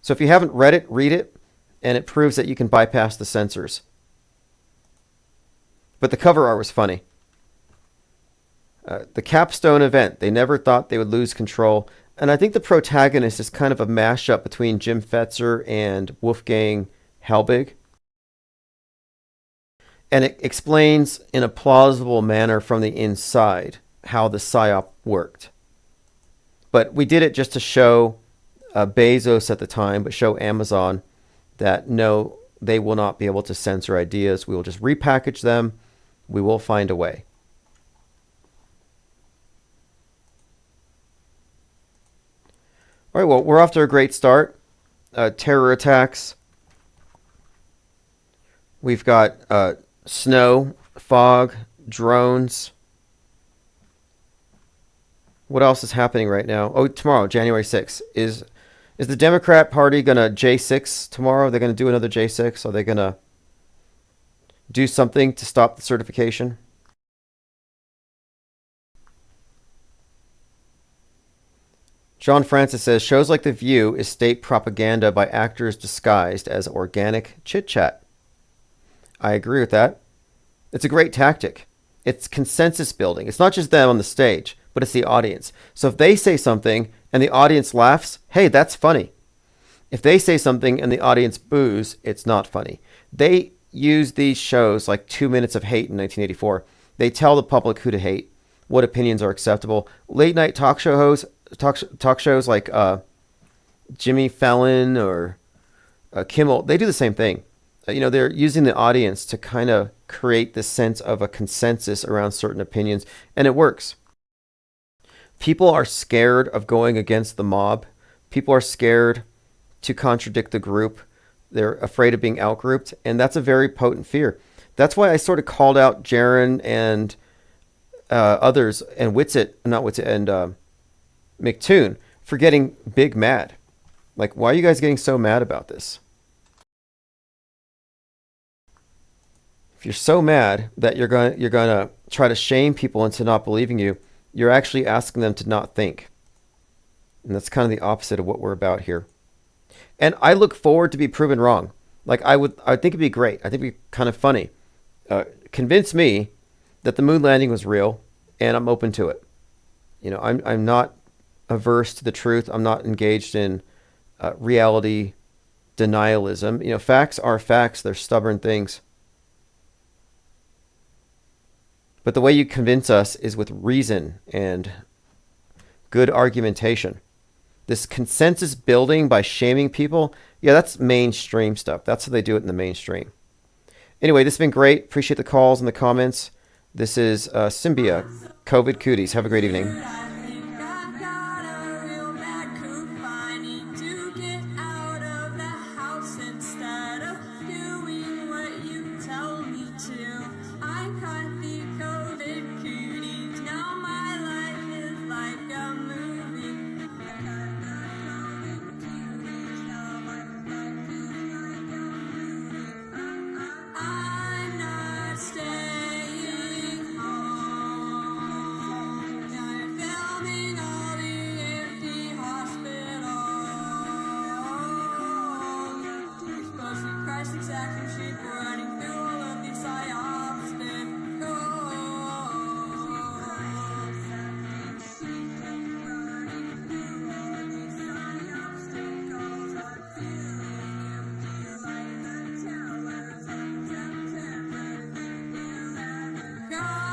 So if you haven't read it, read it, and it proves that you can bypass the censors. But the cover art was funny. The Capstone Event, they never thought they would lose control. And I think the protagonist is kind of a mashup between Jim Fetzer and Wolfgang Halbig. And it explains in a plausible manner from the inside how the PSYOP worked. But we did it just to show Bezos at the time, but show Amazon that no, they will not be able to censor ideas. We will just repackage them. We will find a way. All right, well, we're off to a great start. Terror attacks. We've got snow, fog, drones. What else is happening right now? Oh, tomorrow, January 6th. Is the Democrat Party going to J6 tomorrow? Are they going to do another J6? Are they going to do something to stop the certification? John Francis says, shows like The View is state propaganda by actors disguised as organic chit-chat. I agree with that. It's a great tactic. It's consensus building. It's not just them on the stage, but it's the audience. So if they say something and the audience laughs, hey, that's funny. If they say something and the audience boos, it's not funny. They use these shows like 2 Minutes of Hate in 1984. They tell the public who to hate, what opinions are acceptable. Late night talk shows like Jimmy Fallon or Kimmel, they do the same thing. They're using the audience to kind of create this sense of a consensus around certain opinions, and it works. People are scared of going against the mob. People are scared to contradict the group. They're afraid of being outgrouped, and that's a very potent fear. That's why I sort of called out Jaron and others, and and McToon for getting big mad. Like, why are you guys getting so mad about this? If you're so mad that you're gonna try to shame people into not believing you, you're actually asking them to not think. And that's kind of the opposite of what we're about here. And I look forward to be proven wrong. Like I think it'd be great. I think it'd be kind of funny. Convince me that the moon landing was real, and I'm open to it. I'm not averse to the truth. I'm not engaged in reality denialism. You know, facts are facts. They're stubborn things. But the way you convince us is with reason and good argumentation. This consensus building by shaming people, yeah, that's mainstream stuff. That's how they do it in the mainstream. Anyway, this has been great. Appreciate the calls and the comments. This is Symbia, COVID Cooties. Have a great evening. God.